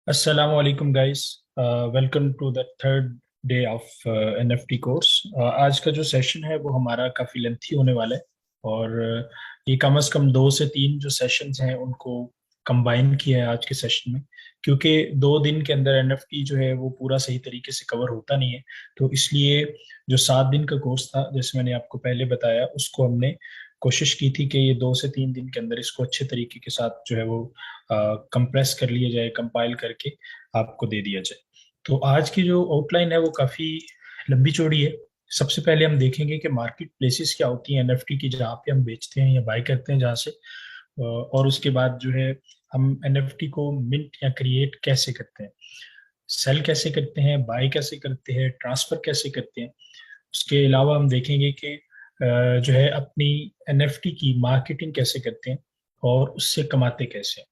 Assalamu alaikum guys. Welcome to the third day of NFT course. आज का जो session है वो हमारा काफ़ी लेंथी होने वाला है और ये कम से कम 2 से 3 जो सेशंस हैं उनको कंबाइन किया है आज के सेशन में, क्योंकि 2 दिन के अंदर NFT जो है वो पूरा सही तरीके से कवर होता नहीं है। तो इसलिए जो 7 दिन का कोर्स था, जैसे मैंने आपको पहले बताया, उसको हमने कोशिश की थी कि ये 2 से 3 दिन के अंदर इसको अच्छे तरीके के साथ जो है वो कंप्रेस कर लिया जाए, कंपाइल करके आपको दे दिया जाए। तो आज की जो आउटलाइन है वो काफ़ी लंबी चौड़ी है। सबसे पहले हम देखेंगे कि मार्केट प्लेसेस क्या होती हैं एनएफटी की, जहाँ पे हम बेचते हैं या बाय करते हैं जहाँ से, और उसके बाद जो है हम एनएफटी को मिंट या क्रिएट कैसे करते हैं, सेल कैसे करते हैं, बाय कैसे करते हैं, ट्रांसफर कैसे करते हैं। उसके अलावा हम देखेंगे कि जो है अपनी एनएफटी की मार्केटिंग कैसे करते हैं और उससे कमाते कैसे हैं,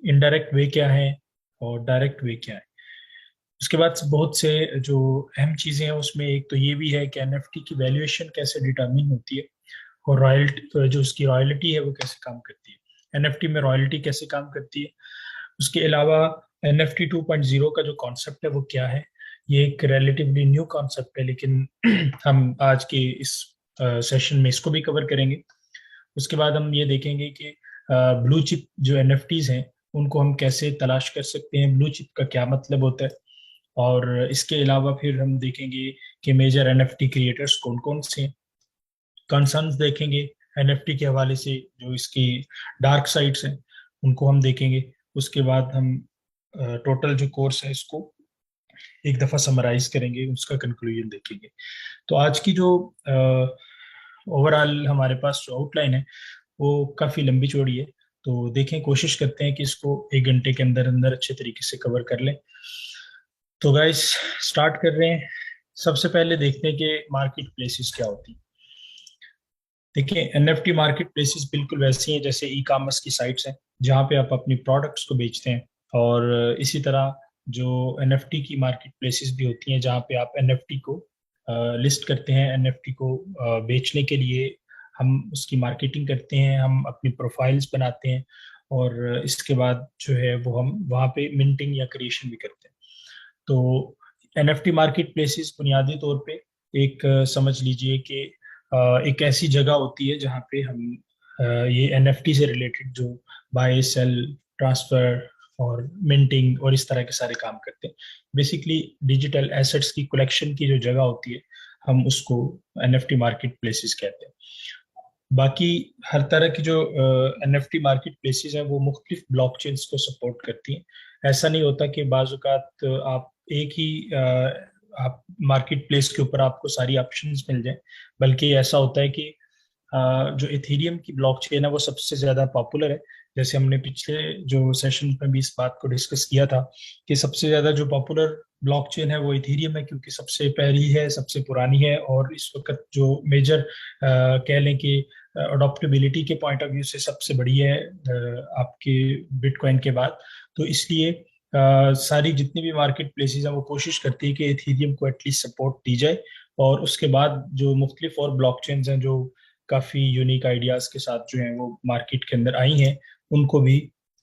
इनडायरेक्ट वे क्या है और डायरेक्ट वे क्या है। उसके बाद बहुत से जो अहम चीजें हैं उसमें एक तो ये भी है कि एनएफटी की वैल्यूएशन कैसे डिटरमिन होती है और रॉयल्टी, जो उसकी रॉयल्टी है वो कैसे काम करती है, एनएफटी में रॉयल्टी कैसे काम करती है। उसके अलावा एनएफटी 2.0 का जो कॉन्सेप्ट है वो क्या है। ये एक रिलेटिवली न्यू कॉन्सेप्ट है, लेकिन हम आज के इस सेशन में इसको भी कवर करेंगे। उसके बाद हम ये देखेंगे कि ब्लू चिप जो एनएफटीज हैं उनको हम कैसे तलाश कर सकते हैं, ब्लू चिप का क्या मतलब होता है। और इसके अलावा फिर हम देखेंगे कि मेजर एनएफटी क्रिएटर्स कौन कौन से हैं, कंसर्न्स देखेंगे एनएफटी के हवाले से, जो इसकी डार्क साइड्स हैं उनको हम देखेंगे। उसके बाद हम टोटल जो कोर्स है इसको एक दफा समराइज करेंगे, उसका कंक्लूजन देखेंगे। तो आज की जो ओवरऑल हमारे पास जो आउटलाइन है वो काफ़ी लंबी चौड़ी है। तो देखें, कोशिश करते हैं कि इसको 1 घंटे के अंदर अंदर अच्छे तरीके से कवर कर लें। तो गाइस, स्टार्ट कर रहे हैं। सबसे पहले देखते हैं कि मार्केट प्लेसेस क्या होती है। देखिए, एनएफटी मार्केट प्लेसेस बिल्कुल वैसी हैं जैसे ई कॉमर्स की साइट्स हैं, जहाँ पे आप अपनी प्रोडक्ट्स को बेचते हैं। और इसी तरह जो एनएफटी की मार्केट प्लेसेस भी होती हैं जहाँ पे आप एनएफटी को लिस्ट करते हैं, एनएफटी को बेचने के लिए हम उसकी मार्केटिंग करते हैं, हम अपनी प्रोफाइल्स बनाते हैं और इसके बाद जो है वो हम वहाँ पे मिंटिंग या क्रिएशन भी करते हैं। तो एनएफटी मार्केट प्लेसेस बुनियादी तौर पे एक समझ लीजिए कि एक ऐसी जगह होती है जहाँ पे हम ये एनएफटी से रिलेटेड जो बाय सेल ट्रांसफर और मिंटिंग और इस तरह के सारे काम करते हैं। बेसिकली डिजिटल एसेट्स की कलेक्शन की जो जगह होती है, हम उसको एनएफटी मार्केट प्लेसेस कहते हैं। बाकी हर तरह की जो एनएफटी मार्केट प्लेसेस हैं वो मुख्तलिफ ब्लॉकचेन्स को सपोर्ट करती हैं। ऐसा नहीं होता कि बाज़-औक़ात आप एक ही आप मार्केट प्लेस के ऊपर आपको सारी ऑप्शंस मिल जाएं, बल्कि ऐसा होता है कि जो इथेरियम की ब्लॉकचेन है वो सबसे ज़्यादा पॉपुलर है। जैसे हमने पिछले जो सेशन में भी इस बात को डिस्कस किया था कि सबसे ज़्यादा जो पॉपुलर ब्लॉकचेन है वो इथेरियम है, क्योंकि सबसे पहली है, सबसे पुरानी है और इस वक्त जो मेजर कह लें कि अडॉप्टेबिलिटी के पॉइंट ऑफ व्यू से सबसे बड़ी है आपके बिटकॉइन के बाद। तो इसलिए सारी जितनी भी मार्केट प्लेसेस हैं वो कोशिश करती है कि इथेरियम को एटलीस्ट सपोर्ट दी जाए। और उसके बाद जो मुख्तलिफ और ब्लॉकचेन्स हैं जो काफ़ी यूनिक आइडियाज़ के साथ जो हैं वो मार्केट के अंदर आई हैं, उनको भी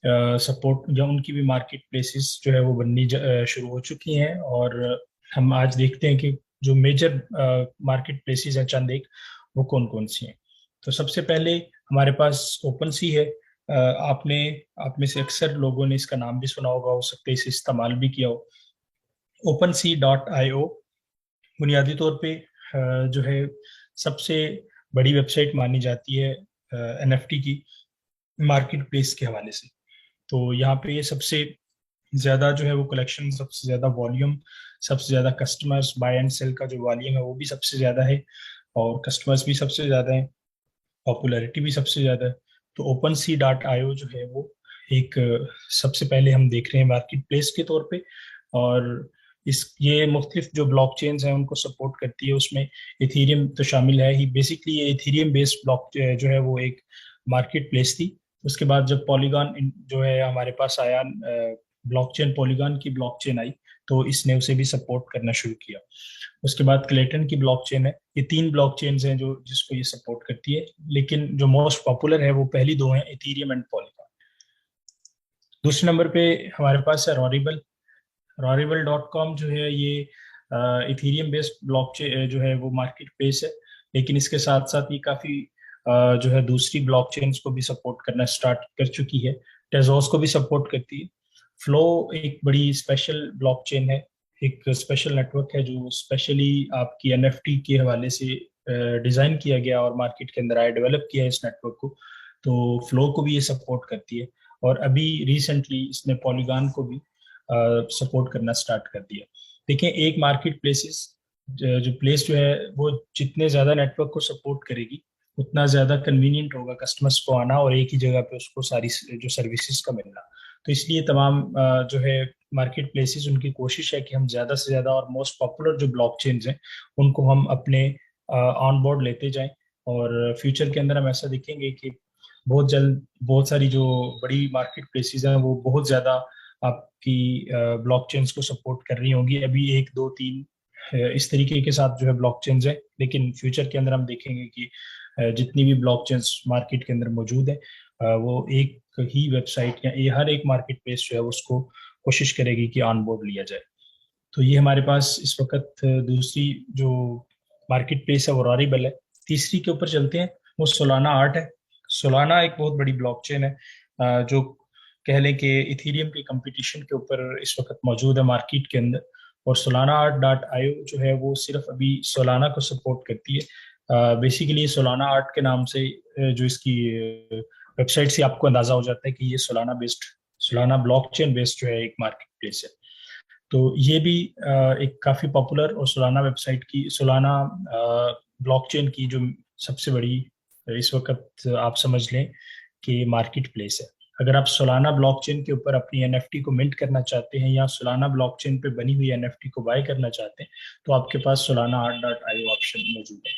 सपोर्ट या उनकी भी मार्केट प्लेसेस जो है वो बननी शुरू हो चुकी हैं। और हम आज देखते हैं कि जो मेजर मार्केट प्लेसेस हैं चंद एक, वो कौन कौन सी हैं। तो सबसे पहले हमारे पास ओपन सी है। आपने आप में से अक्सर लोगों ने इसका नाम भी सुना होगा, हो सकता है इसे इस्तेमाल भी किया हो। ओपन सी डॉट आई ओ बुनियादी तौर पे जो है सबसे बड़ी वेबसाइट मानी जाती है एनएफटी की मार्केट प्लेस के हवाले से। तो यहाँ पे ये सबसे ज़्यादा जो है वो कलेक्शन, सबसे ज़्यादा वॉल्यूम, सबसे ज़्यादा कस्टमर्स, बाय एंड सेल का जो वॉल्यूम है वो भी सबसे ज़्यादा है और कस्टमर्स भी सबसे ज़्यादा है, पॉपुलैरिटी भी सबसे ज़्यादा है। तो ओपन सी डॉट आई ओ जो है वो एक सबसे पहले हम देख रहे हैं मार्केट प्लेस के तौर पे। और इस ये मुख्तलिफ जो ब्लॉकचेन्स हैं उनको सपोर्ट करती है। उसमें इथेरियम तो शामिल है ही। बेसिकली ये इथेरियम बेस्ड ब्लॉक जो है वो एक मार्केट प्लेस थी। उसके बाद जब पॉलीगॉन जो है हमारे पास आया, ब्लॉकचेन पॉलीगॉन की ब्लॉकचेन आई, तो इसने उसे भी सपोर्ट करना शुरू किया। उसके बाद क्लेटन की ब्लॉकचेन है। ये 3 ब्लॉकचेन्स हैं जो जिसको ये सपोर्ट करती है, लेकिन जो मोस्ट पॉपुलर है वो पहली दो हैं, इथेरियम एंड पॉलीगॉन। दूसरे नंबर पे हमारे पास है रॉरिबल। Rarible.com जो है ये इथीरियम बेस्ड ब्लॉकचेन जो है वो मार्केट प्लेस है, लेकिन इसके साथ साथ ये काफी जो है दूसरी ब्लॉकचेन्स को भी सपोर्ट करना स्टार्ट कर चुकी है। टेजोस को भी सपोर्ट करती है। फ्लो एक बड़ी स्पेशल ब्लॉकचेन है, एक स्पेशल नेटवर्क है जो स्पेशली आपकी एनएफटी के हवाले से डिजाइन किया गया और मार्केट के अंदर आया, डेवलप किया है इस नेटवर्क को। तो फ्लो को भी ये सपोर्ट करती है, और अभी रिसेंटली इसने पॉलीगॉन को भी सपोर्ट करना स्टार्ट कर दिया। देखिए, एक मार्केट प्लेसेस जो प्लेस जो है वो जितने ज्यादा नेटवर्क को सपोर्ट करेगी, उतना ज्यादा कन्वीनियंट होगा कस्टमर्स को आना और एक ही जगह पे उसको सारी जो सर्विसेज का मिलना। तो इसलिए तमाम जो है मार्केट प्लेसेस, उनकी कोशिश है कि हम ज्यादा से ज्यादा और मोस्ट पॉपुलर जो ब्लॉकचेन्स हैं उनको हम अपने ऑन बोर्ड लेते जाएं। और फ्यूचर के अंदर हम ऐसा देखेंगे कि बहुत जल्द बहुत सारी जो बड़ी मार्केट प्लेसेस हैं वो बहुत ज्यादा आपकी ब्लॉकचेन्स को सपोर्ट कर रही होंगी। अभी एक दो तीन इस तरीके के साथ जो है ब्लॉकचेन्स है, लेकिन फ्यूचर के अंदर हम देखेंगे कि जितनी भी ब्लॉकचेन्स मार्केट के अंदर मौजूद है वो एक ही वेबसाइट या ये हर एक मार्केट प्लेस जो है उसको कोशिश करेगी कि ऑन बोर्ड लिया जाए। तो ये हमारे पास इस वक्त दूसरी जो मार्केट प्लेस है वो रॉरिबल है। तीसरी के ऊपर चलते हैं, वो सोलाना आर्ट है। सोलाना एक बहुत बड़ी ब्लॉकचेन है जो कह लें कि इथीरियम की कंपटीशन के ऊपर इस वक्त मौजूद है मार्केट के अंदर। और सोलाना आर्ट डॉट आईओ जो है वो सिर्फ अभी सोलाना को सपोर्ट करती है। बेसिकली सोलाना आर्ट के नाम से जो इसकी वेबसाइट से आपको अंदाजा हो जाता है कि ये Solana based, Solana blockchain based जो है एक मार्केट प्लेस है। तो ये भी एक काफी पॉपुलर और सोलाना वेबसाइट की, सोलाना ब्लॉकचेन की जो सबसे बड़ी इस वक्त आप समझ लें कि मार्केट प्लेस है। अगर आप सोलाना ब्लॉकचेन के ऊपर अपनी एनएफटी को मिंट करना चाहते हैं या सोलाना ब्लॉकचेन पे बनी हुई एनएफटी को बाय करना चाहते हैं, तो आपके पास Solana art dot IO option मौजूद है।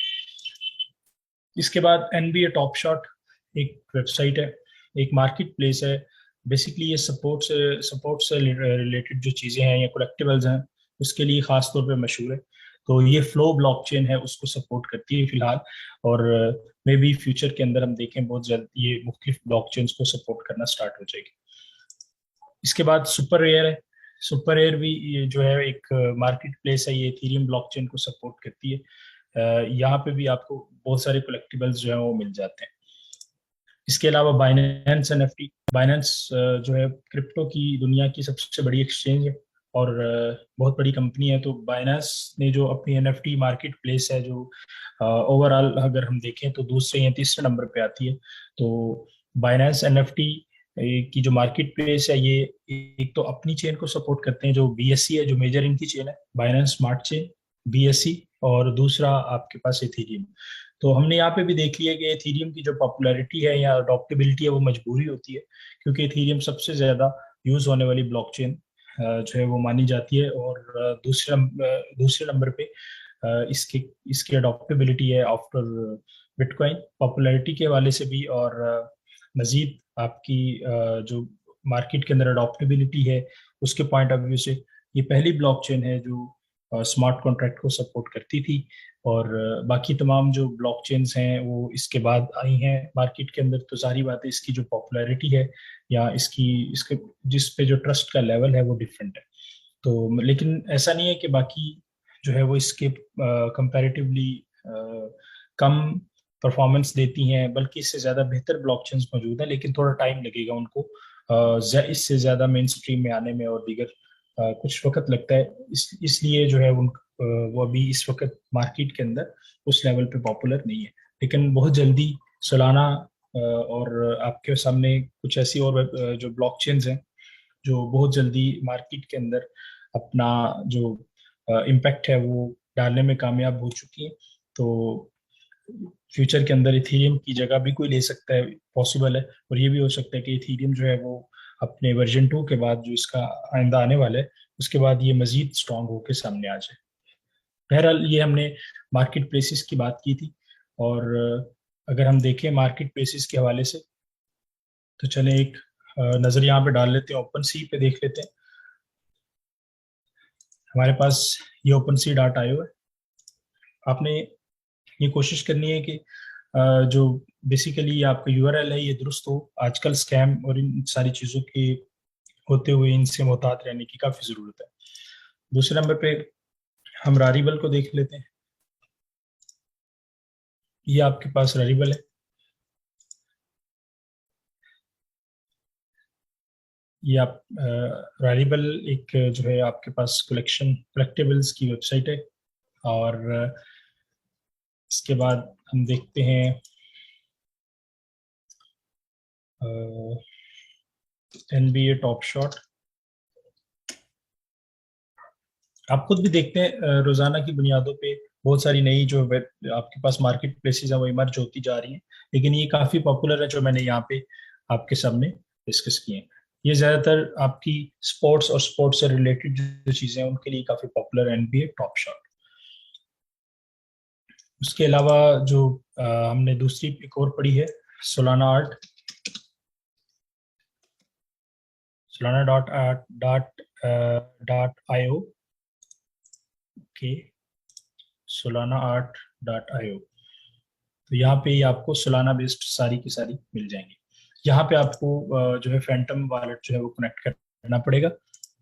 इसके बाद एनबीए टॉप शॉट एक वेबसाइट है, एक मार्केट प्लेस है। बेसिकली ये सपोर्ट से रिलेटेड जो चीज़ें हैं या कलेक्टिबल्स हैं उसके लिए खास तौर पे मशहूर है। तो ये फ्लो ब्लॉकचेन है उसको सपोर्ट करती है फिलहाल, और मे बी फ्यूचर के अंदर हम देखें बहुत जल्द ये मुख्तलिफ ब्लॉकचेन्स को सपोर्ट करना स्टार्ट हो जाएगी। इसके बाद सुपर रेयर है। सुपर रेयर भी ये जो है एक मार्केट प्लेस है, ये इथेरियम ब्लॉकचेन को सपोर्ट करती है। यहाँ पे भी आपको बहुत सारे कलेक्टिबल्स जो है वो मिल जाते हैं। इसके अलावा बाइनेंस एनएफटी, बाइनेंस जो है क्रिप्टो की दुनिया की सबसे बड़ी एक्सचेंज है और बहुत बड़ी कंपनी है। तो बाइनेंस ने जो अपनी एनएफटी मार्केट प्लेस है जो ओवरऑल अगर हम देखें तो दूसरे या तीसरे नंबर पे आती है। तो बाइनेंस एनएफटी की जो मार्केट प्लेस है ये एक तो अपनी चेन को सपोर्ट करते हैं जो बीएससी है, जो मेजर इनकी चेन है, बाइनेंस स्मार्ट चेन, बीएससी, और दूसरा आपके पास इथेरियम। तो हमने यहाँ पे भी देख लिया कि इथेरियम की जो पॉपुलैरिटी है या अडॉप्टेबिलिटी है वो मजबूरी होती है, क्योंकि इथेरियम सबसे ज्यादा यूज होने वाली ब्लॉकचेन जो है वो मानी जाती है। और दूसरे नंबर पे इसके इसकी अडॉप्टेबिलिटी है आफ्टर बिटकॉइन, पॉपुलैरिटी के हवाले से भी, और मजीद आपकी जो मार्केट के अंदर अडॉप्टेबिलिटी है उसके पॉइंट ऑफ व्यू से ये पहली ब्लॉकचेन है जो स्मार्ट कॉन्ट्रैक्ट को सपोर्ट करती थी। और बाकी तमाम जो ब्लॉकचेन्स हैं वो इसके बाद आई हैं मार्केट के अंदर। तो जाहिर बात है इसकी जो पॉपुलैरिटी है या इसके जिस पे जो ट्रस्ट का लेवल है वो डिफरेंट है। तो लेकिन ऐसा नहीं है कि बाकी जो है वो इसके कंपैरेटिवली कम परफॉर्मेंस देती हैं, बल्कि इससे ज़्यादा बेहतर ब्लॉकचेन्स मौजूद हैं, लेकिन थोड़ा टाइम लगेगा उनको इससे ज़्यादा मेन स्ट्रीम में आने में, और दीगर कुछ वक्त लगता है। इसलिए जो है वो अभी इस वक्त मार्केट के अंदर उस लेवल पे पॉपुलर नहीं है। लेकिन बहुत जल्दी सोलाना और आपके सामने कुछ ऐसी और जो ब्लॉकचेन्स हैं जो बहुत जल्दी मार्केट के अंदर अपना जो इम्पैक्ट है वो डालने में कामयाब हो चुकी है। तो फ्यूचर के अंदर इथेरियम की जगह भी कोई ले सकता है, पॉसिबल है। और ये भी हो सकता है कि इथेरियम जो है वो अपने वर्जन 2 के बाद जो इसका आइंदा आने वाला है उसके बाद ये मजीद स्ट्रांग होकर सामने आ जाए। बहरहाल ये हमने मार्केट प्लेसेस की बात की थी। और अगर हम देखें मार्केट प्लेसेस के हवाले से तो चले एक नज़र यहाँ पे डाल लेते हैं, ओपन सी पे देख लेते हैं। हमारे पास ये ओपन सी डॉट आईओ है। आपने ये कोशिश करनी है कि जो बेसिकली आपका यूआरएल है ये दुरुस्त हो। आजकल स्कैम और इन सारी चीज़ों की होते हुए इनसे मुहतात रहने की काफ़ी ज़रूरत है। दूसरे नंबर पे हम रारिबल को देख लेते हैं। ये आपके पास रारिबल है। ये आप रारिबल एक जो है आपके पास कलेक्टेबल्स की वेबसाइट है। और इसके बाद हम देखते हैं NBA टॉप शॉट। आप खुद भी देखते हैं रोजाना की बुनियादों पे बहुत सारी नई जो वेब आपके पास मार्केट प्लेसेस हैं वो इमर्ज होती जा रही हैं। लेकिन ये काफी पॉपुलर है जो मैंने यहाँ पे आपके सामने डिस्कस किए हैं। ये ज्यादातर आपकी स्पोर्ट्स और स्पोर्ट्स से रिलेटेड जो चीजें हैं उनके लिए काफी पॉपुलर है NBA टॉप शॉट। उसके अलावा जो हमने दूसरी एक और पढ़ी है, Solana art. Solana dot dot dot IO के सोलाना आर्ट डॉट IO। तो यहाँ पे ही आपको सोलाना बेस्ड सारी की सारी मिल जाएंगी। यहाँ पे आपको जो है फैंटम वॉलेट जो है वो कनेक्ट करना पड़ेगा।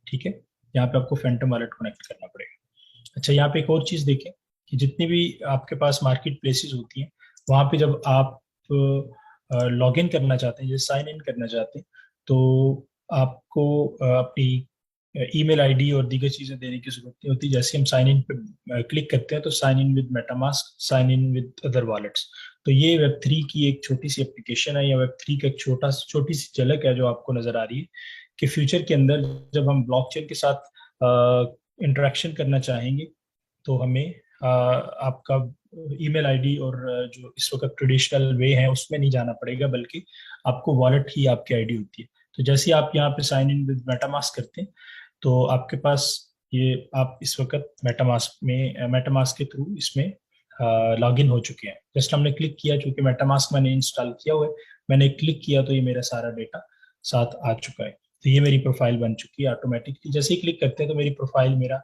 ठीक है, यहाँ पे आपको फैंटम वॉलेट कनेक्ट करना पड़ेगा। अच्छा, यहाँ पे एक और चीज देखें कि जितनी भी आपके पास मार्केट प्लेसेस होती हैं वहाँ पे जब आप लॉग इन करना चाहते हैं, जैसे साइन इन करना चाहते हैं, तो आपको अपनी ईमेल आईडी और दीगर चीजें देने की जरूरत नहीं होती। जैसे हम साइन इन पे क्लिक करते हैं तो sign in with MetaMask, sign in with other wallets. तो ये वेब 3 की एक छोटी सी एप्लीकेशन है, या वेब 3 का एक छोटी सी झलक है जो आपको नजर आ रही है कि फ्यूचर के अंदर जब हम ब्लॉकचेन के साथ इंटरेक्शन करना चाहेंगे तो हमें आपका ईमेल आईडी और जो इस वक्त ट्रेडिशनल वे है उसमें नहीं जाना पड़ेगा, बल्कि आपको वॉलेट ही आपकी आईडी होती है। तो जैसे ही आप यहाँ पे साइन इन विद मेटामास्क करते हैं तो आपके पास ये आप इस वक्त मेटामास्क के थ्रू इसमें लॉग इन हो चुके हैं। जस्ट हमने क्लिक किया, चूंकि मेटामास्क मैंने इंस्टॉल किया हुआ है, मैंने क्लिक किया तो ये मेरा सारा डेटा साथ आ चुका है। तो ये मेरी प्रोफाइल बन चुकी है ऑटोमेटिकली। जैसे ही क्लिक करते हैं तो मेरी प्रोफाइल मेरा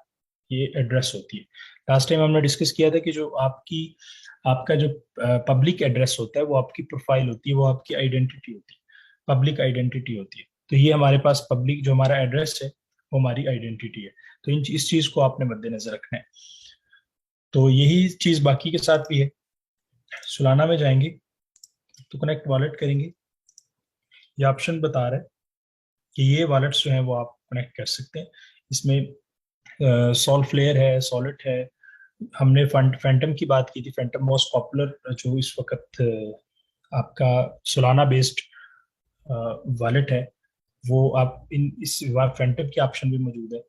ये एड्रेस होती है। लास्ट टाइम हमने डिस्कस किया था कि जो आपका जो पब्लिक एड्रेस होता है वो आपकी प्रोफाइल होती है, वो आपकी आइडेंटिटी होती है, पब्लिक आइडेंटिटी होती है। तो ये हमारे पास पब्लिक जो हमारा एड्रेस है वो हमारी आइडेंटिटी है। तो इस चीज को आपने मद्देनजर रखना है। तो यही चीज बाकी के साथ भी है। सुलाना में जाएंगे तो कनेक्ट वॉलेट करेंगे। ये ऑप्शन बता रहा है कि ये वॉलेट्स जो है वो आप कनेक्ट कर सकते हैं। इसमें सॉल फ्लेयर है, सॉलिड है। हमने फैंटम की बात की थी। फैंटम मोस्ट पॉपुलर जो इस वक्त आपका सोलाना बेस्ड वॉलेट है, वो आप इन इस फैंटम के ऑप्शन भी मौजूद है।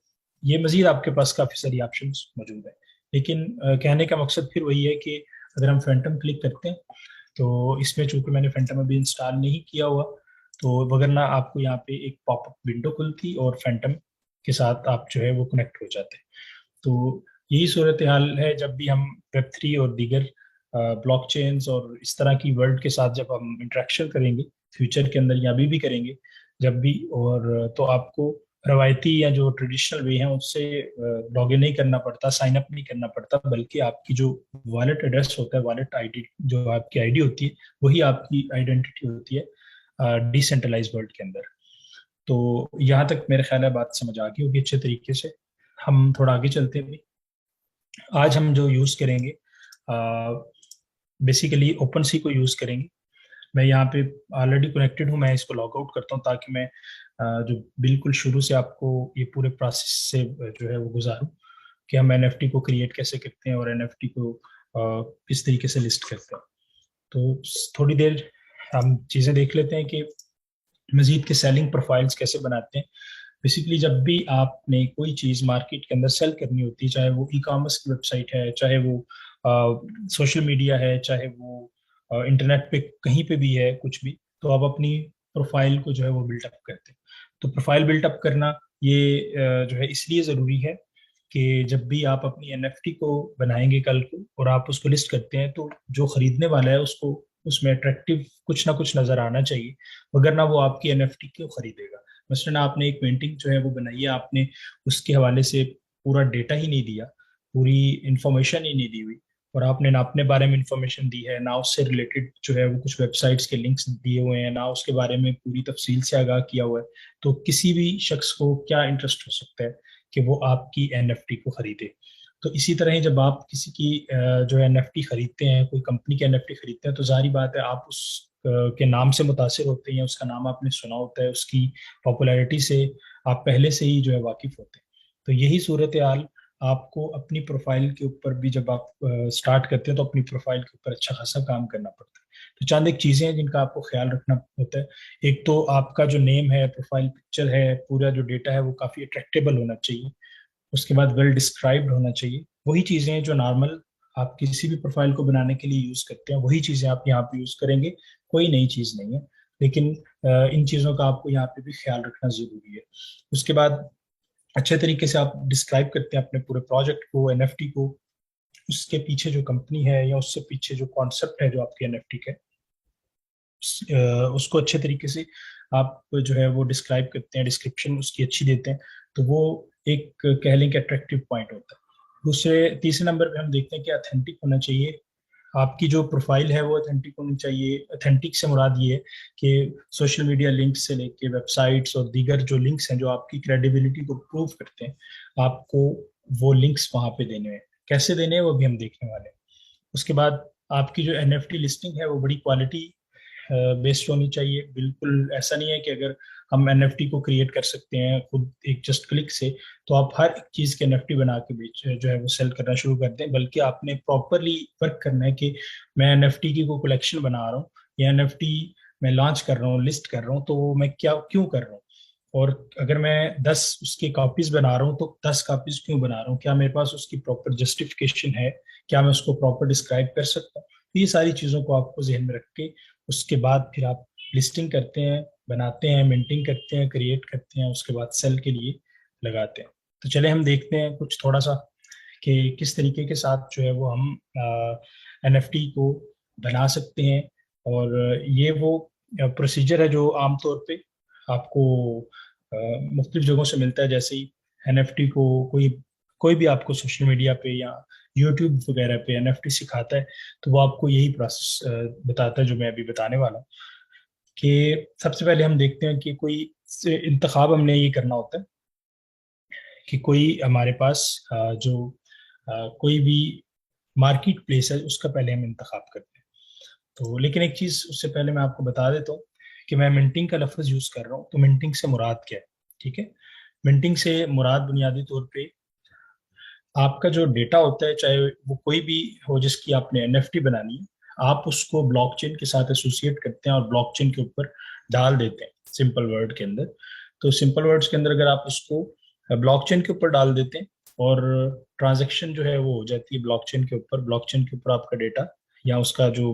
ये मजीद आपके पास काफ़ी सारी ऑप्शन मौजूद है। लेकिन कहने का मकसद फिर वही है कि अगर हम फैंटम क्लिक करते हैं तो इसमें चूंकि मैंने फैंटम अभी इंस्टॉल नहीं किया हुआ, तो वगरना आपको यहाँ पे एक पॉपअप विंडो खुलती और फैंटम के साथ आप जो है वो कनेक्ट हो जाते हैं। तो यही सूरत हाल है जब भी हम वेब 3 और दीगर ब्लॉकचेन्स और इस तरह की वर्ल्ड के साथ जब हम इंटरेक्शन करेंगे फ्यूचर के अंदर या अभी भी करेंगे जब भी, और तो आपको रवायती या जो ट्रेडिशनल वे है उससे लॉग इन नहीं करना पड़ता, साइन अप नहीं करना पड़ता, बल्कि आपकी जो वॉलेट एड्रेस होता है, वॉलेट आईडी जो आपकी आईडी होती है, वही आपकी आइडेंटिटी होती है डिसेंट्रलाइज वर्ल्ड के अंदर। तो यहाँ तक मेरे ख्याल है बात समझ आ गई होगी अच्छे तरीके से। हम थोड़ा आगे चलते हैं। आज हम जो यूज़ करेंगे बेसिकली ओपन सी को यूज़ करेंगे। मैं यहाँ पे ऑलरेडी कनेक्टेड हूँ, मैं इसको लॉग आउट करता हूँ ताकि मैं जो बिल्कुल शुरू से आपको ये पूरे प्रोसेस से जो है वो गुजारूँ कि हम NFT को क्रिएट कैसे करते हैं और NFT को किस तरीके से लिस्ट करते हैं। तो थोड़ी देर हम चीज़ें देख लेते हैं कि मजीद के सेलिंग प्रोफाइल्स कैसे बनाते हैं। बेसिकली जब भी आपने कोई चीज़ मार्केट के अंदर सेल करनी होती है, चाहे वो ई-कॉमर्स की वेबसाइट है, चाहे वो सोशल मीडिया है, चाहे वो इंटरनेट पे कहीं पे भी है कुछ भी, तो आप अपनी प्रोफाइल को जो है वो बिल्टअप करते हैं। तो प्रोफाइल बिल्टअप करना ये जो है इसलिए ज़रूरी है कि जब भी आप अपनी NFT को बनाएंगे कल को और आप उसको लिस्ट करते हैं तो जो खरीदने वाला है उसको उसमें अट्रैक्टिव कुछ ना कुछ नज़र आना चाहिए, वगरना ना वो आपकी NFT क्यों खरीदेगा। मसलन आपने एक पेंटिंग जो है वो बनाई है, आपने उसके हवाले से पूरा डेटा ही नहीं दिया, पूरी इंफॉर्मेशन ही नहीं दी हुई, और आपने ना अपने बारे में इंफॉर्मेशन दी है, ना उससे रिलेटेड जो है वो कुछ वेबसाइट्स के लिंक्स दिए हुए हैं, ना उसके बारे में पूरी तफसील से आगाह किया हुआ है, तो किसी भी शख्स को क्या इंटरेस्ट हो सकता है कि वो आपकी एनएफटी को खरीदे। तो इसी तरह ही जब आप किसी की जो है एनएफटी खरीदते हैं, कोई कंपनी के एनएफटी खरीदते हैं, तो जाहिर बात है आप उस के नाम से मुतासिर होते हैं, उसका नाम आपने सुना होता है, उसकी पॉपुलैरिटी से आप पहले से ही जो है वाकिफ होते हैं। तो यही सूरत हाल आपको अपनी प्रोफाइल के ऊपर भी, जब आप स्टार्ट करते हैं तो अपनी प्रोफाइल के ऊपर अच्छा खासा काम करना पड़ता है। तो चंद एक चीजें हैं जिनका आपको ख्याल रखना होता है। एक तो आपका जो नेम है, प्रोफाइल पिक्चर है, पूरा जो डेटा है वो काफी अट्रैक्टेबल होना चाहिए। उसके बाद वेल डिस्क्राइब्ड होना चाहिए। वही चीजें हैं जो नॉर्मल आप किसी भी प्रोफाइल को बनाने के लिए यूज करते हैं, वही चीजें आप यहाँ पे यूज करेंगे, कोई नई चीज नहीं है। लेकिन इन चीजों का आपको यहाँ पे भी ख्याल रखना जरूरी है। उसके बाद अच्छे तरीके से आप डिस्क्राइब करते हैं अपने पूरे प्रोजेक्ट को, एनएफटी को, उसके पीछे जो कंपनी है या उससे पीछे जो कॉन्सेप्ट है जो आपके एनएफटी का है, उसको अच्छे तरीके से आप जो है वो डिस्क्राइब करते हैं, डिस्क्रिप्शन उसकी अच्छी देते हैं। तो वो एक कह लें कि अट्रैक्टिव पॉइंट होता है। दूसरे तीसरे नंबर पे हम देखते हैं कि अथेंटिक होना चाहिए। आपकी जो प्रोफाइल है वो अथेंटिक होनी चाहिए। अथेंटिक से मुराद ये है कि सोशल मीडिया लिंक्स से लेके वेबसाइट्स और दीगर जो लिंक्स हैं जो आपकी क्रेडिबिलिटी को प्रूव करते हैं, आपको वो लिंक्स वहां पे देने हैं। कैसे देने हैं वो भी हम देखने वाले हैं। उसके बाद आपकी जो एनएफटी लिस्टिंग है वो बड़ी क्वालिटी बेस्ड होनी चाहिए। बिल्कुल ऐसा नहीं है कि अगर हम एनएफटी को क्रिएट कर सकते हैं खुद एक जस्ट क्लिक से, तो आप हर एक चीज के एनएफटी बना के बेच जो है वो सेल करना शुरू कर दें। बल्कि आपने प्रॉपरली वर्क करना है कि मैं एनएफटी की कोई कलेक्शन बना रहा हूँ या एनएफटी मैं लॉन्च कर रहा हूँ, लिस्ट कर रहा हूँ, तो वो मैं क्या क्यों कर रहा हूँ। और अगर मैं 10 उसकी कॉपीज बना रहा हूँ तो 10 कॉपीज क्यों बना रहा हूँ, क्या मेरे पास उसकी प्रॉपर जस्टिफिकेशन है, क्या मैं उसको प्रॉपर डिस्क्राइब कर सकता हूँ। तो ये सारी चीज़ों को आपको जहन में रख के उसके बाद फिर आप लिस्टिंग करते हैं, बनाते हैं, मिंटिंग करते हैं, क्रिएट करते हैं, उसके बाद सेल के लिए लगाते हैं। तो चले हम देखते हैं कुछ थोड़ा सा कि किस तरीके के साथ जो है वो हम एनएफटी को बना सकते हैं। और ये वो प्रोसीजर है जो आमतौर पे आपको मुख्तलिफ जगहों से मिलता है। जैसे ही एनएफटी को कोई कोई भी आपको सोशल मीडिया पे या यूट्यूब वगैरह पे एनएफटी सिखाता है, तो वो आपको यही प्रोसेस बताता है जो मैं अभी बताने वाला हूँ। कि सबसे पहले हम देखते हैं कि कोई इंतखाब हमने ये करना होता है कि कोई हमारे पास जो कोई भी मार्केट प्लेस है उसका पहले हम इंतखाब करते हैं। तो लेकिन एक चीज उससे पहले मैं आपको बता देता हूँ कि मैं मिंटिंग का लफ्ज यूज कर रहा हूँ, तो मिंटिंग से मुराद क्या है। ठीक है, मिंटिंग से मुराद बुनियादी तौर पे आपका जो डेटा होता है, चाहे वो कोई भी हो जिसकी आपने एनएफटी बनानी है, आप उसको ब्लॉकचेन के साथ एसोसिएट करते हैं और ब्लॉकचेन के ऊपर डाल देते हैं सिंपल वर्ड के अंदर। तो सिंपल वर्ड्स के अंदर अगर आप उसको ब्लॉकचेन के ऊपर डाल देते हैं और ट्रांजैक्शन जो है वो हो जाती है ब्लॉकचेन के ऊपर, ब्लॉकचेन के ऊपर आपका डेटा या उसका जो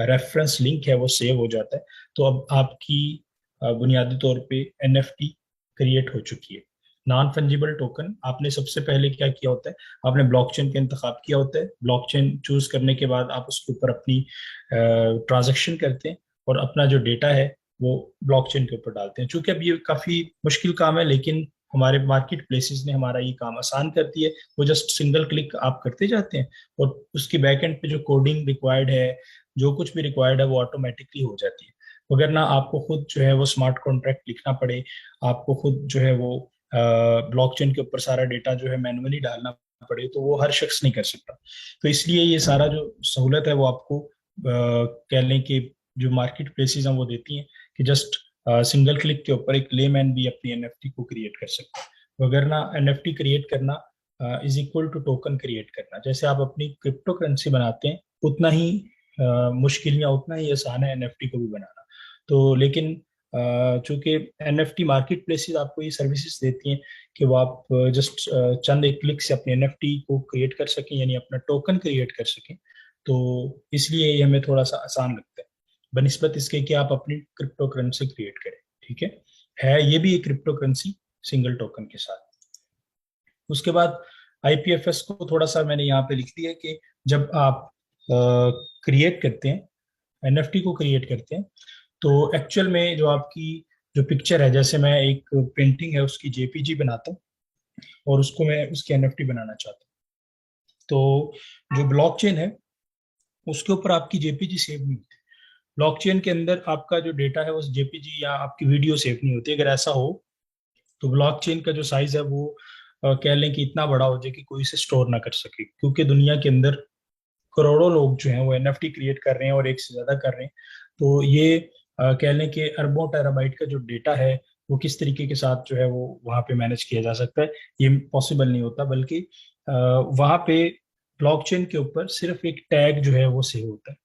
रेफरेंस लिंक है वो सेव हो जाता है। तो अब आपकी बुनियादी तौर पे एनएफटी क्रिएट हो चुकी है। नॉन फंजिबल टोकन आपने सबसे पहले क्या किया होता है, आपने ब्लॉकचेन का इंतखाब किया होता है। ब्लॉकचेन चूज करने के बाद आप उसके ऊपर अपनी ट्रांजैक्शन करते हैं और अपना जो डेटा है वो ब्लॉकचेन के ऊपर डालते हैं। चूंकि अब ये काफी मुश्किल काम है, लेकिन हमारे मार्केट प्लेसेस ने हमारा ये काम आसान कर दिया है। वो जस्ट सिंगल क्लिक आप करते जाते हैं और उसकी बैक एंड पे जो कोडिंग रिक्वायर्ड है, जो कुछ भी रिक्वायर्ड है, वो ऑटोमेटिकली हो जाती है। अगर ना आपको खुद जो है वो स्मार्ट कॉन्ट्रैक्ट लिखना पड़े, आपको खुद जो है वो ब्लॉकचेन के ऊपर सारा डेटा जो है मैनुअली डालना पड़े, तो वो हर शख्स नहीं कर सकता। तो इसलिए ये सारा जो सहूलत है वो आपको कह लें कि जो मार्केट प्लेसेस हैं वो देती हैं कि जस्ट सिंगल क्लिक के ऊपर एक लेमैन भी अपनी एनएफटी को क्रिएट कर सकता है। तो अगर ना एनएफटी क्रिएट करना is equal to token create करना, जैसे आप अपनी क्रिप्टो करेंसी बनाते हैं उतना ही मुश्किल या उतना ही आसान है एनएफटी को भी बनाना। तो लेकिन चूंकि एनएफटी मार्केट प्लेसेस आपको ये सर्विसेज देती हैं कि वो आप जस्ट चंद एक क्लिक से अपने एनएफटी को क्रिएट कर सकें, यानी अपना टोकन क्रिएट कर सकें। तो इसलिए ये हमें थोड़ा सा आसान लगता है बनिस्बत इसके कि आप अपनी क्रिप्टो करेंसी क्रिएट करें। ठीक है ये भी एक क्रिप्टो करेंसी सिंगल टोकन के साथ। उसके बाद आईपीएफएस को थोड़ा सा मैंने यहाँ पे लिख दिया कि जब आप क्रिएट करते हैं, एनएफटी को क्रिएट करते हैं, तो एक्चुअल में जो आपकी जो पिक्चर है, जैसे मैं एक पेंटिंग है उसकी जेपीजी बनाता हूँ और उसको मैं उसकी एनएफटी बनाना चाहता हूँ, तो जो ब्लॉकचेन है उसके ऊपर आपकी जेपीजी सेव नहीं होती। ब्लॉकचेन के अंदर आपका जो डेटा है वो जेपीजी या आपकी वीडियो सेव नहीं होती। अगर ऐसा हो तो ब्लॉकचेन का जो साइज है वो कह लें कि इतना बड़ा हो जाए कि कोई इसे स्टोर ना कर सके, क्योंकि दुनिया के अंदर करोड़ों लोग जो हैं वो एनएफटी क्रिएट कर रहे हैं और एक से ज्यादा कर रहे हैं। तो ये कह लें कि अरबों टेराबाइट का जो डेटा है वो किस तरीके के साथ जो है वो वहाँ पे मैनेज किया जा सकता है, ये पॉसिबल नहीं होता। बल्कि वहाँ पे ब्लॉकचेन के ऊपर सिर्फ एक टैग जो है वो सेव होता है,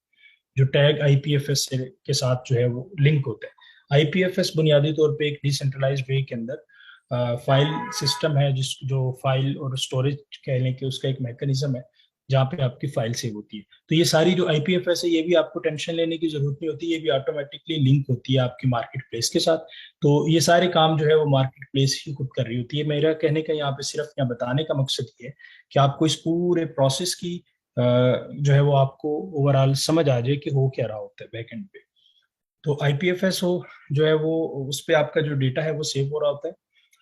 जो टैग आईपीएफएस के साथ जो है वो लिंक होता है। आईपीएफएस बुनियादी तौर पे एक डिसेंट्रलाइज्ड वे के अंदर फाइल सिस्टम है, जिस जो फाइल और स्टोरेज कह लें कि उसका एक मैकेनिज्म है जहाँ पे आपकी फाइल सेव होती है। तो ये सारी जो आईपीएफएस है ये भी आपको टेंशन लेने की जरूरत नहीं होती, ये भी ऑटोमेटिकली लिंक होती है आपकी मार्केट प्लेस के साथ। तो ये सारे काम जो है वो मार्केट प्लेस ही खुद कर रही होती है। मेरा कहने का यहाँ पे सिर्फ यहाँ बताने का मकसद ये है कि आपको इस पूरे प्रोसेस की जो है वो आपको ओवरऑल समझ आ जाए कि हो क्या रहा होता है बैक एंड पे। तो आईपीएफएस हो जो है वो उस पे आपका जो डेटा है वो सेव हो रहा होता है।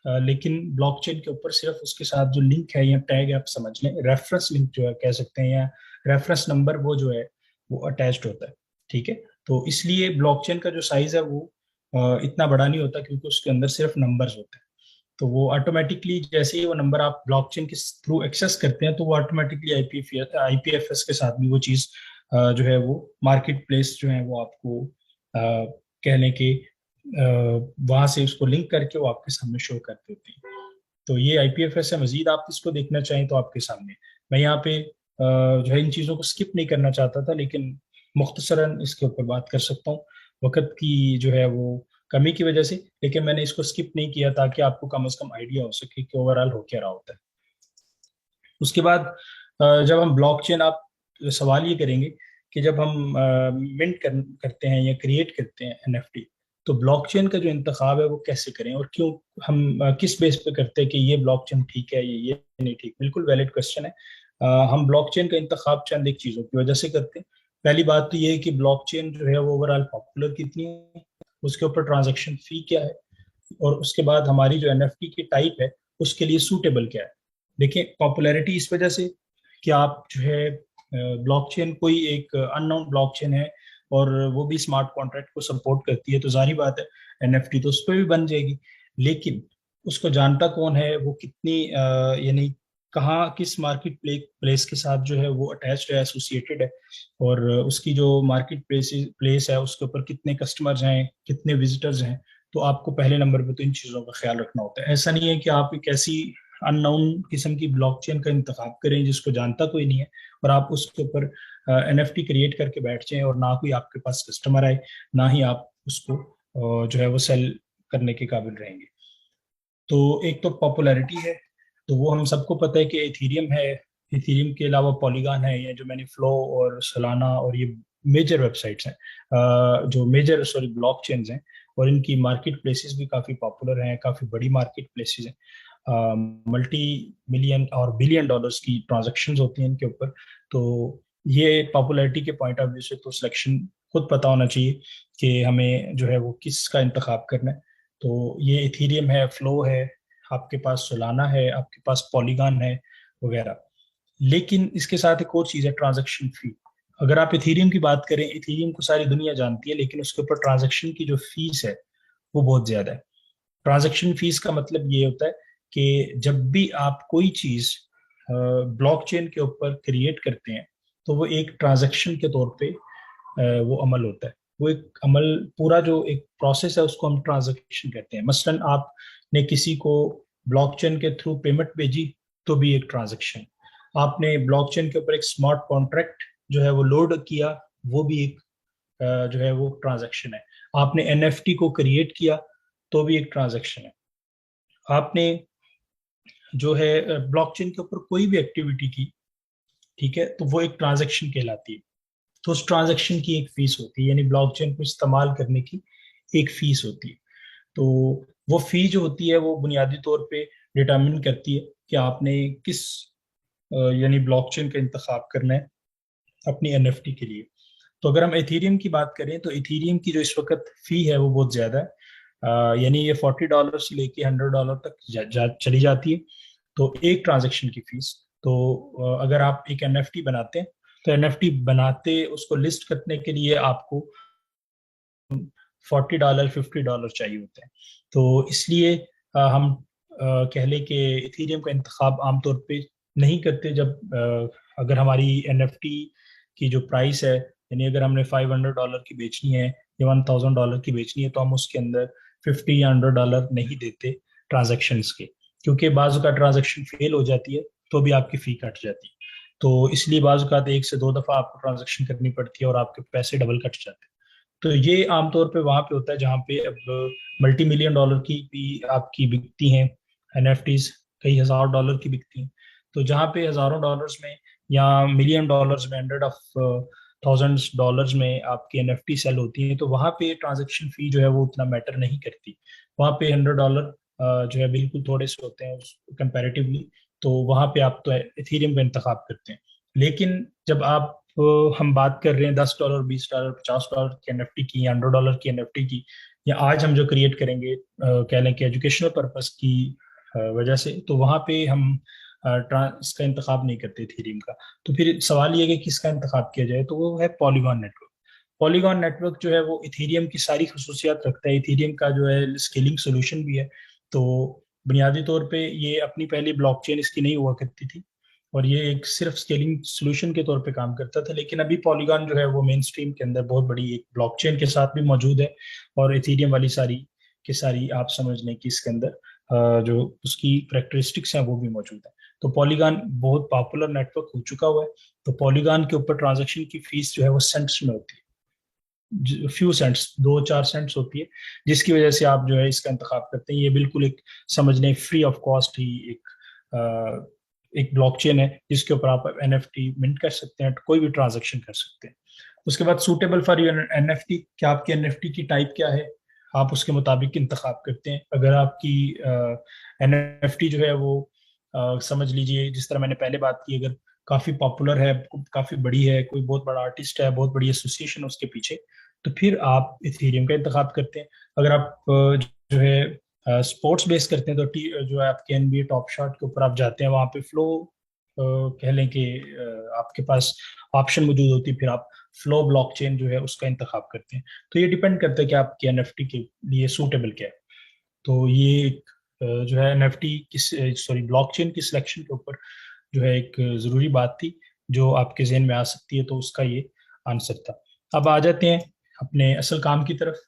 लेकिन ब्लॉकचेन के ऊपर सिर्फ उसके साथ जो लिंक है या टैग है, आप समझ लें रेफरेंस लिंक जो है कह सकते हैं, या रेफरेंस नंबर वो जो है वो अटैच्ड होता है। ठीक है। तो इसलिए ब्लॉकचेन का जो साइज है वो इतना बड़ा नहीं होता, क्योंकि उसके अंदर सिर्फ नंबर्स होते हैं। तो वो ऑटोमेटिकली जैसे ही वो नंबर आप ब्लॉकचेन के थ्रू एक्सेस करते हैं तो वो ऑटोमेटिकली आईपीएफएस के साथ भी वो चीज जो है वो मार्केट प्लेस जो है वो आपको कह लें कि वहां से उसको लिंक करके वो आपके सामने शो कर देती है। तो ये आईपीएफएस है। मजीद आप इसको देखना चाहें तो आपके सामने मैं यहाँ पे जो है इन चीज़ों को स्किप नहीं करना चाहता था, लेकिन मुख्तसरन इसके ऊपर बात कर सकता हूँ वक्त की जो है वो कमी की वजह से। लेकिन मैंने इसको स्किप नहीं किया ताकि आपको कम से कम आइडिया हो सके कि ओवरऑल हो क्या रहा होता है। उसके बाद जब हम ब्लॉकचेन, आप सवाल ये करेंगे कि जब हम मिंट करते हैं या क्रिएट करते हैं एनएफटी, तो ब्लॉकचेन का जो इंतखाब है वो कैसे करें और क्यों, हम किस बेस पे करते हैं कि ये ब्लॉकचेन ठीक है ये नहीं ठीक। बिल्कुल वैलिड क्वेश्चन है। हम ब्लॉकचेन का इंतखाब चंद एक चीज़ों की वजह से करते हैं। पहली बात तो ये है कि ब्लॉकचेन जो है वो ओवरऑल पॉपुलर कितनी है, उसके ऊपर ट्रांजैक्शन फी क्या है, और उसके बाद हमारी जो एनएफटी की टाइप है उसके लिए सूटेबल क्या है। देखिए पॉपुलैरिटी इस वजह से कि आप जो है ब्लॉकचेन कोई एक अननोन ब्लॉकचेन है और वो भी स्मार्ट कॉन्ट्रैक्ट को सपोर्ट करती है, तो जारी बात है एनएफटी तो उस पर भी बन जाएगी। लेकिन उसको जानता कौन है, वो कितनी यानी कहाँ किस मार्केट प्लेस के साथ जो है वो अटैच्ड है, एसोसिएटेड है, और उसकी जो मार्केट प्लेस है उसके ऊपर कितने कस्टमर्स हैं, कितने विजिटर्स हैं। तो आपको पहले नंबर पे तो इन चीज़ों का ख्याल रखना होता है। ऐसा नहीं है कि आप एक ऐसी अननोन किस्म की ब्लॉकचेन का इंतखाब करें जिसको जानता कोई नहीं है और आप उसके ऊपर एनएफटी क्रिएट करके बैठ जाएं और ना कोई आपके पास कस्टमर आए, ना ही आप उसको जो है वो सेल करने के काबिल रहेंगे। तो एक तो पॉपुलैरिटी है, तो वो हम सबको पता है कि इथीरियम है। इथीरियम के अलावा पॉलीगॉन है, या जो मैंने फ्लो और सोलाना और ये मेजर वेबसाइट्स हैं, जो मेजर सॉरी ब्लॉक चेन्स हैं, और इनकी मार्केट प्लेसेस भी काफ़ी पॉपुलर हैं, काफ़ी बड़ी मार्केट प्लेसेस हैं। मल्टी मिलियन और बिलियन डॉलर्स की ट्रांजैक्शंस होती हैं इनके ऊपर। तो ये पॉपुलैरिटी के पॉइंट ऑफ व्यू से तो सिलेक्शन खुद पता होना चाहिए कि हमें जो है वो किसका इंतखाब करना है। तो ये इथीरियम है, फ्लो है, आपके पास सोलाना है, आपके पास पॉलीगॉन है वगैरह। लेकिन इसके साथ एक और चीज़ है, ट्रांजैक्शन फी। अगर आप इथीरियम की बात करें, इथीरियम को सारी दुनिया जानती है, लेकिन उसके ऊपर ट्रांजैक्शन की जो फीस है वो बहुत ज्यादा है। ट्रांजैक्शन फीस का मतलब ये होता है कि जब भी आप कोई चीज ब्लॉकचेन के ऊपर क्रिएट करते हैं तो वो एक ट्रांजैक्शन के तौर पे वो अमल होता है। वो एक अमल, पूरा जो एक प्रोसेस है उसको हम ट्रांजैक्शन कहते हैं। मसलन आपने किसी को ब्लॉकचेन के थ्रू पेमेंट भेजी तो भी एक ट्रांजैक्शन। आपने ब्लॉकचेन के ऊपर एक स्मार्ट कॉन्ट्रैक्ट जो है वो लोड किया, वो भी एक जो है वो ट्रांजैक्शन है। आपने एनएफटी को क्रिएट किया तो भी एक ट्रांजैक्शन है। आपने जो है ब्लॉकचेन के ऊपर कोई भी एक्टिविटी की, ठीक है, तो वो एक ट्रांजैक्शन कहलाती है। तो उस ट्रांजैक्शन की एक फीस होती है, यानी ब्लॉकचेन को इस्तेमाल करने की एक फीस होती है। तो वो फी जो होती है वो बुनियादी तौर पे डिटरमिन करती है कि आपने किस यानी ब्लॉकचेन का इंतखाब करना है अपनी एनएफटी के लिए। तो अगर हम इथीरियम की बात करें तो इथीरियम की जो इस वक्त फी है वो बहुत ज्यादा है। यानी ये $40 से लेके $100 तक चली जाती है, तो एक ट्रांजैक्शन की फीस। तो अगर आप एक एनएफटी बनाते हैं तो एनएफटी बनाते उसको लिस्ट करने के लिए आपको $40 $50 चाहिए होते हैं। तो इसलिए हम कह लें कि इथेरियम का इंतखाब आमतौर पे नहीं करते जब अगर हमारी एनएफटी की जो प्राइस है, यानी अगर हमने $500 की बेचनी है या $1000 की बेचनी है, तो हम उसके अंदर 50 या $100 नहीं देते ट्रांजेक्शन्स के, क्योंकि बाज़ का ट्रांजेक्शन फेल हो जाती है तो भी आपकी फ़ी कट जाती है। तो इसलिए बाज़ का 1 से 2 दफ़ा आपको ट्रांजेक्शन करनी पड़ती है और आपके पैसे डबल कट जाते हैं। तो ये आमतौर पे वहां पे होता है जहाँ पे अब मल्टी मिलियन डॉलर की भी आपकी बिकती हैं एनएफटीज, कई हजार डॉलर की बिकती हैं। तो जहाँ पे हजारों डॉलर्स में या मिलियन डॉलर्स में, हंड्रेड ऑफ थाउजेंड्स डॉलर्स में आपकी एनएफटी सेल होती है, तो वहाँ पे ट्रांजेक्शन फी जो है वो उतना मैटर नहीं करती। वहाँ पे $100 जो है बिल्कुल थोड़े से होते हैं कंपैरेटिवली। तो वहाँ पे आप तो इथेरियम का इंतखाब करते हैं। लेकिन जब आप हम बात कर रहे हैं $10 $20 $50 की एनएफटी की या $100 की एनएफटी की, या आज हम जो क्रिएट करेंगे कह लें कि एजुकेशनल पर्पस की वजह से, तो वहाँ पे हम इसका इंतखाब नहीं करते इथेरियम का। तो फिर सवाल ये है कि किसका इंतखाब किया जाए, तो वो है पॉलीगॉन नेटवर्क। पॉलीगॉन नेटवर्क जो है वो इथेरियम की सारी खसूसियात रखता है। इथेरियम का जो है स्केलिंग सोल्यूशन भी है। तो बुनियादी तौर पे ये अपनी पहली ब्लॉकचेन इसकी नहीं हुआ करती थी और ये एक सिर्फ स्केलिंग सॉल्यूशन के तौर पे काम करता था, लेकिन अभी पॉलीगॉन जो है वो मेन स्ट्रीम के अंदर बहुत बड़ी एक ब्लॉकचेन के साथ भी मौजूद है और इथेरियम वाली सारी की सारी आप समझ लें कि इसके अंदर जो उसकी करेक्टरिस्टिक्स हैं वो भी मौजूद है। तो पॉलीगॉन बहुत पॉपुलर नेटवर्क हो चुका हुआ है। तो पॉलीगॉन के ऊपर ट्रांजेक्शन की फीस जो है वो सेंट्स में होती है, फ्यू सेंट्स, 2-4 सेंट्स होती है, जिसकी वजह से आप जो है इसका इंतखाब करते हैं। ये बिल्कुल एक समझ लें फ्री ऑफ कॉस्ट ही एक ब्लॉकचेन है जिसके ऊपर आप एनएफटी मिंट कर सकते हैं, कोई भी ट्रांजेक्शन कर सकते हैं। उसके बाद सूटेबल फॉर योर एनएफटी, क्या आपकी एनएफटी की टाइप क्या है, आप उसके मुताबिक इंतखाब करते हैं। अगर आपकी एनएफटी जो है वो समझ लीजिए जिस तरह मैंने पहले बात की, अगर काफी पॉपुलर है, काफी बड़ी है, कोई बहुत बड़ा आर्टिस्ट है, बहुत बड़ी एसोसिएशन है उसके पीछे, तो फिर आप इथेरियम का इंतखाब करते हैं। अगर आप जो है स्पोर्ट्स बेस करते हैं तो जो है आपके एनबीए टॉप शॉट के ऊपर आप जाते हैं, वहां पे फ्लो कह लें कि आपके पास ऑप्शन मौजूद होती है, फिर आप फ्लो ब्लॉकचेन जो है उसका इंतखाब करते हैं। तो ये डिपेंड करता है कि आपके एनएफटी के लिए सूटेबल क्या है। तो ये एक जो है एनएफटी किस सॉरी ब्लॉकचेन की सिलेक्शन के ऊपर जो है एक जरूरी बात थी जो आपके जहन में आ सकती है, तो उसका ये आंसर था। अब आ जाते हैं अपने असल काम की तरफ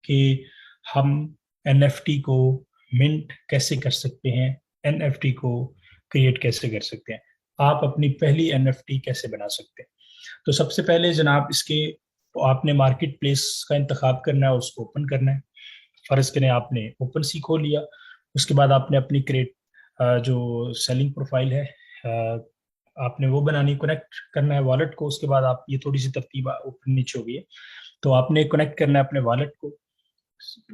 कि हम एनएफटी को मिंट कैसे कर सकते हैं, एनएफटी को क्रिएट कैसे कर सकते हैं, आप अपनी पहली एनएफटी कैसे बना सकते हैं। तो सबसे पहले जनाब इसके तो आपने मार्केट प्लेस का इंतखाब करना है, उसको ओपन करना है। फर्ज करें आपने ओपन सी खोल लिया, उसके बाद आपने अपनी क्रिएट जो सेलिंग प्रोफाइल है आपने वो बनानी, कनेक्ट करना है वॉलेट को। उसके बाद आप ये थोड़ी सी तरतीब ऊपर नीचे हो गई है, तो आपने कनेक्ट करना है अपने वॉलेट को।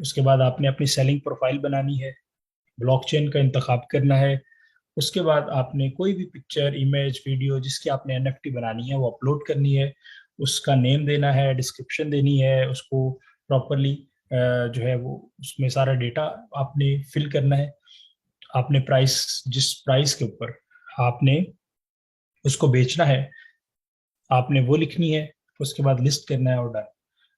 उसके बाद आपने अपनी सेलिंग प्रोफाइल बनानी है, ब्लॉकचेन का इंतखाब करना है। उसके बाद आपने कोई भी पिक्चर, इमेज, वीडियो जिसकी आपने एनएफटी बनानी है वो अपलोड करनी है, उसका नेम देना है, डिस्क्रिप्शन देनी है, उसको प्रॉपरली जो है वो उसमें सारा डेटा आपने फिल करना है। आपने प्राइस, जिस प्राइस के ऊपर आपने उसको बेचना है आपने वो लिखनी है। उसके बाद लिस्ट करना है और डन।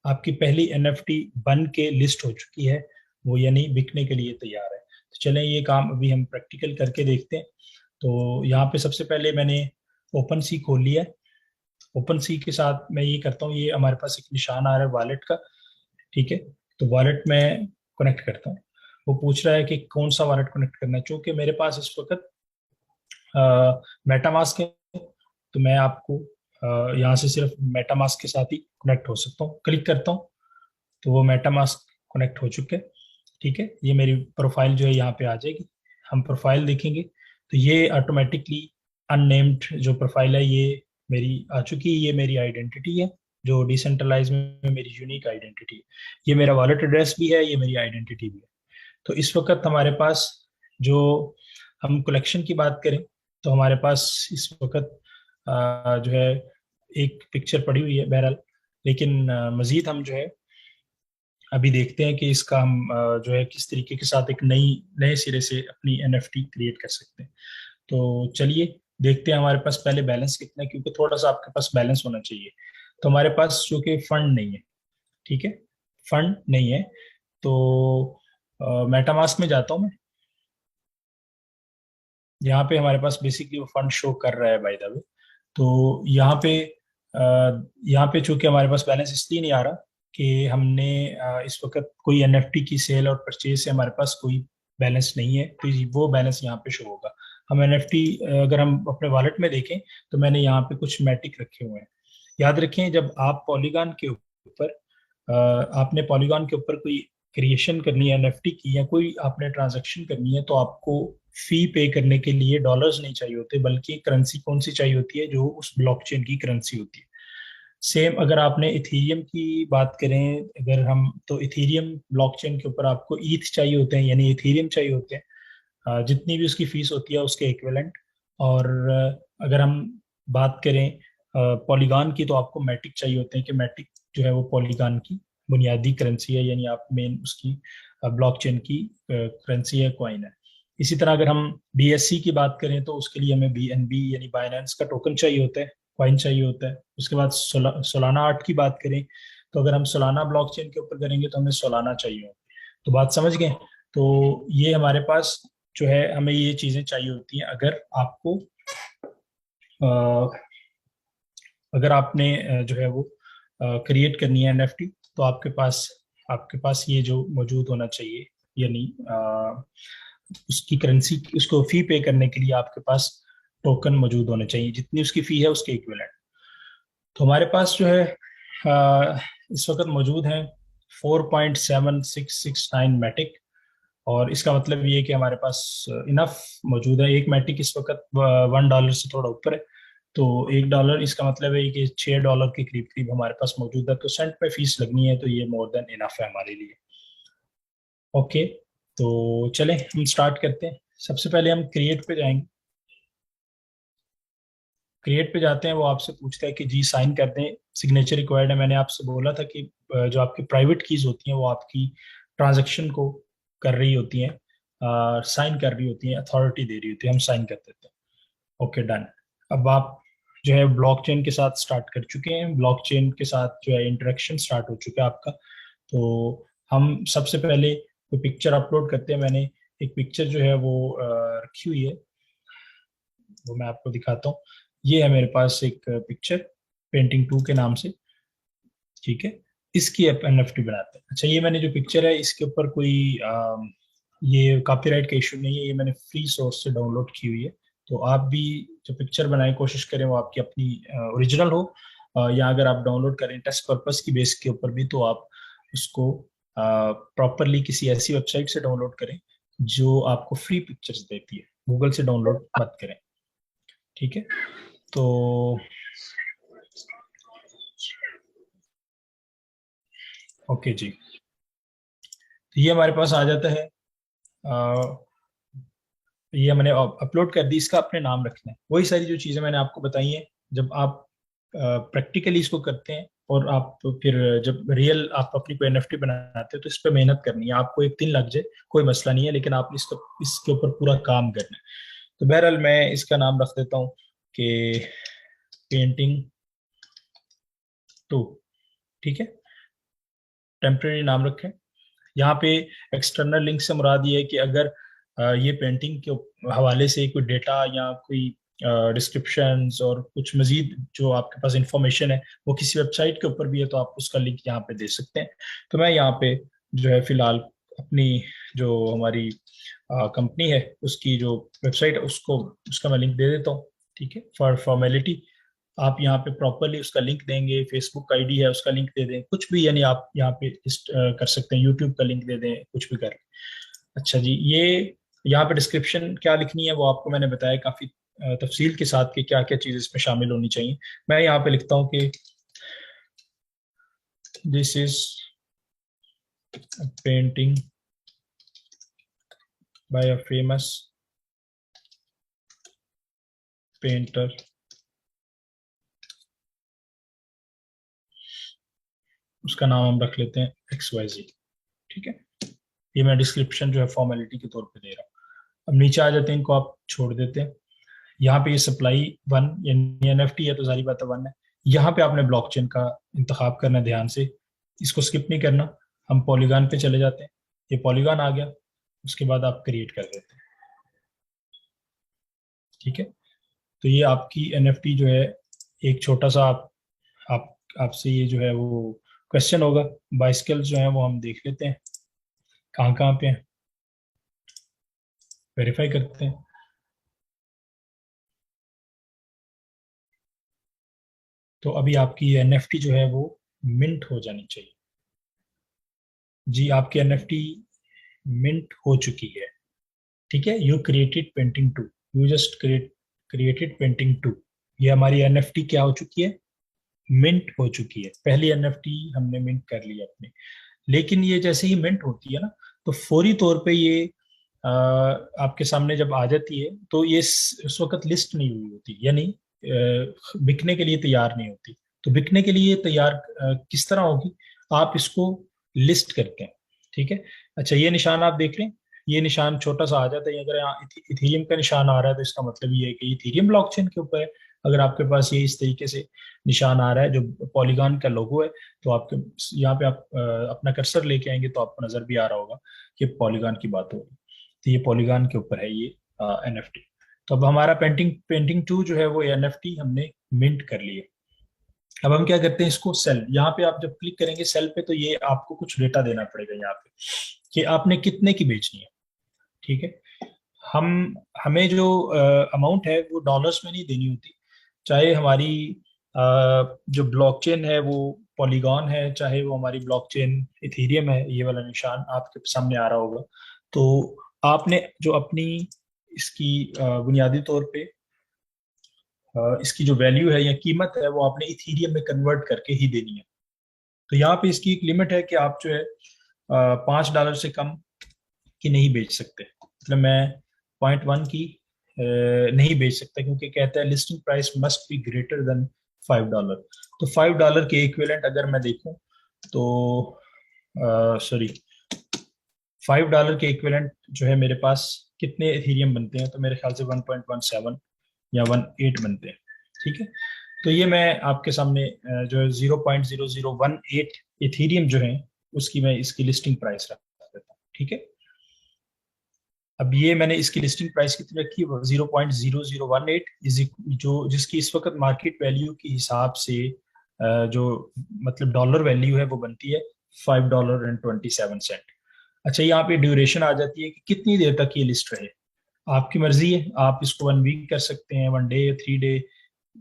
आपकी पहली एनएफटी बन के लिस्ट हो चुकी है, वो यानी बिकने के लिए तैयार है। तो चलें ये काम अभी हम प्रैक्टिकल करके देखते हैं। तो यहाँ पे सबसे पहले मैंने ओपन सी खोल लिया है। ओपन सी के साथ मैं ये करता हूँ, ये हमारे पास एक निशान आ रहा है वॉलेट का, ठीक है। तो वॉलेट में कनेक्ट करता हूँ। वो पूछ रहा है कि कौन सा वॉलेट कनेक्ट करना है। चूंकि मेरे पास इस वक्त मेटामास्क है, तो मैं आपको यहाँ से सिर्फ मेटामास्क के साथ ही कनेक्ट हो सकता हूँ। क्लिक करता हूँ तो वो मेटामास्क कनेक्ट हो चुके हैं, ठीक है। ये मेरी प्रोफाइल जो है यहाँ पे आ जाएगी। हम प्रोफाइल देखेंगे तो ये ऑटोमेटिकली अननेम्ड जो प्रोफाइल है ये मेरी आ चुकी है। ये मेरी आइडेंटिटी है जो डिसेंट्रलाइज में मेरी यूनिक आइडेंटिटी है। ये मेरा वॉलेट एड्रेस भी है, ये मेरी आइडेंटिटी भी है। तो इस वक्त हमारे पास जो हम कलेक्शन की बात करें तो हमारे पास इस वक्त जो है एक पिक्चर पड़ी हुई है बहरहाल। लेकिन मजीद हम जो है अभी देखते हैं कि इसका हम जो है किस तरीके के साथ एक नए सिरे से अपनी एनएफटी क्रिएट कर सकते हैं। तो चलिए देखते हैं हमारे पास पहले बैलेंस कितना है, क्योंकि थोड़ा सा आपके पास बैलेंस होना चाहिए। तो हमारे पास चूंकि फंड नहीं है, ठीक है, फंड नहीं है, तो मेटामास्क में जाता हूँ मैं। यहाँ पे हमारे पास बेसिकली वो फंड शो कर रहा है बाय द वे। तो यहाँ पे चूंकि हमारे पास बैलेंस इसलिए नहीं आ रहा कि हमने इस वक्त कोई एनएफटी की सेल और परचेज से हमारे पास कोई बैलेंस नहीं है, तो वो बैलेंस यहाँ पे शो होगा। हम एनएफटी अगर हम अपने वॉलेट में देखें तो मैंने यहाँ पे कुछ मैटिक रखे हुए हैं। याद रखें, जब आप पॉलीगॉन के ऊपर आपने पॉलीगॉन के ऊपर कोई क्रिएशन करनी है एनएफटी की, या कोई आपने ट्रांजैक्शन करनी है, तो आपको फी पे करने के लिए डॉलर्स नहीं चाहिए होते, बल्कि करेंसी कौन सी चाहिए होती है, जो उस ब्लॉकचेन की करेंसी होती है। सेम अगर आपने इथीरियम की बात करें, अगर हम, तो इथीरियम ब्लॉकचेन के ऊपर आपको ईथ चाहिए होते हैं, यानी इथीरियम चाहिए होते हैं, जितनी भी उसकी फीस होती है उसके इक्विवेलेंट। और अगर हम बात करें पॉलीगॉन की, तो आपको मैटिक चाहिए होते हैं, कि मैटिक जो है वो पॉलीगॉन की बुनियादी करेंसी है, यानी आप मेन उसकी ब्लॉकचेन की करेंसी है, कॉइन है। इसी तरह अगर हम बीएससी की बात करें, तो उसके लिए हमें बीएनबी यानी बाइनेंस का टोकन चाहिए होता है, कॉइन चाहिए होता है। उसके बाद सोलाना आर्ट की बात करें, तो अगर हम सोलाना ब्लॉकचेन के ऊपर करेंगे तो हमें सोलाना चाहिए होता है। तो बात समझ गए। तो ये हमारे पास जो है, हमें ये चीजें चाहिए होती हैं अगर आपको अ, अगर आपने जो है वो क्रिएट करनी है एनएफटी, तो आपके पास ये जो मौजूद होना चाहिए, यानी उसकी करेंसी, उसको फी पे करने के लिए आपके पास टोकन मौजूद होने चाहिए, जितनी उसकी फी है उसके इक्विवेलेंट। तो हमारे पास जो है इस वक्त मौजूद है 4.7669 मैटिक। और इसका मतलब ये है कि हमारे पास इनफ मौजूद है। एक मैटिक इस वक्त $1 से थोड़ा ऊपर है। तो $1, इसका मतलब है कि $6 के करीब करीब हमारे पास मौजूद है। तो सेंट पे फीस लगनी है, तो ये मोर देन इनफ है हमारे लिए। ओके, तो चलें हम स्टार्ट करते हैं। सबसे पहले हम क्रिएट पे जाएंगे। क्रिएट पे जाते हैं, वो आपसे पूछता है कि जी साइन कर दें, सिग्नेचर रिक्वायर्ड है। मैंने आपसे बोला था कि जो आपकी प्राइवेट कीज होती हैं वो आपकी ट्रांजैक्शन को कर रही होती हैं, साइन कर रही होती हैं, अथॉरिटी दे रही होती है, हम साइन कर देते हैं। Okay, done. अब आप जो है ब्लॉकचेन के साथ स्टार्ट कर चुके हैं, ब्लॉकचेन के साथ जो है इंटरेक्शन स्टार्ट हो चुका है आपका। तो हम सबसे पहले कोई पिक्चर अपलोड करते हैं। मैंने एक पिक्चर जो है वो रखी हुई है, वो मैं आपको दिखाता हूँ। ये है मेरे पास एक पिक्चर, पेंटिंग 2 के नाम से, ठीक है। इसकी एनएफटी बनाते हैं। अच्छा, ये मैंने जो पिक्चर है इसके ऊपर कोई ये कॉपीराइट का इशू नहीं है, ये मैंने फ्री सोर्स से डाउनलोड की हुई है। तो आप भी जो पिक्चर बनाए कोशिश करें वो आपकी अपनी ओरिजिनल हो, या अगर आप डाउनलोड करें टेस्ट पर्पस की बेस के ऊपर भी, तो आप उसको प्रॉपरली किसी ऐसी वेबसाइट से डाउनलोड करें जो आपको फ्री पिक्चर्स देती है। गूगल से डाउनलोड मत करें, ठीक है। तो ओके जी, तो ये हमारे पास आ जाता है। अ, ये मैंने अपलोड कर दी। इसका अपने नाम रखना है, वही सारी जो चीज़ें मैंने आपको बताई हैं। जब आप प्रैक्टिकली इसको करते हैं, और आप फिर जब रियल आप अपनी कोई एनएफटी बनाते हैं, तो इस पर मेहनत करनी है। आपको एक दिन लग जाए कोई मसला नहीं है, लेकिन आप इसके ऊपर पूरा काम करना है। तो बहरहाल मैं इसका नाम रख देता हूँ कि पेंटिंग 2, ठीक है। टेम्परेरी नाम रखें। यहाँ पे एक्सटर्नल लिंक से मुराद ये है कि अगर ये पेंटिंग के हवाले से कोई डेटा या कोई डिस्क्रिप्शंस और कुछ मजीद जो आपके पास इंफॉर्मेशन है वो किसी वेबसाइट के ऊपर भी है, तो आप उसका लिंक यहाँ पे दे सकते हैं। तो मैं यहाँ पे जो है फिलहाल अपनी जो हमारी कंपनी है उसकी जो वेबसाइट है उसको, उसका मैं लिंक दे देता हूँ, ठीक है, फॉर फॉर्मेलिटी। आप यहाँ पे प्रॉपरली उसका लिंक देंगे, फेसबुक आईडी है उसका लिंक दे दें, कुछ भी, यानी आप यहाँ पे कर सकते हैं, यूट्यूब का लिंक दे दें, कुछ भी कर। अच्छा जी, ये यहाँ पे डिस्क्रिप्शन क्या लिखनी है वो आपको मैंने बताया काफी तफसील के साथ कि क्या क्या चीज़ इसमें शामिल होनी चाहिए। मैं यहाँ पे लिखता हूँ कि this is painting bye a famous painter, उसका नाम हम रख लेते हैं XYZ, ठीक है। ये मैं डिस्क्रिप्शन जो है फॉर्मेलिटी के तौर पे दे रहा हूँ। अब नीचे आ जाते हैं, इनको आप छोड़ देते हैं। यहाँ पे ये सप्लाई वन यानी एनएफटी है तो सारी बात वन है। यहाँ पे आपने ब्लॉकचेन का इंतखाब करना है ध्यान से, इसको स्किप नहीं करना। हम पॉलीगॉन पे चले जाते हैं, ये पॉलीगॉन आ गया, उसके बाद आप क्रिएट कर देते हैं। ठीक है, तो ये आपकी एनएफटी जो है, एक छोटा सा आप आपसे ये जो है वो क्वेश्चन होगा। बाइसिकल जो है वो हम देख लेते हैं कहाँ कहाँ पे हैं, वेरीफाई करते हैं। तो अभी आपकी एनएफटी जो है वो मिंट हो जानी चाहिए। जी आपकी एनएफटी मिंट हो चुकी है। ठीक है, you created painting two, you just created painting two, ये हमारी एनएफटी क्या हो चुकी है, मिंट हो चुकी है। पहली एनएफटी हमने मिंट कर ली अपनी। लेकिन ये जैसे ही मिंट होती है ना, तो फौरी तौर पे ये आपके सामने जब आ जाती है तो ये उस वक्त लिस्ट नहीं हुई होती, यानी बिकने के लिए तैयार नहीं होती। तो बिकने के लिए तैयार किस तरह होगी, आप इसको लिस्ट करते हैं। ठीक है, अच्छा ये निशान आप देख रहे हैं, ये निशान छोटा सा आ जाता है। अगर यहाँ इथेरियम का निशान आ रहा है तो इसका मतलब ये है कि इथेरियम ब्लॉकचेन के ऊपर है। अगर आपके पास ये इस तरीके से निशान आ रहा है जो पॉलीगॉन का लोगो है, तो आपके यहाँ पे आप अपना कर्सर लेके आएंगे तो आपको नजर भी आ रहा होगा कि पॉलीगॉन की बात हो रही है। तो ये पॉलीगॉन के ऊपर है ये एनएफटी। तो अब हमारा पेंटिंग पेंटिंग टू जो है वो एनएफटी हमने मिंट कर ली है। अब हम क्या करते हैं, इसको सेल, यहाँ पे आप जब क्लिक करेंगे सेल पे तो ये आपको कुछ डेटा देना पड़ेगा यहाँ पे कि आपने कितने की बेचनी है। ठीक है, हम हमें जो अमाउंट है वो डॉलर्स में नहीं देनी होती। चाहे हमारी जो ब्लॉकचेन है वो पॉलीगॉन है, चाहे वो हमारी ब्लॉकचेन इथेरियम है, ये वाला निशान आपके सामने आ रहा होगा। तो आपने जो अपनी इसकी बुनियादी तौर पे इसकी जो वैल्यू है या कीमत है वो आपने इथेरियम में कन्वर्ट करके ही देनी है। तो यहाँ पे इसकी एक लिमिट है कि आप जो है $5 से कम की नहीं बेच सकते। मतलब मैं 0.1 की नहीं बेच सकता, क्योंकि कहता है listing price must be greater than $5। तो $5 के इक्विवेलेंट अगर मैं देखूं तो सॉरी, $5 के इक्विवेलेंट जो है मेरे पास कितने इथेरियम बनते हैं, तो मेरे ख्याल से 1.17 या 18 बनते हैं। ठीक है, तो ये मैं आपके सामने जो है 0.0018 इथेरियम जो है उसकी मैं इसकी लिस्टिंग प्राइस रख देता हूँ। ठीक है, अब ये मैंने इसकी लिस्टिंग प्राइस कितनी रखी है, 0.0018 जो जिसकी इस वक्त मार्केट वैल्यू के हिसाब से जो मतलब डॉलर वैल्यू है वो बनती है $5.27। अच्छा यहाँ पे ड्यूरेशन आ जाती है कि कितनी देर तक ये लिस्ट रहे। आपकी मर्जी है, आप इसको 1 वीक कर सकते हैं, 1 डे, 3 डे,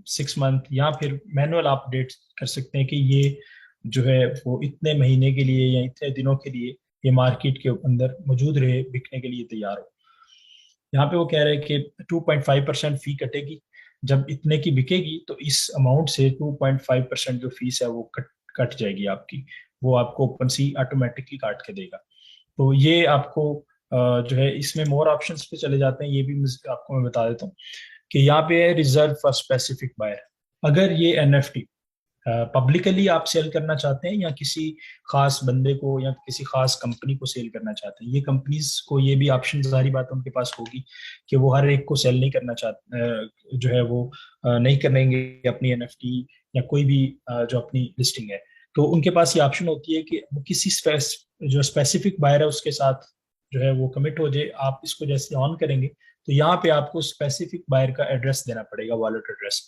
6 मंथ, या फिर मैनुअल आप डेट कर सकते हैं कि ये जो है वो इतने महीने के लिए या इतने दिनों के लिए ये मार्केट के अंदर मौजूद रहे, बिकने के लिए तैयार हो। यहाँ पे वो कह रहे हैं कि 2.5% फी कटेगी जब इतने की बिकेगी, तो इस अमाउंट से 2.5% जो फीस है वो कट कट जाएगी आपकी। वो आपको ओपन सी ऑटोमेटिकली काट के देगा। तो ये आपको जो है इसमें मोर ऑप्शंस पे चले जाते हैं, ये भी आपको मैं बता देता हूँ कि यहाँ पे है रिजर्व फॉर स्पेसिफिक बायर। अगर ये एनएफटी पब्लिकली आप सेल करना चाहते हैं या किसी खास बंदे को या किसी खास कंपनी को सेल करना चाहते हैं, ये कंपनीज को ये भी ऑप्शन जारी बात उनके पास होगी कि वो हर एक को सेल नहीं करना चाहते, जो है वो नहीं करेंगे अपनी एनएफटी या कोई भी जो अपनी लिस्टिंग है। तो उनके पास ये ऑप्शन होती है कि वो किसी जो स्पेसिफिक बायर है उसके साथ जो है वो कमिट हो जाए। आप इसको जैसे ऑन करेंगे तो यहाँ पे आपको स्पेसिफिक बायर का एड्रेस देना पड़ेगा, वॉलेट एड्रेस।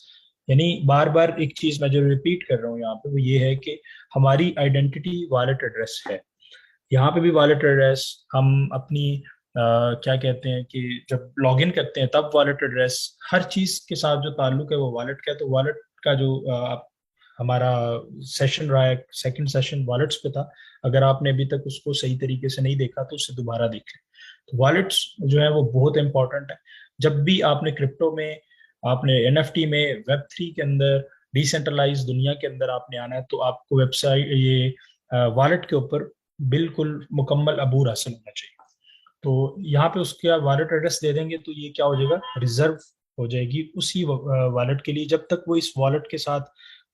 यानी बार बार एक चीज मैं जो रिपीट कर रहा हूँ यहाँ पे वो ये है कि हमारी आइडेंटिटी वॉलेट एड्रेस है। यहाँ पे भी वॉलेट एड्रेस हम अपनी क्या कहते हैं कि जब लॉगिन करते हैं तब वॉलेट एड्रेस, हर चीज के साथ जो ताल्लुक है वो वॉलेट का है। तो वॉलेट का जो हमारा सेशन रहा है, सेकंड सेशन वॉलेट्स पे था, अगर आपने अभी तक उसको सही तरीके से नहीं देखा तो उसे दोबारा देख लें। तो वॉलेट्स जो है वो बहुत इंपॉर्टेंट है। जब भी आपने क्रिप्टो में, आपने एनएफटी में, वेब 3 के अंदर, डिसेंट्रलाइज दुनिया के अंदर आपने आना है, तो आपको वेबसाइट ये वॉलेट के ऊपर बिल्कुल मुकम्मल अबूर हासिल होना चाहिए। तो यहाँ पे उसका वॉलेट एड्रेस दे देंगे तो ये क्या हो जाएगा, रिजर्व हो जाएगी उसी वॉलेट के लिए। जब तक वो इस वॉलेट के साथ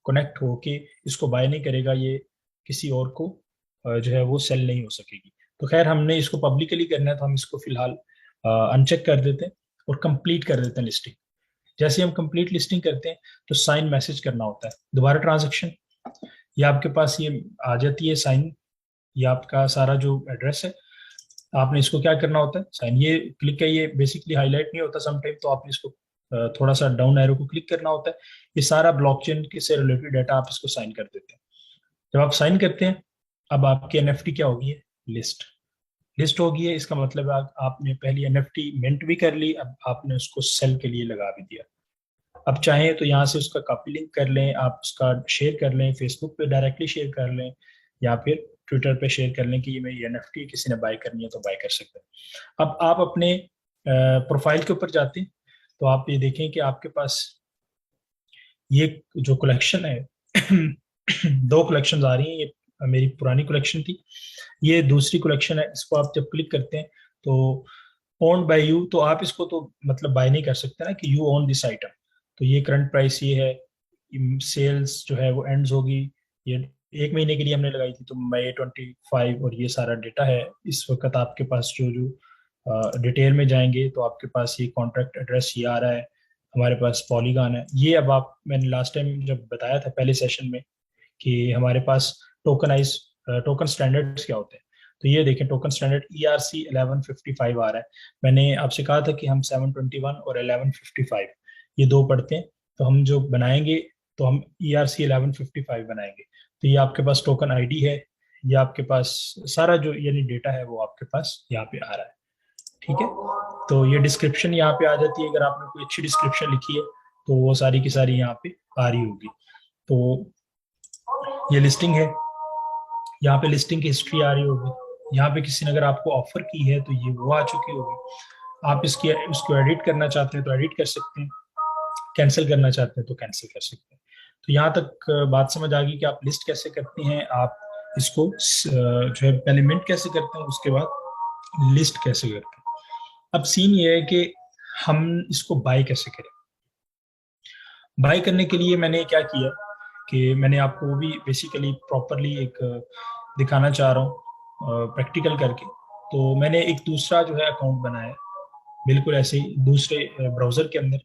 कनेक्ट होके इसको बाय नहीं करेगा, ये किसी और को जो है वो सेल नहीं हो सकेगी। तो खैर हमने इसको पब्लिकली करना है तो हम इसको फिलहाल अनचेक कर देते हैं और कंप्लीट कर देते हैं लिस्टिंग। जैसे हम कंप्लीट लिस्टिंग करते हैं तो साइन मैसेज करना होता है, दोबारा ट्रांजेक्शन, ये आपके पास ये आ जाती है साइन, ये आपका सारा जो एड्रेस है, आपने इसको क्या करना होता है, साइन, ये क्लिक है, ये बेसिकली हाईलाइट नहीं होता समटाइम, तो आपने इसको थोड़ा सा डाउन एरो को क्लिक करना होता है, ये सारा ब्लॉकचेन के से रिलेटेड डाटा आप इसको साइन कर देते हैं। जब आप साइन करते हैं, अब आपकी एनएफटी क्या होगी है, लिस्ट, लिस्ट होगी है, इसका मतलब है आपने पहली एनएफटी मिंट भी कर ली, अब आपने उसको सेल के लिए लगा भी दिया। अब चाहें तो यहाँ से उसका कॉपी लिंक कर लें, आप उसका शेयर कर लें, फेसबुक पे डायरेक्टली शेयर कर लें, या फिर ट्विटर पे शेयर कर लें कि ये मेरी एनएफटी किसी ने बाय करनी है तो बाय कर सकते हैं। अब आप अपने प्रोफाइल के ऊपर जाते हैं तो आप ये देखें कि आपके पास ये जो कलेक्शन है दो कलेक्शन आ रही हैं, ये मेरी पुरानी कलेक्शन थी, ये दूसरी कलेक्शन है। इसको आप जब क्लिक करते हैं तो ओन्ड बाय यू, तो आप इसको तो मतलब बाय नहीं कर सकते ना कि यू ओन दिस आइटम, तो ये करंट प्राइस ये है, सेल्स जो है वो एंड्स होगी, ये 1 महीने के लिए हमने लगाई थी तो मई 25, और ये सारा डेटा है। इस वक्त आपके पास जो जो डिटेल में जाएंगे तो आपके पास ये कॉन्ट्रैक्ट एड्रेस ये आ रहा है, हमारे पास पॉलीगॉन है ये। अब आप, मैंने लास्ट टाइम जब बताया था पहले सेशन में कि हमारे पास टोकनाइज टोकन स्टैंडर्ड्स क्या होते हैं, तो ये देखें टोकन स्टैंडर्ड ERC 1155 आ रहा है। मैंने आपसे कहा था कि हम 721 और 1155 ये दो पढ़ते हैं, तो हम जो बनाएंगे तो हम ERC 1155 बनाएंगे। तो ये आपके पास टोकन आईडी है, ये आपके पास सारा जो यानी डेटा है वो आपके पास यहाँ पे आ रहा है, ठीक है। तो ये डिस्क्रिप्शन यहाँ पे आ जाती है, अगर आपने कोई अच्छी डिस्क्रिप्शन लिखी है तो वो सारी की सारी यहाँ पे आ रही होगी। तो ये लिस्टिंग है, यहाँ पे लिस्टिंग की हिस्ट्री आ रही होगी, यहाँ पे किसी ने अगर आपको ऑफर की है तो ये वो आ चुकी होगी। आप इसकी उसको एडिट करना चाहते हैं तो एडिट कर सकते हैं, कैंसिल करना चाहते हैं तो कैंसिल कर सकते हैं। तो यहाँ तक बात समझ आ गई कि आप लिस्ट कैसे करते हैं, आप इसको जो है पहले मिंट कैसे करते हैं, उसके बाद लिस्ट कैसे करते हैं। अब सीन ये है कि हम इसको बाय कैसे करें। बाय करने के लिए मैंने क्या किया कि मैंने आपको वो भी बेसिकली प्रॉपरली एक दिखाना चाह रहा हूँ प्रैक्टिकल करके। तो मैंने एक दूसरा जो है अकाउंट बनाया है, बिल्कुल ऐसे ही दूसरे ब्राउजर के अंदर,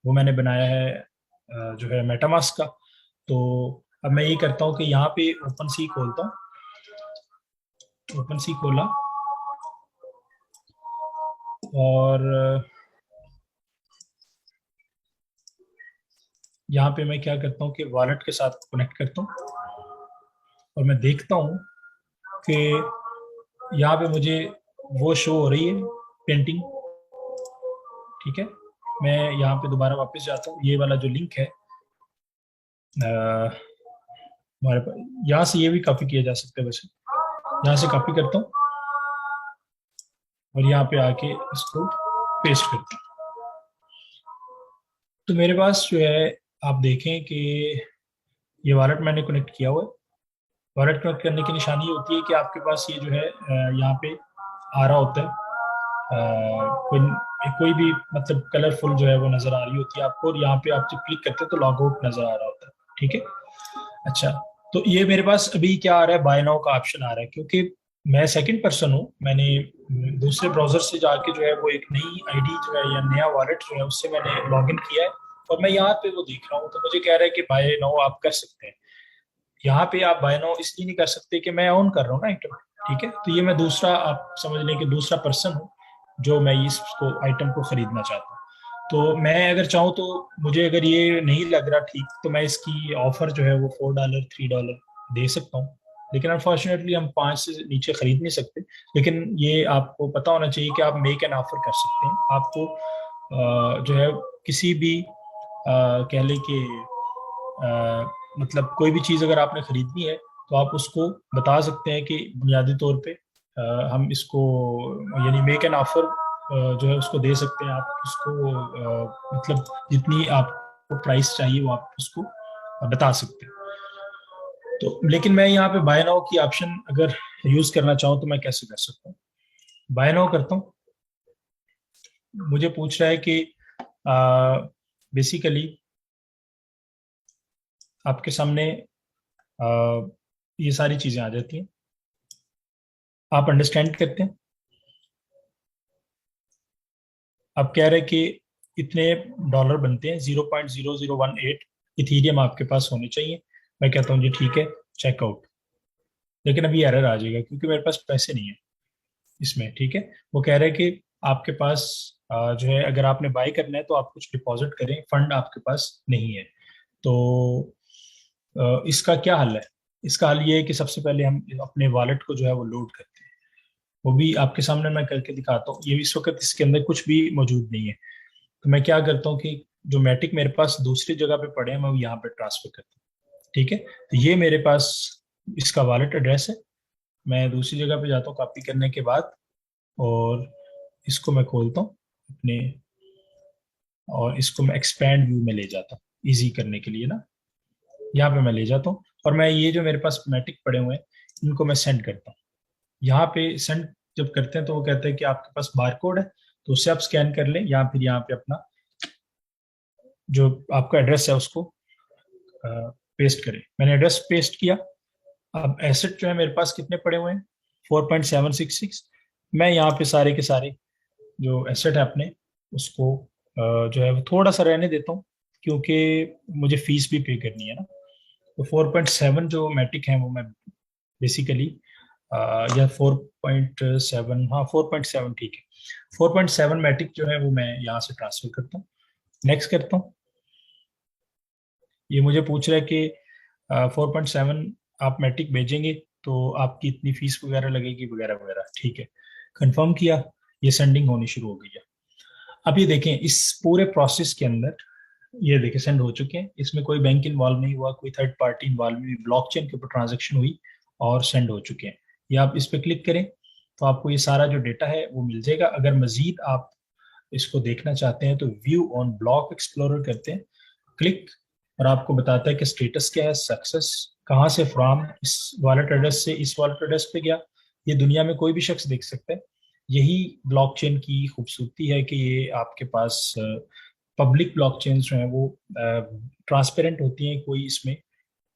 वो मैंने बनाया है जो है मेटामास्क का। तो अब मैं ये करता हूँ कि यहाँ पे ओपन सी खोलता हूँ, ओपन सी खोला, और यहाँ पे मैं क्या करता हूँ कि वॉलेट के साथ कनेक्ट करता हूँ, और मैं देखता हूँ कि यहाँ पे मुझे वो शो हो रही है पेंटिंग, ठीक है। मैं यहाँ पे दोबारा वापस जाता हूँ, ये वाला जो लिंक है हमारे पास, यहाँ से ये भी कॉपी किया जा सकता है, वैसे यहाँ से कॉपी करता हूँ और यहाँ पे आके इसको पेस्ट करता हूँ। तो मेरे पास जो है, आप देखें कि ये वॉलेट मैंने कनेक्ट किया हुआ है। वॉलेट कनेक्ट करने की निशानी होती है कि आपके पास ये जो है यहाँ पे आ रहा होता है कोई कोई भी मतलब कलरफुल जो है वो नजर आ रही होती है आपको, और यहाँ पे आप जब क्लिक करते हैं तो लॉग आउट नजर आ रहा होता है, ठीक है। अच्छा, तो ये मेरे पास अभी क्या आ रहा है, बाय नाउ का ऑप्शन आ रहा है, क्योंकि मैं सेकंड पर्सन हूँ, मैंने दूसरे ब्राउजर से जाके जो है वो एक नई आईडी जो है या नया वॉलेट जो है उससे मैंने लॉगिन किया है, और मैं यहाँ पे वो देख रहा हूँ, तो मुझे कह रहा है कि बाय नाउ आप कर सकते हैं। यहाँ पे आप बाय नाउ इसलिए नहीं कर सकते कि मैं ऑन कर रहा हूँ ना आइटम, ठीक है। तो ये मैं दूसरा, आप समझ लें कि दूसरा पर्सन हूँ जो मैं इसको आइटम को खरीदना चाहता हूँ। तो मैं अगर चाहूँ तो मुझे अगर ये नहीं लग रहा ठीक, तो मैं इसकी ऑफर जो है वो $4 $3 दे सकता हूँ, लेकिन अनफॉर्चुनेटली हम 5 से नीचे खरीद नहीं सकते। लेकिन ये आपको पता होना चाहिए कि आप मेक एन ऑफर कर सकते हैं। आपको जो है किसी भी कह लें कि मतलब कोई भी चीज़ अगर आपने खरीदनी है तो आप उसको बता सकते हैं कि बुनियादी तौर पे हम इसको यानी मेक एन ऑफर जो है उसको दे सकते हैं। आप उसको मतलब जितनी आपको प्राइस चाहिए वो आप उसको बता सकते हैं। तो लेकिन मैं यहाँ पे बाय नाउ की ऑप्शन अगर यूज करना चाहूँ तो मैं कैसे कर सकता हूँ। बाय नाउ करता हूँ, मुझे पूछ रहा है कि बेसिकली आपके सामने आ, ये सारी चीजें आ जाती हैं, आप अंडरस्टैंड करते हैं। आप कह रहे हैं कि इतने डॉलर बनते हैं, 0.0018 इथीरियम आपके पास होने चाहिए। मैं कहता हूँ जी ठीक है, चेकआउट। लेकिन अभी एरर आ जाएगा क्योंकि मेरे पास पैसे नहीं है इसमें, ठीक है। वो कह रहे हैं कि आपके पास जो है, अगर आपने बाई करना है तो आप कुछ डिपॉजिट करें, फंड आपके पास नहीं है। तो इसका क्या हल है? इसका हल ये है कि सबसे पहले हम अपने वॉलेट को जो है वो लोड करते हैं। वो भी आपके सामने मैं करके दिखाता हूँ। ये इस वक्त इसके अंदर कुछ भी मौजूद नहीं है। तो मैं क्या करता हूँ कि जो मैटिक मेरे पास दूसरी जगह पे पड़े हैं, मैं वो यहाँ पे ट्रांसफर करता हूँ, ठीक है। तो ये मेरे पास इसका वॉलेट एड्रेस है। मैं दूसरी जगह पे जाता हूँ कॉपी करने के बाद, और इसको मैं खोलता हूँ अपने, और इसको मैं एक्सपैंड व्यू में ले जाता हूँ इजी करने के लिए ना। यहाँ पे मैं ले जाता हूँ, और मैं ये जो मेरे पास मैटिक पड़े हुए हैं इनको मैं सेंड करता हूँ। यहाँ पे सेंड जब करते हैं तो वो कहते हैं कि आपके पास बारकोड है, तो उससे आप स्कैन कर लें, या फिर यहाँ पे अपना जो आपका एड्रेस है उसको पेस्ट करें। मैंने एड्रेस पेस्ट किया। अब एसेट जो है मेरे पास कितने पड़े हुए हैं, 4.766। मैं यहाँ पे सारे के सारे जो एसेट है अपने, उसको जो है वो थोड़ा सा रहने देता हूँ, क्योंकि मुझे फीस भी पे करनी है ना। तो 4.7 जो मैटिक है वो मैं बेसिकली, या 4.7, हाँ 4.7 ठीक है, 4.7 मैटिक जो है वो मैं यहाँ से ट्रांसफर करता हूँ। नेक्स्ट करता हूँ। ये मुझे पूछ रहा है कि 4.7 आप मैट्रिक भेजेंगे तो आपकी इतनी फीस वगैरह लगेगी वगैरह वगैरह, ठीक है। कंफर्म किया, ये सेंडिंग होनी शुरू हो गई है। अब ये देखें इस पूरे प्रोसेस के अंदर, ये देखें सेंड हो चुके हैं। इसमें कोई बैंक इन्वॉल्व नहीं हुआ, कोई थर्ड पार्टी इन्वॉल्व नहीं हुई, ब्लॉकचेन के ऊपर ट्रांजेक्शन हुई और सेंड हो चुके हैं। ये आप इस पर क्लिक करें तो आपको ये सारा जो डेटा है वो मिल जाएगा। अगर मजीद आप इसको देखना चाहते हैं तो व्यू ऑन ब्लॉक एक्सप्लोरर करते हैं क्लिक, और आपको बताता है कि स्टेटस क्या है, सक्सेस कहाँ से, फ्रॉम इस वॉलेट एड्रेस से इस वॉलेट एड्रेस पे गया। ये दुनिया में कोई भी शख्स देख सकता है। यही ब्लॉकचेन की खूबसूरती है कि ये आपके पास पब्लिक ब्लॉकचेन जो है वो ट्रांसपेरेंट होती हैं। कोई इसमें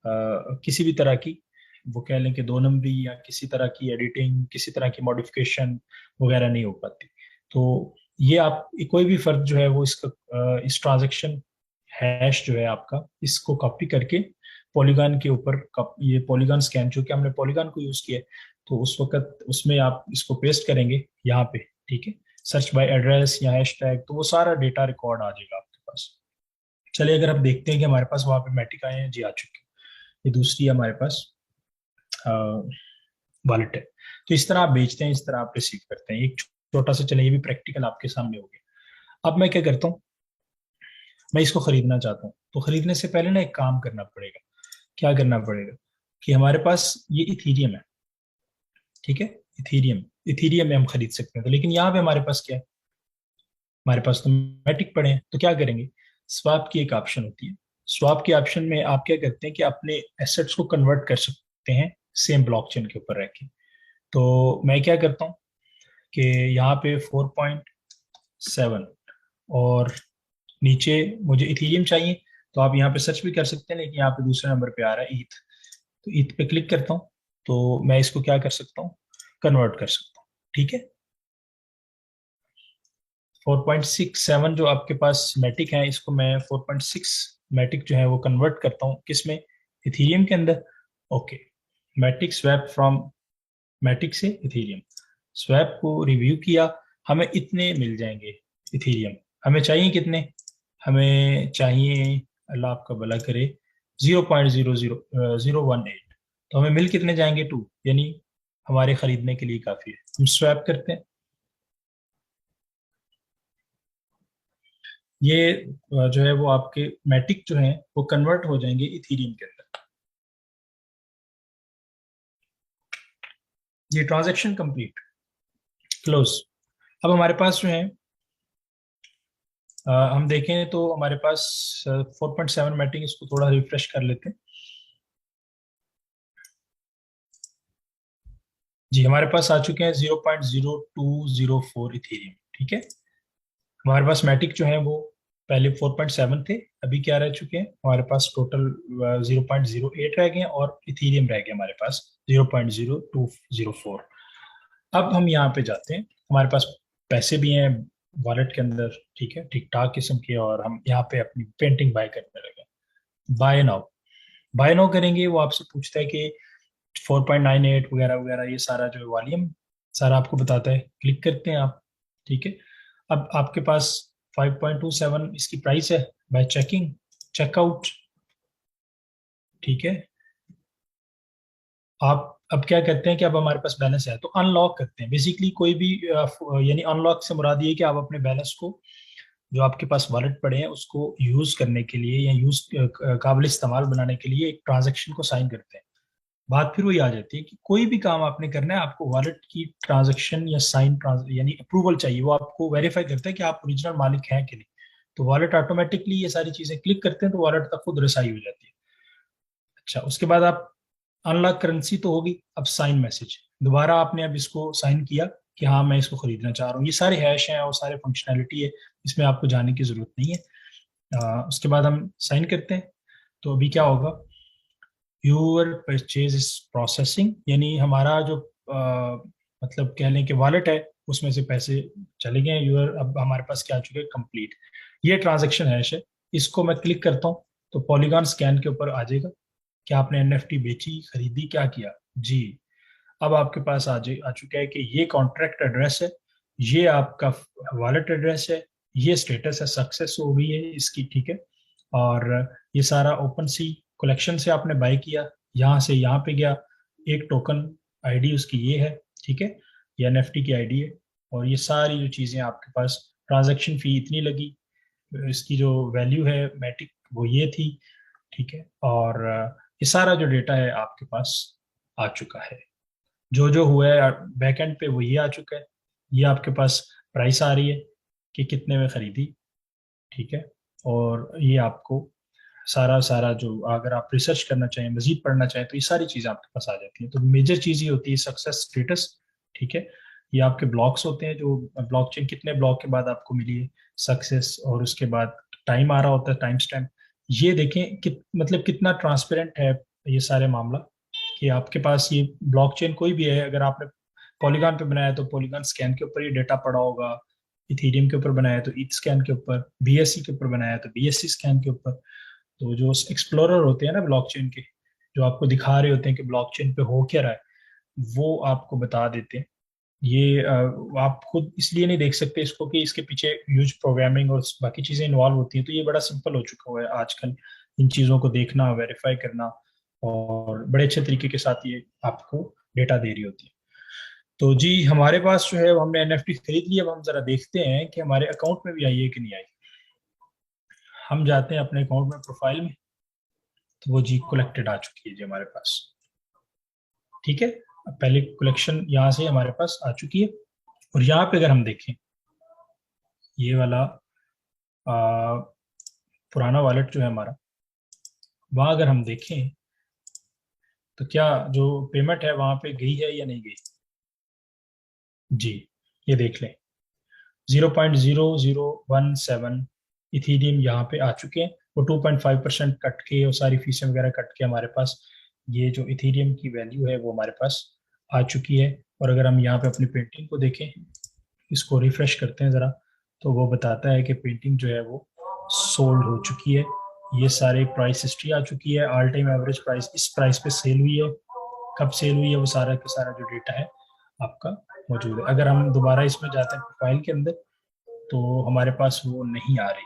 किसी भी तरह की, वो कह लें कि दो नंबरी या किसी तरह की एडिटिंग, किसी तरह की मॉडिफिकेशन वगैरह नहीं हो पाती। तो ये आप कोई भी फर्द जो है वो इसका इस ट्रांजेक्शन हैश जो है आपका, इसको कॉपी करके पॉलीगॉन के ऊपर, ये पॉलीगॉन स्कैन जो कि हमने पॉलीगॉन को यूज किया है, तो उस वक्त उसमें आप इसको पेस्ट करेंगे यहाँ पे, ठीक है। सर्च बाय एड्रेस या हैश टैग, तो वो सारा डेटा रिकॉर्ड आ जाएगा आपके पास। चलिए अगर आप देखते हैं कि हमारे पास वहाँ पे मैटिक आए हैं, जी आ चुके हैं। ये दूसरी हमारे पास वॉलेट है। तो इस तरह आप बेचते हैं, इस तरह आप रिसीव करते हैं। एक छोटा सा, चलिए ये भी प्रैक्टिकल आपके सामने हो गया। अब मैं क्या करता हूँ, मैं इसको खरीदना चाहता हूँ। तो खरीदने से पहले ना एक काम करना पड़ेगा। क्या करना पड़ेगा कि हमारे पास ये इथीरियम है, ठीक है। इथीरियम, इथीरियम में हम खरीद सकते हैं। तो लेकिन यहाँ पे हमारे पास क्या है, हमारे पास तो मैटिक पड़े हैं। तो क्या करेंगे, स्वैप की एक ऑप्शन होती है। स्वैप के ऑप्शन में आप क्या करते हैं कि अपने एसेट्स को कन्वर्ट कर सकते हैं सेम ब्लॉकचेन के ऊपर रह के। तो मैं क्या करता हूँ कि यहाँ पे 4.7, और नीचे मुझे इथीरियम चाहिए। तो आप यहाँ पे सर्च भी कर सकते हैं, लेकिन यहाँ पे दूसरे नंबर पे आ रहा है ईथ। तो ईथ पे क्लिक करता हूँ, तो मैं इसको क्या कर सकता हूँ, कन्वर्ट कर सकता हूँ, ठीक है। 4.67 जो आपके पास मैटिक है, इसको मैं 4.6 मैटिक जो है वो कन्वर्ट करता हूँ किस में, इथीरियम के अंदर। Okay, Matic swap from Matic से इथीरियम, स्वैप को रिव्यू किया, हमें इतने मिल जाएंगे इथीरियम। हमें चाहिए कितने, हमें चाहिए, अल्लाह आपका भला करे, 0.00018। तो हमें मिल कितने जाएंगे, 2, यानी हमारे खरीदने के लिए काफ़ी है। हम स्वैप करते हैं। ये जो है वो आपके मैटिक जो है वो कन्वर्ट हो जाएंगे इथीरियम के अंदर। ये ट्रांजैक्शन कंप्लीट, क्लोज। अब हमारे पास जो है, हम देखें तो हमारे पास 4.7 मैटिक, इसको थोड़ा रिफ्रेश कर लेते हैं। जी हमारे पास आ चुके हैं 0.0204 इथेरियम, ठीक है। हमारे पास मैटिक जो है वो पहले 4.7 थे, अभी क्या रह चुके हैं हमारे पास, टोटल 0.08 रह गए हैं, और इथेरियम रह गए हमारे पास 0.0204। अब हम यहाँ पे जाते हैं, हमारे पास पैसे भी हैं, वॉलेट के अंदर, ठीक है, ठीक ठाक किस्म की, और हम यहाँ पे अपनी पेंटिंग बाय करने लगे। बाय नाउ, बाय नाउ करेंगे, वो आपसे पूछता है कि 4.98 वगैरह वगैरह, ये सारा जो वॉल्यूम सारा आपको बताता है। क्लिक करते हैं आप, ठीक है। अब आपके पास 5.27 इसकी प्राइस है बाय चेकिंग, चेकआउट, ठीक है। आप अब क्या करते हैं कि अब हमारे पास बैलेंस है तो अनलॉक करते हैं। बेसिकली कोई भी यानी अनलॉक से मुराद ये है कि आप अपने बैलेंस को, जो आपके पास वॉलेट पड़े हैं, उसको यूज करने के लिए या यूज काबिल इस्तेमाल बनाने के लिए एक ट्रांजैक्शन को साइन करते हैं। बात फिर वही आ जाती है कि कोई भी काम आपने करना है, आपको वॉलेट की ट्रांजैक्शन या साइन यानी अप्रूवल चाहिए। वो आपको वेरीफाई करता है कि आप ओरिजिनल मालिक हैं कि नहीं। तो वॉलेट ऑटोमेटिकली ये सारी चीजें क्लिक करते हैं तो वॉलेट तक खुद रसाई हो जाती है। अच्छा, उसके बाद आप अनलॉक करेंसी तो होगी, अब साइन मैसेज दोबारा आपने अब इसको साइन किया कि हाँ मैं इसको खरीदना चाह रहा हूँ। ये सारे हैश हैं और सारे फंक्शनैलिटी है, इसमें आपको जाने की जरूरत नहीं है। उसके बाद हम साइन करते हैं। तो अभी क्या होगा, यूर परचेज इज प्रोसेसिंग, यानी हमारा जो मतलब कह लें कि वॉलेट है, उसमें से पैसे चले गए। यूर अब हमारे पास क्या आ चुके हैं, कंप्लीट। ये ट्रांजैक्शन हैश है। इसको मैं क्लिक करता हूँ तो पॉलीगॉन स्कैन के ऊपर आ जाएगा कि आपने एनएफटी बेची, खरीदी, क्या किया जी। अब आपके पास आ चुका है कि ये कॉन्ट्रैक्ट एड्रेस है, ये आपका वॉलेट एड्रेस है, ये स्टेटस है, सक्सेस हो गई है इसकी, ठीक है। और ये सारा ओपन सी कलेक्शन से आपने बाय किया, यहाँ से यहाँ पे गया, एक टोकन आईडी उसकी ये है, ठीक है, ये एनएफटी की आईडी है। और ये सारी जो चीज़ें आपके पास, ट्रांजैक्शन फी इतनी लगी, इसकी जो वैल्यू है मैटिक वो ये थी, ठीक है। और ये सारा जो डेटा है आपके पास आ चुका है। जो जो हुआ है बैकएंड पे वो ये आ चुका है। ये आपके पास प्राइस आ रही है कि कितने में खरीदी, ठीक है। और ये आपको सारा सारा जो, अगर आप रिसर्च करना चाहें, मजीद पढ़ना चाहें, तो ये सारी चीज़ें आपके पास आ जाती हैं। तो मेजर चीज़ ये होती है सक्सेस स्टेटस, ठीक है। ये आपके ब्लॉक्स होते हैं, जो ब्लॉकचेन कितने ब्लॉक के बाद आपको मिली है सक्सेस, और उसके बाद टाइम आ रहा होता है, टाइम स्टैम्प। ये देखें कि मतलब कितना ट्रांसपेरेंट है ये सारे मामला, कि आपके पास ये ब्लॉकचेन कोई भी है, अगर आपने पॉलीगॉन पे बनाया तो पॉलीगॉन स्कैन के ऊपर ये डेटा पड़ा होगा, इथेरियम के ऊपर बनाया तो ईथ स्कैन के ऊपर, बीएससी के ऊपर बनाया तो बीएससी स्कैन के ऊपर। तो जो एक्सप्लोरर होते हैं ना ब्लॉकचेन के, जो आपको दिखा रहे होते हैं कि ब्लॉकचेन पे हो क्या रहा है, वो आपको बता देते हैं। ये आप खुद इसलिए नहीं देख सकते इसको कि इसके पीछे ह्यूज प्रोग्रामिंग और बाकी चीजें इन्वॉल्व होती हैं। तो ये बड़ा सिंपल हो चुका हुआ है आजकल, इन चीजों को देखना, वेरीफाई करना, और बड़े अच्छे तरीके के साथ ये आपको डेटा दे रही होती है। तो जी हमारे पास जो है, हमने एनएफटी खरीद लिया। अब हम जरा देखते हैं कि हमारे अकाउंट में भी आई है कि नहीं आई। हम जाते हैं अपने अकाउंट में, प्रोफाइल में, तो वो जी कलेक्टेड आ चुकी है जी हमारे पास, ठीक है। अब पहले कलेक्शन यहाँ से हमारे पास आ चुकी है। और यहाँ पे अगर हम देखें, ये वाला आ, पुराना वॉलेट जो है हमारा, वहाँ अगर हम देखें तो क्या जो पेमेंट है वहाँ पे गई है या नहीं गई जी। ये देख लें, 0.0017 इथीरियम यहाँ पे आ चुके हैं। वो 2.5% कट के और सारी फीसें वगैरह कट के हमारे पास ये जो इथीरियम की वैल्यू है वो हमारे पास आ चुकी है। और अगर हम यहाँ पे अपनी पेंटिंग को देखें, इसको रिफ्रेश करते हैं ज़रा, तो वो बताता है कि पेंटिंग जो है वो सोल्ड हो चुकी है। ये सारे प्राइस हिस्ट्री आ चुकी है, ऑल टाइम एवरेज प्राइस, इस प्राइस पे सेल हुई है, कब सेल हुई है, वो सारा का सारा जो डेटा है आपका मौजूद है। अगर हम दोबारा इसमें जाते हैं प्रोफाइल के अंदर, तो हमारे पास वो नहीं आ रही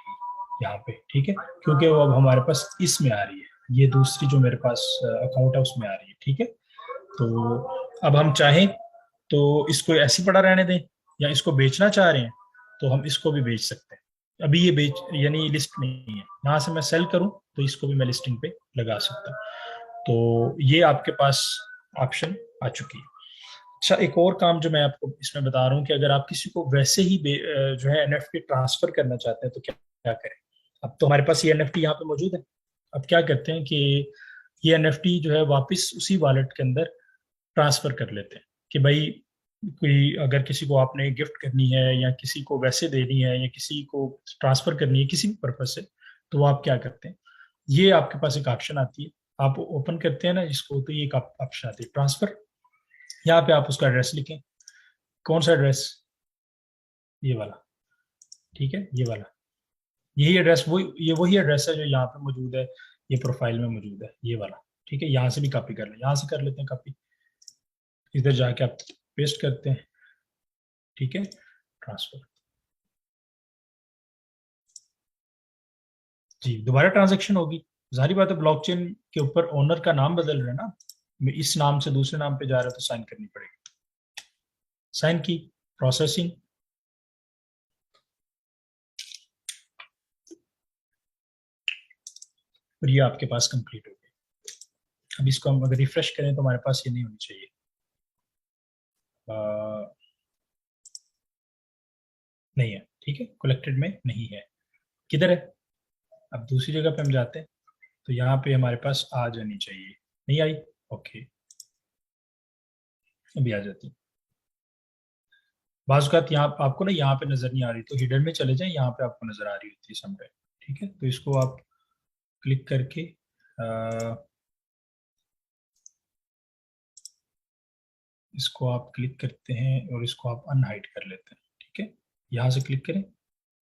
यहाँ पे, ठीक है, क्योंकि वो अब हमारे पास इसमें आ रही है, ये दूसरी जो मेरे पास अकाउंट है उसमें आ रही है, ठीक है। तो अब हम चाहें तो इसको ऐसे पड़ा रहने दें, या इसको बेचना चाह रहे हैं तो हम इसको भी बेच सकते हैं। अभी ये बेच यानी लिस्ट नहीं है, यहाँ से मैं सेल करूं तो इसको भी मैं लिस्टिंग पे लगा सकता हूँ। तो ये आपके पास ऑप्शन आ चुकी है। अच्छा, एक और काम जो मैं आपको इसमें बता रहा हूँ कि अगर आप किसी को वैसे ही जो है एनएफटी ट्रांसफर करना चाहते हैं तो क्या क्या करें। अब तो हमारे पास ये एनएफटी यहाँ पे मौजूद है। अब क्या करते हैं कि ये एनएफटी जो है वापस उसी वॉलेट के अंदर ट्रांसफर कर लेते हैं। कि भाई कोई अगर किसी को आपने गिफ्ट करनी है, या किसी को वैसे देनी है, या किसी को ट्रांसफर करनी है किसी भी पर्पज से, तो वो आप क्या करते हैं, ये आपके पास एक ऑप्शन आती है, आप ओपन करते हैं ना इसको, तो ये एक ऑप्शन आती है ट्रांसफर। यहाँ पे आप उसका एड्रेस लिखें। कौन सा एड्रेस, ये वाला, ठीक है, ये वाला, यही एड्रेस, ये वही एड्रेस है जो यहाँ पे मौजूद है, ये प्रोफाइल में मौजूद है, ये वाला। ठीक है, यहाँ से भी कॉपी कर लें, यहाँ से कर लेते हैं कॉपी, इधर जाके आप पेस्ट करते हैं। ठीक है, ट्रांसफर। जी, दोबारा ट्रांजैक्शन होगी, जाहिर बात है, ब्लॉकचेन के ऊपर ओनर का नाम बदल रहा है ना, इस नाम से दूसरे नाम पे जा रहा है तो साइन करनी पड़ेगी। साइन की, प्रोसेसिंग। और ये आपके पास कंप्लीट हो गया। अब इसको हम अगर रिफ्रेश करें तो हमारे पास ये नहीं होनी चाहिए, नहीं है। ठीक है, कलेक्टेड में नहीं है, किधर है? अब दूसरी जगह पे हम जाते हैं, तो यहाँ पे हमारे पास आ जानी चाहिए, नहीं आई। ओके, अभी आ जाती है। बाज़ औक़ात यहाँ आपको ना यहाँ पे नजर नहीं आ रही, तो हिडन में चले जाएं, यहाँ पे आपको नजर आ रही होती है समटाइम। ठीक है, तो इसको आप क्लिक करके इसको आप क्लिक करते हैं और इसको आप अनहाइड कर लेते हैं। ठीक है, यहाँ से क्लिक करें,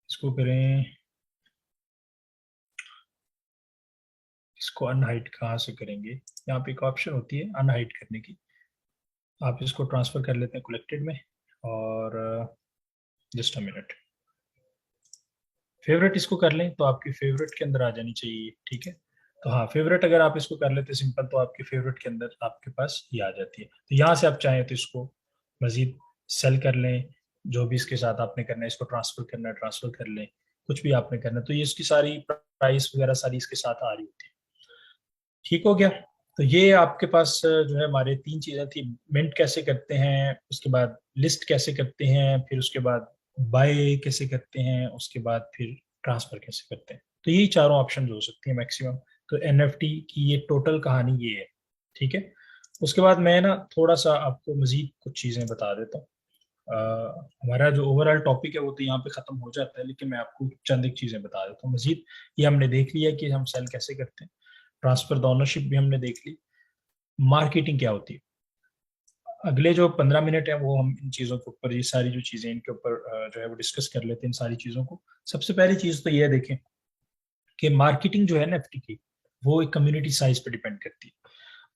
इसको करें, इसको अनहाइड कहाँ से करेंगे? यहाँ पे एक ऑप्शन होती है अनहाइड करने की, आप इसको ट्रांसफर कर लेते हैं कलेक्टेड में, और जस्ट अ मिनट, फेवरेट इसको कर लें तो आपकी फेवरेट के अंदर आ जानी चाहिए। ठीक है, तो हाँ, फेवरेट अगर आप इसको कर लेते सिंपल, तो आपके फेवरेट के अंदर आपके पास ये आ जाती है। तो यहाँ से आप चाहें तो इसको मजीद सेल कर लें, जो भी इसके साथ आपने करना है, इसको ट्रांसफर करना है ट्रांसफर कर लें, कुछ भी आपने करना है, तो ये इसकी सारी प्राइस वगैरह सारी इसके साथ आ रही होती है। ठीक हो गया। तो ये आपके पास जो है हमारे तीन चीज़ें थी, मिंट कैसे करते हैं, उसके बाद लिस्ट कैसे करते हैं, फिर उसके बाद बाय कैसे करते हैं, उसके बाद फिर ट्रांसफर कैसे करते हैं। तो यही चारों ऑप्शन हो सकती हैं मैक्सिमम। तो एनएफटी की ये टोटल कहानी ये है। ठीक है, उसके बाद मैं ना थोड़ा सा आपको मजीद कुछ चीज़ें बता देता हूँ। हमारा जो ओवरऑल टॉपिक है वो तो यहाँ पे ख़त्म हो जाता है, लेकिन मैं आपको चंद एक चीज़ें बता देता हूँ मजीद। ये हमने देख लिया कि हम सेल कैसे करते हैं, ट्रांसफर द ओनरशिप भी हमने देख ली, मार्केटिंग क्या होती है। अगले जो 15 मिनट है वो हम इन चीज़ों के ऊपर, ये सारी जो चीज़ें इनके ऊपर जो है वो डिस्कस कर लेते हैं, इन सारी चीज़ों को। सबसे पहली चीज़ तो ये है, देखें कि मार्केटिंग जो है ना एनएफटी की, वो एक कम्युनिटी साइज पे डिपेंड करती है।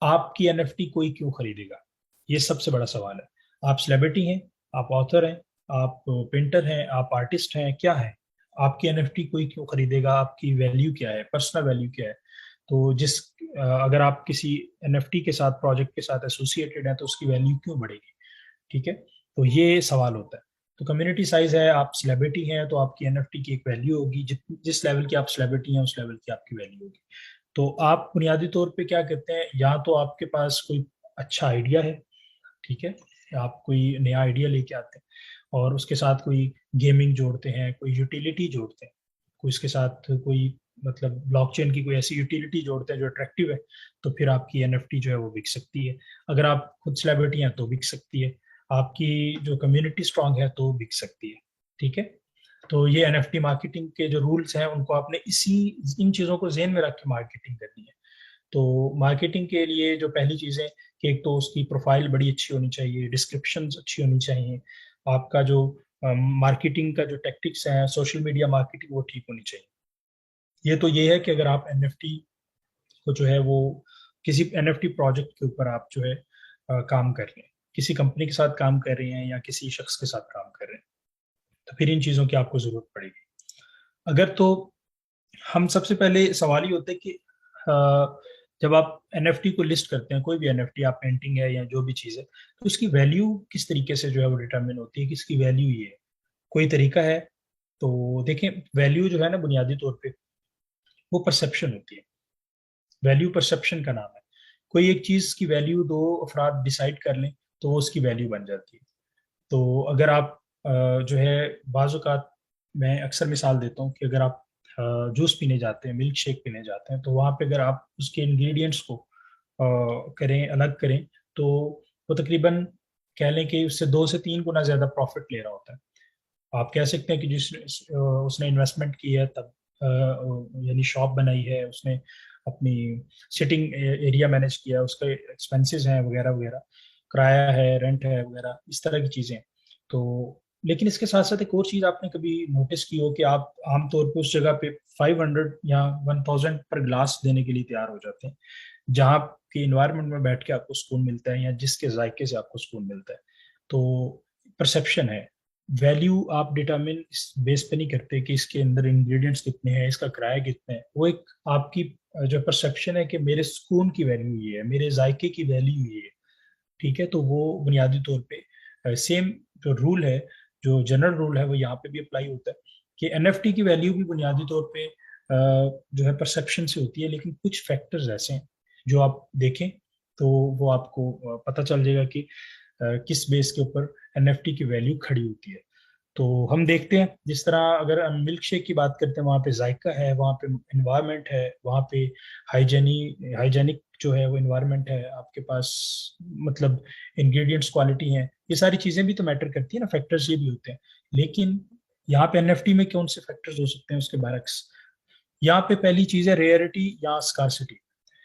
आपकी एनएफटी कोई क्यों खरीदेगा, ये सबसे बड़ा सवाल है। आप सेलिब्रिटी हैं, आप ऑथर हैं, आप पेंटर हैं, आप आर्टिस्ट हैं, क्या है? आपकी एनएफटी कोई क्यों खरीदेगा? आपकी वैल्यू क्या है, पर्सनल वैल्यू क्या है? तो अगर आप किसी एनएफटी के साथ, प्रोजेक्ट के साथ एसोसिएटेड है, तो उसकी वैल्यू क्यों बढ़ेगी? ठीक है, तो ये सवाल होता है। तो कम्युनिटी साइज है, आप सेलिब्रिटी हैं तो आपकी एनएफटी की एक वैल्यू होगी, जिस लेवल की आप सेलिब्रिटी हैं उस लेवल की आपकी वैल्यू होगी। तो आप बुनियादी तौर पे क्या करते हैं, या तो आपके पास कोई अच्छा आइडिया है, ठीक है, आप कोई नया आइडिया लेके आते हैं और उसके साथ कोई गेमिंग जोड़ते हैं, कोई यूटिलिटी जोड़ते हैं, कोई इसके साथ कोई मतलब ब्लॉकचेन की कोई ऐसी यूटिलिटी जोड़ते हैं जो अट्रैक्टिव है, तो फिर आपकी एनएफटी जो है वो बिक सकती है। अगर आप खुद सेलिब्रिटी हैं तो बिक सकती है, आपकी जो कम्युनिटी स्ट्रांग है तो बिक सकती है। ठीक है, तो ये एनएफटी मार्केटिंग के जो रूल्स हैं उनको आपने इन चीज़ों को ज़हन में रख के मार्केटिंग करनी है। तो मार्केटिंग के लिए जो पहली चीज़ें, कि एक तो उसकी प्रोफाइल बड़ी अच्छी होनी चाहिए, डिस्क्रिप्शंस अच्छी होनी चाहिए, आपका जो मार्केटिंग का जो टेक्टिक्स हैं, सोशल मीडिया मार्केटिंग, वो ठीक होनी चाहिए। ये तो ये है कि अगर आप एनएफटी को जो है वो किसी एनएफटी प्रोजेक्ट के ऊपर आप जो है काम कर रहे हैं, किसी कंपनी के साथ काम कर रहे हैं या किसी शख्स के साथ काम कर रहे हैं, तो फिर इन चीज़ों की आपको ज़रूरत पड़ेगी। अगर तो हम सबसे पहले सवाल ही होता है कि जब आप एनएफटी को लिस्ट करते हैं, कोई भी एनएफटी, आप पेंटिंग है या जो भी चीज़ है, तो उसकी वैल्यू किस तरीके से जो है वो डिटरमिन होती है, किसकी वैल्यू ये है, कोई तरीका है? तो देखें, वैल्यू जो है ना बुनियादी तौर पे वो परसेप्शन होती है। वैल्यू परसेप्शन का नाम है। कोई एक चीज़ की वैल्यू दो अफराद डिसाइड कर लें तो वो उसकी वैल्यू बन जाती है। तो अगर आप जो है बाज़ औक़ात, मैं अक्सर मिसाल देता हूँ कि अगर आप जूस पीने जाते हैं, मिल्क शेक पीने जाते हैं, तो वहाँ पे अगर आप उसके इंग्रेडिएंट्स को करें, अलग करें, तो वो तकरीबन कह लें कि उससे 2 से 3 गुना ज़्यादा प्रॉफ़िट ले रहा होता है। आप कह सकते हैं कि उसने इन्वेस्टमेंट की है, तब यानी शॉप बनाई है उसने, अपनी सिटिंग एरिया मैनेज किया, उसके एक्सपेंसेस हैं वगैरह वगैरह, किराया है, रेंट है वगैरह, इस तरह की चीज़ें। तो लेकिन इसके साथ साथ एक और चीज आपने कभी नोटिस की हो कि आप आमतौर पे उस जगह पे 500 या 1000 पर ग्लास देने के लिए तैयार हो जाते हैं, जहाँ के इन्वायरमेंट में बैठ के आपको सुकून मिलता है या जिसके जायके से आपको सुकून मिलता है। तो परसेप्शन है, वैल्यू आप डिटरमिन इस बेस पे नहीं करते कि इसके अंदर इंग्रेडिएंट्स कितने हैं, इसका किराया कितना है। वो एक आपकी जो परसेप्शन है कि मेरे सुकून की वैल्यू ये है, मेरे जायके की वैल्यू ये है। ठीक है, तो वो बुनियादी तौर पे सेम जो रूल है, जो जनरल रूल है, वो यहाँ पे भी अप्लाई होता है कि एनएफटी की वैल्यू भी बुनियादी तौर पे जो है परसेप्शन से होती है। लेकिन कुछ फैक्टर्स ऐसे हैं जो आप देखें तो वो आपको पता चल जाएगा कि किस बेस के ऊपर एनएफटी की वैल्यू खड़ी होती है। तो हम देखते हैं, जिस तरह अगर हम मिल्क शेक की बात करते हैं, वहाँ पे जायका है, वहाँ पे इन्वायरमेंट है, वहाँ पे हाइजेनिक जो है वो इन्वायरमेंट है आपके पास, मतलब इंग्रेडिएंट्स क्वालिटी है, ये सारी चीजें भी तो मैटर करती है ना, फैक्टर्स ये भी होते हैं। लेकिन यहाँ पे एनएफटी में कौन से फैक्टर्स हो सकते हैं उसके बरक्स, यहाँ पे पहली चीज है रेयरिटी या स्कार्सिटी,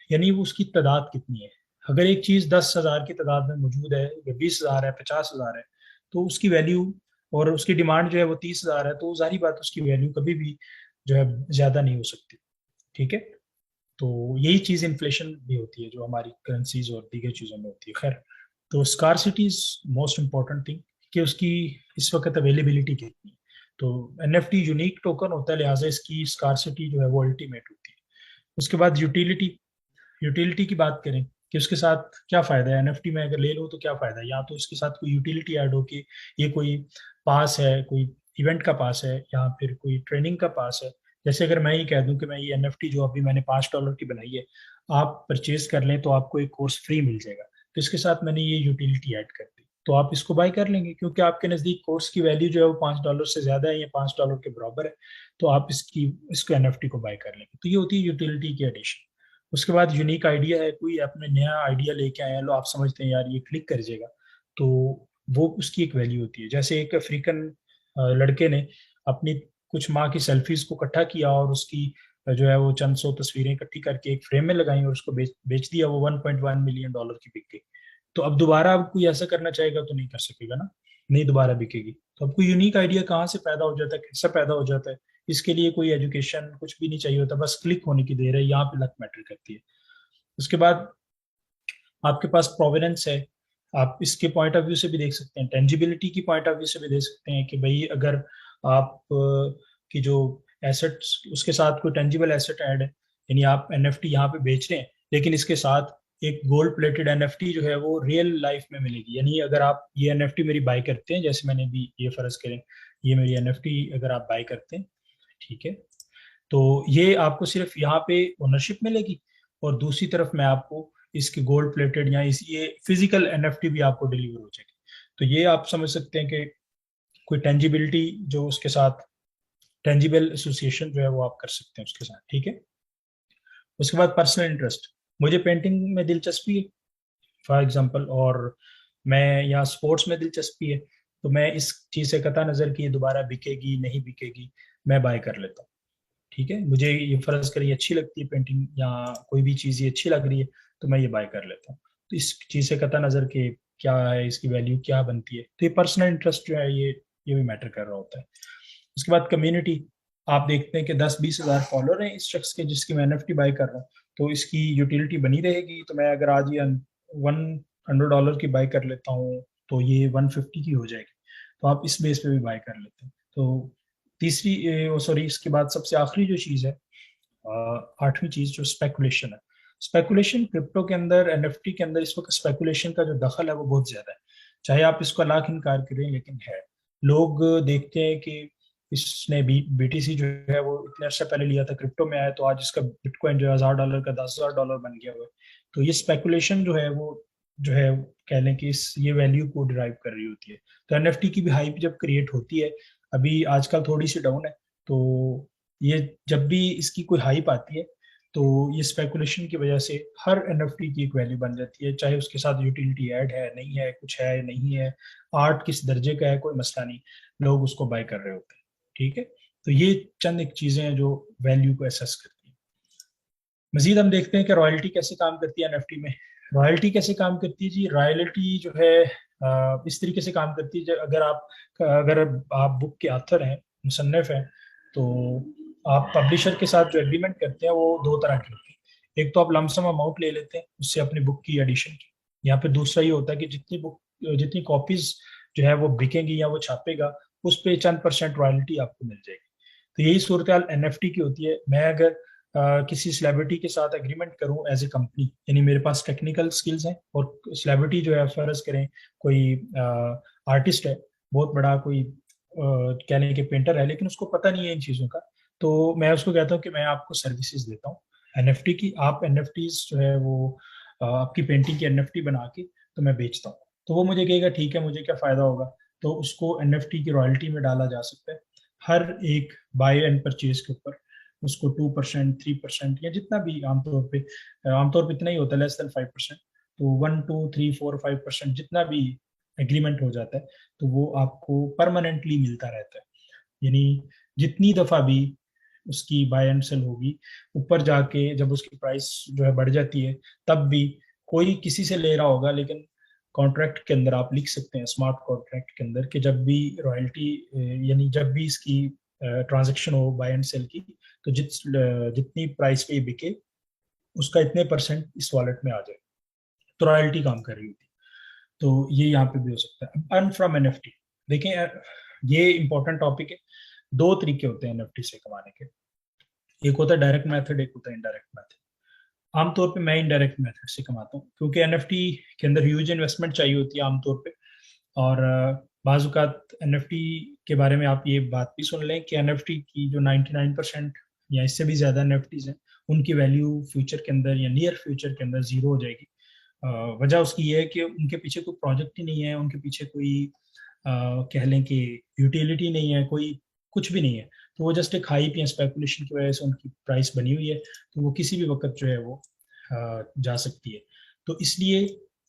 यानी वो उसकी तादाद कितनी है। अगर एक चीज 10,000 की तादाद में मौजूद है, या 20,000 है, 50,000 है, तो उसकी वैल्यू, और उसकी डिमांड जो है वो 30,000 है, तो जाहिर बात है उसकी वैल्यू कभी भी जो है ज्यादा नहीं हो सकती। ठीक है, तो यही चीज इन्फ्लेशन भी होती है जो हमारी करेंसीज और दीगर चीजों में होती है। खैर, तो scarcity is most important thing, कि उसकी इस वक्त अवेलेबिलिटी कितनी है। तो एनएफटी यूनिक टोकन होता है, लिहाजा इसकी स्कारसिटी जो है वो अल्टीमेट होती है। उसके बाद यूटिलिटी, यूटिलिटी की बात करें कि उसके साथ क्या फायदा है, एनएफटी में अगर ले लो तो क्या फायदा है, या तो इसके साथ कोई यूटिलिटी ऐड हो कि ये कोई पास है, कोई इवेंट का पास है, या फिर कोई ट्रेनिंग का पास है। जैसे अगर मैं ये कह दूं कि मैं ये एनएफटी जो अभी मैंने $5 की बनाई है, आप परचेज कर लें तो आपको एक कोर्स फ्री मिल जाएगा, तो इसके साथ मैंने ये यूटिलिटी ऐड कर दी, तो आप इसको बाय कर लेंगे क्योंकि आपके नजदीक कोर्स की वैल्यू जो है वो $5 से ज्यादा है या $5 के बराबर है, तो आप इसको एनएफटी को बाय कर लेंगे। तो ये होती है यूटिलिटी की एडिशन। उसके बाद यूनिक आइडिया है, कोई आपने नया आइडिया लेके आया, लो आप समझते हैं यार ये क्लिक कर जाएगा, तो वो उसकी एक वैल्यू होती है। जैसे एक अफ्रीकन लड़के ने अपनी कुछ माँ की सेल्फीज को इकट्ठा किया और उसकी जो है वो चंद सौ तस्वीरें इकट्ठी करके एक फ्रेम में लगाई और उसको बेच दिया, वो $1.1 मिलियन की बिक गई। तो अब दोबारा अब कोई ऐसा करना चाहेगा तो नहीं कर सकेगा ना, नहीं दोबारा बिकेगी। तो अब कोई यूनिक आइडिया कहाँ से पैदा हो जाता है, कैसे पैदा हो जाता है, इसके लिए कोई एजुकेशन कुछ भी नहीं चाहिए होता, बस क्लिक होने की देर है, यहाँ पे लक मैटर करती है। उसके बाद आपके पास प्रोवेनेंस है, आप इसके पॉइंट ऑफ व्यू से भी देख सकते हैं, टेंजिबिलिटी की पॉइंट ऑफ व्यू से भी देख सकते हैं कि भाई अगर आप की जो एसेट्स, उसके साथ कोई टेंजिबल एसेट ऐड है, यानी आप एनएफटी यहाँ पे बेच रहे हैं, लेकिन इसके साथ एक गोल्ड प्लेटेड एनएफटी जो है वो रियल लाइफ में मिलेगी। यानी अगर आप ये एनएफटी मेरी बाय करते हैं, जैसे मैंने भी ये फर्ज करें, ये मेरी एनएफटी अगर आप बाय करते हैं, ठीक है, तो ये आपको सिर्फ यहाँ पे ओनरशिप मिलेगी, और दूसरी तरफ मैं आपको इसके गोल्ड प्लेटेड या इस ये फिजिकल एनएफटी भी आपको डिलीवर हो जाएगी। तो ये आप समझ सकते हैं कि कोई टेंजिबिलिटी जो उसके साथ, टेंजिबल एसोसिएशन जो है वो आप कर सकते हैं उसके साथ। ठीक है, उसके बाद पर्सनल इंटरेस्ट, मुझे पेंटिंग में दिलचस्पी है फॉर एग्जांपल, और मैं यहाँ स्पोर्ट्स में दिलचस्पी है, तो मैं इस चीज़ से कता नज़र कि ये दोबारा बिकेगी नहीं बिकेगी, मैं बाय कर लेता हूँ। ठीक है, मुझे ये फर्ज करिए अच्छी लगती है पेंटिंग या कोई भी चीज़ ये अच्छी लग रही है, तो मैं ये बाय कर लेता हूँ। तो इस चीज़ से कता नज़र के क्या है, इसकी वैल्यू क्या बनती है, तो ये पर्सनल इंटरेस्ट जो है ये भी मैटर कर रहा होता है। उसके बाद कम्युनिटी, आप देखते हैं कि 10-20 हज़ार फॉलोअर हैं इस शख्स के जिसकी मैं एनएफटी बाय कर रहा हूँ, तो इसकी यूटिलिटी बनी रहेगी। तो मैं अगर आज ये $100 की बाय कर लेता हूँ, तो ये 150 की हो जाएगी, तो आप इस बेस पे भी बाय कर लेते हैं। तो तीसरी, सॉरी, इसके बाद सबसे आखिरी जो चीज़ है, आठवीं चीज़ जो स्पेकुलेशन है। स्पेकुलेशन क्रिप्टो के अंदर, एनएफटी के अंदर इस वक्त स्पेकुलेशन का जो दखल है वो बहुत ज्यादा है, चाहे आप इसको लाख इनकार करें, लेकिन है। लोग देखते हैं कि इसने बीटीसी जो है वो इतने अर्से पहले लिया था, क्रिप्टो में आया, तो आज इसका बिटकॉइन जो है $1,000 का $10,000 बन गया हुआ है। तो ये स्पेकुलेशन जो है वो जो है कह लें कि इस ये वैल्यू को डिराइव कर रही होती है। तो एनएफटी की भी हाइप जब क्रिएट होती है, अभी आजकल थोड़ी सी डाउन है, तो ये जब भी इसकी कोई हाइप आती है, तो ये स्पेकुलेशन की वजह से हर एनएफटी की एक वैल्यू बन जाती है, चाहे उसके साथ यूटिलिटी ऐड है नहीं है, कुछ है नहीं है, आर्ट किस दर्जे का है, कोई मसला नहीं, लोग उसको बाय कर रहे होते हैं। ठीक है, तो ये चंद एक चीजें हैं जो वैल्यू को एसेस करती हैं। मजीद हम देखते हैं कि रॉयल्टी कैसे काम करती है एनएफटी में। रॉयल्टी कैसे काम करती है जी, रॉयल्टी जो है इस तरीके से काम करती है। अगर आप बुक के ऑथर हैं, मुसन्निफ हैं, तो आप पब्लिशर के साथ जो एग्रीमेंट करते हैं वो दो तरह के होते हैं। एक तो आप लमसम अमाउंट ले लेते हैं उससे अपनी बुक की एडिशन की, या फिर दूसरा ये होता है कि जितनी कॉपीज जो है वो बिकेंगी या वो छापेगा, उस पे चंद परसेंट रॉयल्टी आपको मिल जाएगी। तो यही सूरत हाल एनएफटी की होती है। मैं अगर किसी सेलिब्रिटी के साथ एग्रीमेंट करूं एज ए कंपनी, यानी मेरे पास टेक्निकल स्किल्स हैं, और सेलिब्रिटी जो है फर्ज करें कोई आर्टिस्ट है बहुत बड़ा, कोई कह लें कि पेंटर है, लेकिन उसको पता नहीं है इन चीज़ों का, तो मैं उसको कहता हूँ कि मैं आपको सर्विसेज देता हूँ एनएफटी की, आप एनएफटीज जो है वो आपकी पेंटिंग की एनएफटी बना के तो मैं बेचता हूँ। तो वो मुझे कहेगा ठीक है, मुझे क्या फ़ायदा होगा, तो उसको एनएफटी की रॉयल्टी में डाला जा सकता है। हर एक बाय एंड परचेज के ऊपर उसको 2%, 3% या जितना भी आमतौर पे इतना ही होता है, लेस देन 5%। तो 1, 2, 3, 4, 5% जितना भी एग्रीमेंट हो जाता है, तो वो आपको परमानेंटली मिलता रहता है। यानी जितनी दफा भी उसकी बाय एंड सेल होगी, ऊपर जाके जब उसकी प्राइस जो है बढ़ जाती है, तब भी कोई किसी से ले रहा होगा, लेकिन कॉन्ट्रैक्ट के अंदर आप लिख सकते हैं, स्मार्ट कॉन्ट्रैक्ट के अंदर, कि जब भी रॉयल्टी यानी जब भी इसकी ट्रांजेक्शन हो बाय एंड सेल की, तो जितनी प्राइस पे ये बिके उसका इतने परसेंट इस वॉलेट में आ जाए, तो रॉयल्टी काम कर रही होती है। तो ये यहाँ पे भी हो सकता है। अर्न फ्रॉम एनएफटी, देखें ये इंपॉर्टेंट टॉपिक है। दो तरीके होते हैं एनएफटी से कमाने के, एक होता है डायरेक्ट मेथड, एक होता है इनडायरेक्ट मेथड। आमतौर पे मैं इनडायरेक्ट मेथड से कमाता हूँ, क्योंकि एनएफटी के अंदर ह्यूज इन्वेस्टमेंट चाहिए होती है आमतौर पे। और बाजुकात एनएफटी के बारे में आप ये बात भी सुन लें कि एनएफटी की जो 99% या इससे भी ज्यादा एनएफटीज हैं, उनकी वैल्यू फ्यूचर के अंदर या नियर फ्यूचर के अंदर जीरो हो जाएगी। वजह उसकी ये है कि उनके पीछे कोई प्रोजेक्ट ही नहीं है, उनके पीछे कोई कह लें कि यूटिलिटी नहीं है, कोई कुछ भी नहीं है। तो वो जस्ट एक हाइप या स्पेकुलेशन की वजह से उनकी प्राइस बनी हुई है, तो वो किसी भी वक्त जो है वो जा सकती है। तो इसलिए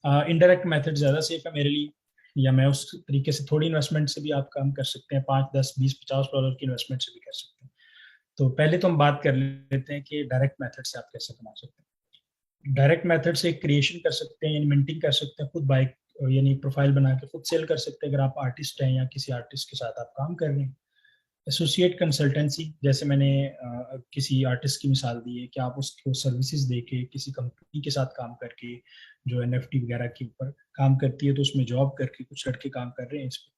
इनडायरेक्ट मेथड ज़्यादा सेफ है मेरे लिए, या मैं उस तरीके से थोड़ी इन्वेस्टमेंट से भी आप काम कर सकते हैं, 5, 10, 20, 50 डॉलर की इन्वेस्टमेंट से भी कर सकते हैं। तो पहले तो हम बात कर लेते हैं कि डायरेक्ट मेथड से आप कैसे कमा सकते हैं। डायरेक्ट मेथड से क्रिएशन कर सकते हैं, यानी मिंटिंग कर सकते हैं, खुद बाइक यानी प्रोफाइल बना के खुद सेल कर सकते हैं, अगर आप आर्टिस्ट हैं या किसी आर्टिस्ट के साथ आप काम कर रहे हैं। एसोसिएट कंसल्टेंसी, जैसे मैंने किसी आर्टिस्ट की मिसाल दी है कि आप उसको सर्विसेज दे के किसी कंपनी के साथ काम करके, जो एनएफटी वगैरह के ऊपर काम करती है, तो उसमें जॉब करके कुछ लड़के काम कर रहे हैं इस पर,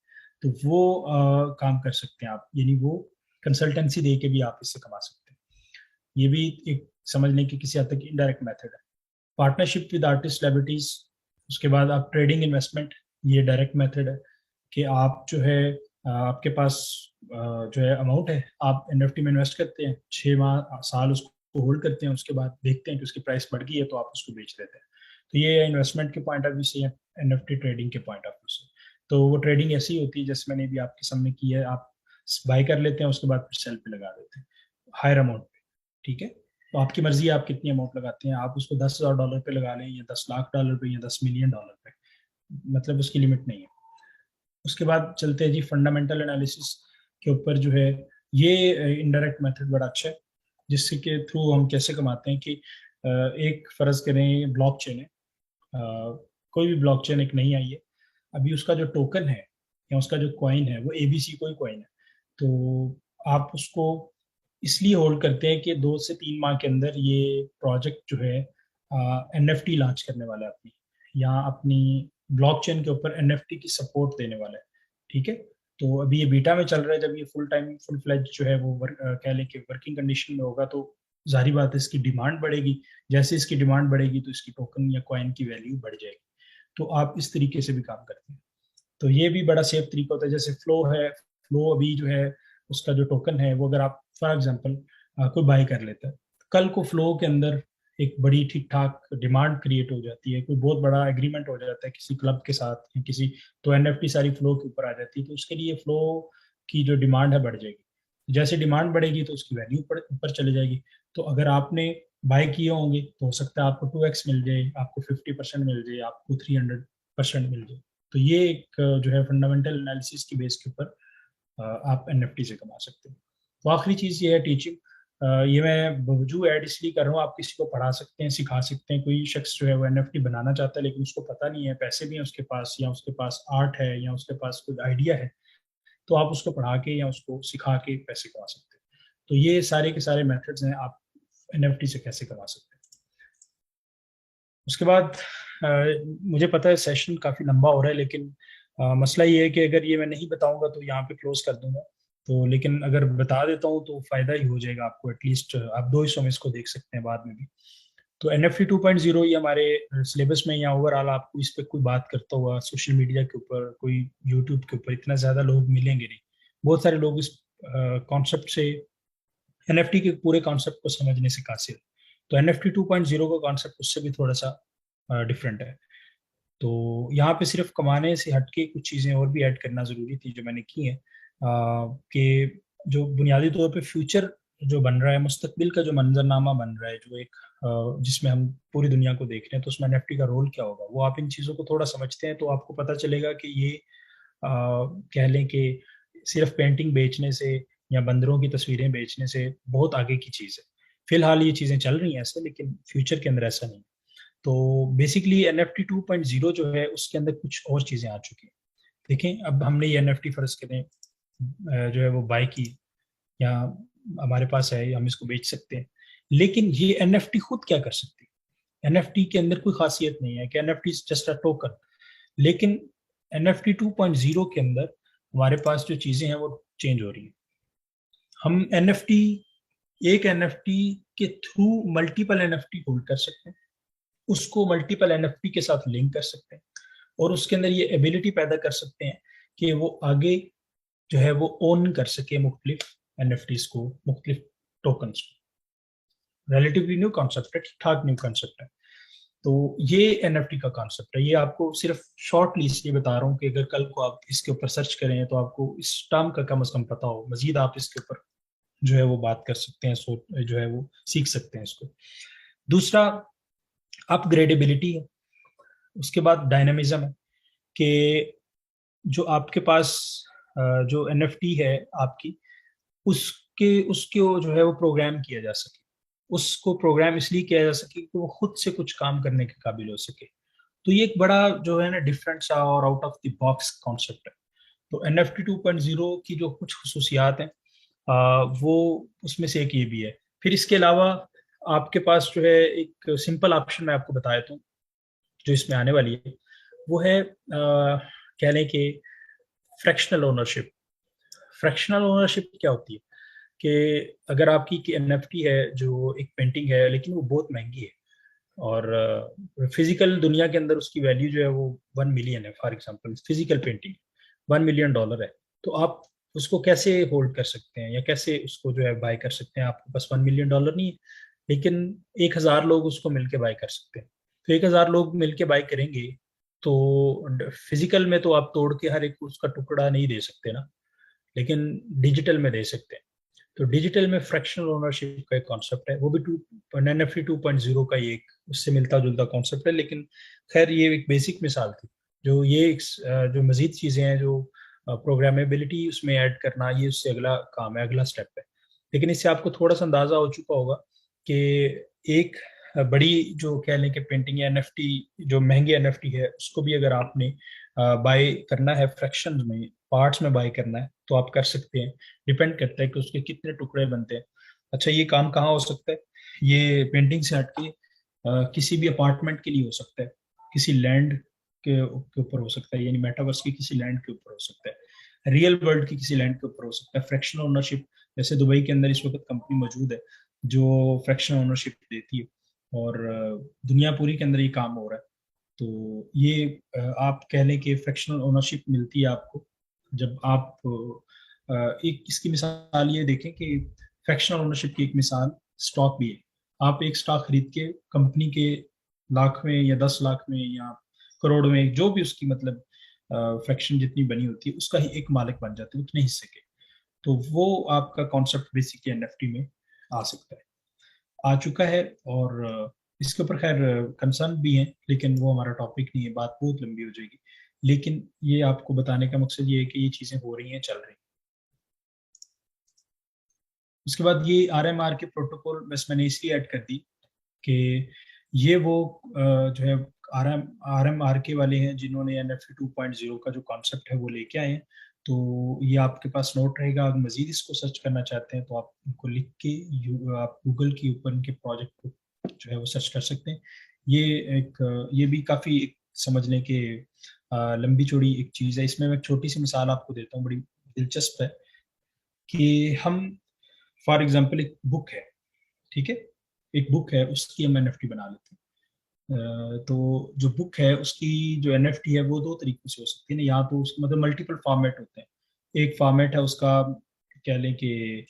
तो वो काम कर सकते हैं आप, यानी वो कंसल्टेंसी दे के भी आप इससे कमा सकते हैं। ये भी एक समझने की किसी हद तक इनडायरेक्ट मेथड है। पार्टनरशिप विद आर्टिस्ट सेलिब्रिटीज, उसके बाद आप ट्रेडिंग इन्वेस्टमेंट, ये डायरेक्ट मेथड है कि आप जो है आपके पास जो है अमाउंट है, आप एनएफटी में इन्वेस्ट करते हैं, 6 माह साल उसको होल्ड करते हैं, उसके बाद देखते हैं कि उसकी प्राइस बढ़ गई है तो आप उसको बेच देते हैं। तो ये इन्वेस्टमेंट के पॉइंट ऑफ व्यू से, एनएफटी ट्रेडिंग के पॉइंट ऑफ व्यू से। तो वो ट्रेडिंग ऐसी होती है जैसे मैंने भी आपके सामने की है, आप बाय कर लेते हैं, उसके बाद फिर सेल पे लगा देते हैं हायर अमाउंट पे। ठीक है, तो आपकी मर्जी है आप कितनी अमाउंट लगाते हैं, आप उसको $10,000 पे लगा लें, या $10 लाख पे, या $10 मिलियन पे, मतलब उसकी लिमिट नहीं है। उसके बाद चलते हैं जी फंडामेंटल एनालिसिस के ऊपर, जो है ये इनडायरेक्ट मेथड बड़ा अच्छा है, जिससे के थ्रू हम कैसे कमाते हैं कि एक फर्ज करें ब्लॉकचेन है, कोई भी ब्लॉकचेन एक नहीं आई है अभी, उसका जो टोकन है या उसका जो कॉइन है वो एबीसी कोई कॉइन है, तो आप उसको इसलिए होल्ड करते हैं कि 2 से 3 माह के अंदर ये प्रोजेक्ट जो है एनएफटी लॉन्च करने वाला है अपनी, या अपनी ब्लॉकचेन के ऊपर एनएफटी की सपोर्ट देने वाला है। ठीक है, तो अभी ये बीटा में चल रहा है, जब ये फुल फ्लेज जो है वो कह लें कि वर्किंग कंडीशन में होगा, तो जाहिर बात है इसकी डिमांड बढ़ेगी, जैसे इसकी डिमांड बढ़ेगी तो इसकी टोकन या कॉइन की वैल्यू बढ़ जाएगी। तो आप इस तरीके से भी काम करते हैं, तो ये भी बड़ा सेफ तरीका होता है। जैसे फ्लो है, फ्लो अभी जो है उसका जो टोकन है वो, अगर आप फॉर एग्जांपल कोई बाय कर लेता है, कल को फ्लो के अंदर एक बड़ी ठीक ठाक डिमांड क्रिएट हो जाती है, कोई बहुत बड़ा एग्रीमेंट हो जाता है किसी क्लब के साथ या किसी, तो एनएफटी सारी फ्लो के ऊपर आ जाती है, तो उसके लिए फ्लो की जो डिमांड है बढ़ जाएगी, जैसे डिमांड बढ़ेगी तो उसकी वैल्यू ऊपर चले जाएगी। तो अगर आपने बाय किए होंगे तो हो सकता है आपको 2x मिल जाए, आपको 50% मिल जाए, आपको 300% मिल जाए। तो ये एक जो है फंडामेंटल एनालिसिस की बेस के ऊपर आप एनएफटी से कमा सकते हैं। तो आखिरी चीज ये है टीचिंग। ये मैं बावजूद ऐड इसलिए कर रहा हूँ, आप किसी को पढ़ा सकते हैं, सिखा सकते हैं। कोई शख्स जो है वो एनएफटी बनाना चाहता है लेकिन उसको पता नहीं है, पैसे भी हैं उसके पास, या उसके पास आर्ट है, या उसके पास कोई आइडिया है, तो आप उसको पढ़ा के या उसको सिखा के पैसे कमा सकते हैं। तो ये सारे के सारे मेथड्स हैं आप एनएफटी से कैसे कमा सकते हैं। उसके बाद मुझे पता है सेशन काफी लंबा हो रहा है, लेकिन मसला ये है कि अगर ये मैं नहीं बताऊंगा तो यहाँ पे क्लोज कर दूंगा। तो लेकिन अगर बता देता हूँ तो फायदा ही हो जाएगा आपको, एटलीस्ट आप दो हिस्सों में इसको देख सकते हैं बाद में भी। तो NFT 2.0 ये हमारे सिलेबस में, या ओवरऑल आपको इस पे कोई बात करता हुआ सोशल मीडिया के ऊपर, कोई यूट्यूब के ऊपर इतना ज्यादा लोग मिलेंगे नहीं। बहुत सारे लोग इस कॉन्सेप्ट से, एनएफटी के पूरे कॉन्सेप्ट को समझने से कासिर। तो NFT 2.0 का कॉन्सेप्ट उससे भी थोड़ा सा डिफरेंट है। तो यहाँ पे सिर्फ कमाने से हटके कुछ चीजें और भी ऐड करना जरूरी थी जो मैंने की है, कि जो बुनियादी तौर पे फ्यूचर जो बन रहा है, मुस्तकबिल का जो मंजरनामा बन रहा है, जो एक जिसमें हम पूरी दुनिया को देख रहे हैं, तो उसमें एनएफटी का रोल क्या होगा, वो आप इन चीज़ों को थोड़ा समझते हैं तो आपको पता चलेगा कि ये कह लें कि सिर्फ पेंटिंग बेचने से या बंदरों की तस्वीरें बेचने से बहुत आगे की चीज़ है। फिलहाल ये चीज़ें चल रही हैं ऐसे, लेकिन फ्यूचर के अंदर ऐसा नहीं। तो बेसिकली NFT 2.0 जो है उसके अंदर कुछ और चीज़ें आ चुकी हैं। देखें, अब हमने ये NFT फर्ज करें जो है वो बाय की, या हमारे पास है, हम इसको बेच सकते हैं। लेकिन ये एनएफटी खुद क्या कर सकती है? एनएफटी के अंदर कोई खासियत नहीं है कि NFT is just a token. लेकिन एनएफटी 2.0 के अंदर हमारे पास जो चीजें हैं वो चेंज हो रही है। हम एनएफटी, एक एनएफटी के थ्रू मल्टीपल एनएफटी होल्ड कर सकते हैं, उसको मल्टीपल एनएफटी के साथ लिंक कर सकते हैं, और उसके अंदर ये एबिलिटी पैदा कर सकते हैं कि वो आगे जो है वो ओन कर सके मुख्तलिफ एनएफटीज को, मुख्तलिफ टोकन्स को। रिलेटिवली न्यू कॉन्सेप्ट है, ठीक ठाक न्यू कॉन्सेप्ट है। तो ये एनएफटी का कॉन्सेप्ट है। ये आपको सिर्फ शॉर्टली इसलिए बता रहा हूँ कि अगर कल को आप इसके ऊपर सर्च करें तो आपको इस टर्म का कम से कम पता हो, मजीद आप इसके ऊपर जो है वो बात कर सकते हैं, सो जो है वो सीख सकते हैं इसको। दूसरा अपग्रेडेबिलिटी है। उसके बाद डायनामिज्म है, कि जो आपके पास जो एनएफटी है आपकी, उसके उसके वो जो है वो प्रोग्राम किया जा सके। उसको प्रोग्राम इसलिए किया जा सके कि वो खुद से कुछ काम करने के काबिल हो सके। तो ये एक बड़ा जो है ना डिफरेंट सा और out of the box concept है। तो NFT 2.0 की जो कुछ खसूसियात हैं, वो उसमें से एक ये भी है। फिर इसके अलावा आपके पास जो है एक सिंपल ऑप्शन मैं आपको बता देता हूँ जो इसमें आने वाली है, वो है कह लें कि फ्रैक्शनल ओनरशिप। फ्रैक्शनल ओनरशिप क्या होती है? कि अगर आपकी एनएफटी है जो एक पेंटिंग है लेकिन वो बहुत महंगी है, और फिजिकल दुनिया के अंदर उसकी वैल्यू जो है वो 1 मिलियन है, for example physical painting $1 million है, तो आप उसको कैसे होल्ड कर सकते हैं या कैसे उसको जो है बाय कर सकते हैं? आपके पास $1 मिलियन नहीं है, लेकिन 1,000 लोग उसको मिलके बाय कर सकते हैं। तो 1,000 लोग मिलके बाय करेंगे, तो फिजिकल में तो आप तोड़ के हर एक को उसका टुकड़ा नहीं दे सकते ना, लेकिन डिजिटल में दे सकते हैं। तो डिजिटल में फ्रैक्शनल ओनरशिप का एक कॉन्सेप्ट है, वो भी एनएफटी 2.0 का ही एक उससे मिलता जुलता कॉन्सेप्ट है, लेकिन खैर ये एक बेसिक मिसाल थी। जो ये जो मजीद चीजें हैं, जो प्रोग्रामेबिलिटी उसमें ऐड करना, ये उससे अगला काम है, अगला स्टेप है। लेकिन इससे आपको थोड़ा सा अंदाजा हो चुका होगा कि एक बड़ी जो कह लें कि पेंटिंग या एनएफटी, जो महंगी एनएफटी है, उसको भी अगर आपने बाय करना है, फ्रैक्शन में, पार्ट्स में बाय करना है, तो आप कर सकते हैं। डिपेंड करता है कि उसके कितने टुकड़े बनते हैं। अच्छा, ये काम कहाँ हो सकता है? ये पेंटिंग से हटके किसी भी अपार्टमेंट के लिए हो सकता है, किसी लैंड के ऊपर हो सकता है, यानी मेटावर्स की किसी लैंड के ऊपर हो सकता है, रियल वर्ल्ड की किसी लैंड के ऊपर हो सकता है। फ्रैक्शनल ओनरशिप, जैसे दुबई के अंदर इस वक्त कंपनी मौजूद है जो फ्रैक्शनल ओनरशिप देती है, और दुनिया पूरी के अंदर ये काम हो रहा है। तो ये आप कह लें कि फ्रैक्शनल ओनरशिप मिलती है आपको जब आप एक इसकी मिसाल ये देखें कि फ्रैक्शनल ओनरशिप की एक मिसाल स्टॉक भी है। आप एक स्टॉक खरीद के कंपनी के लाख में या 10 लाख में या करोड़ में, जो भी उसकी मतलब फ्रैक्शन जितनी बनी होती है, उसका ही एक मालिक बन जाते हैं उतने हिस्से के। तो वो आपका कॉन्सेप्ट बेसिकली एनएफटी में आ सकता है, आ चुका है। और इसके ऊपर खैर कंसर्न भी है, लेकिन वो हमारा टॉपिक नहीं है, बात बहुत लंबी हो जाएगी। लेकिन ये आपको बताने का मकसद ये है कि ये चीज़ें हो रही हैं, चल रही हैं। उसके बाद ये RMR के प्रोटोकॉल बस मैंने इसलिए ऐड कर दी कि ये वो जो है RMR के वाले हैं जिन्होंने NFT 2.0 का जो कॉन्सेप्ट है वो लेके आए हैं। तो ये आपके पास नोट रहेगा, अगर मजीद इसको सर्च करना चाहते हैं तो आप इनको लिख के आप गूगल के ऊपर इनके प्रोजेक्ट को जो है वो सर्च कर सकते हैं। ये ये भी काफ़ी एक समझने के लंबी चौड़ी एक चीज़ है। इसमें मैं एक छोटी सी मिसाल आपको देता हूँ, बड़ी दिलचस्प है कि हम फॉर एग्जांपल एक बुक है, ठीक है, एक बुक है उसकी हम एनएफटी बना लेते हैं। तो जो बुक है उसकी जो एनएफटी है वो दो तरीकों से हो सकती है ना, या तो उसके मतलब मल्टीपल फॉर्मेट होते हैं। एक फॉर्मेट है उसका, कह लें कि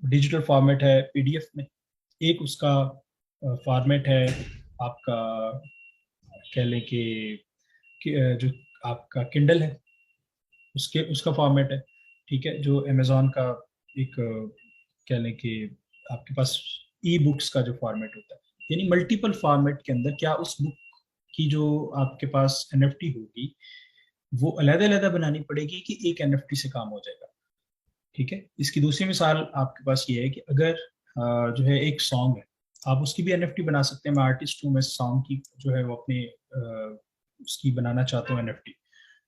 डिजिटल फॉर्मेट है पीडीएफ में। एक उसका फॉर्मेट है आपका, कह लें कि जो आपका किंडल है उसके उसका फॉर्मेट है, ठीक है, जो अमेजोन का एक कह लें कि आपके पास ई बुक्स का जो फॉर्मेट होता है। यानी मल्टीपल फॉर्मेट के अंदर क्या उस बुक की जो आपके पास एनएफटी होगी वो अलग अलग बनानी पड़ेगी कि एक एनएफटी से काम हो जाएगा, ठीक है। इसकी दूसरी मिसाल आपके पास ये है कि अगर जो है एक सॉन्ग है, आप उसकी भी एनएफटी बना सकते हैं। मैं आर्टिस्ट हूँ, मैं सॉन्ग की जो है वो अपने उसकी बनाना चाहता हूँ एनएफटी।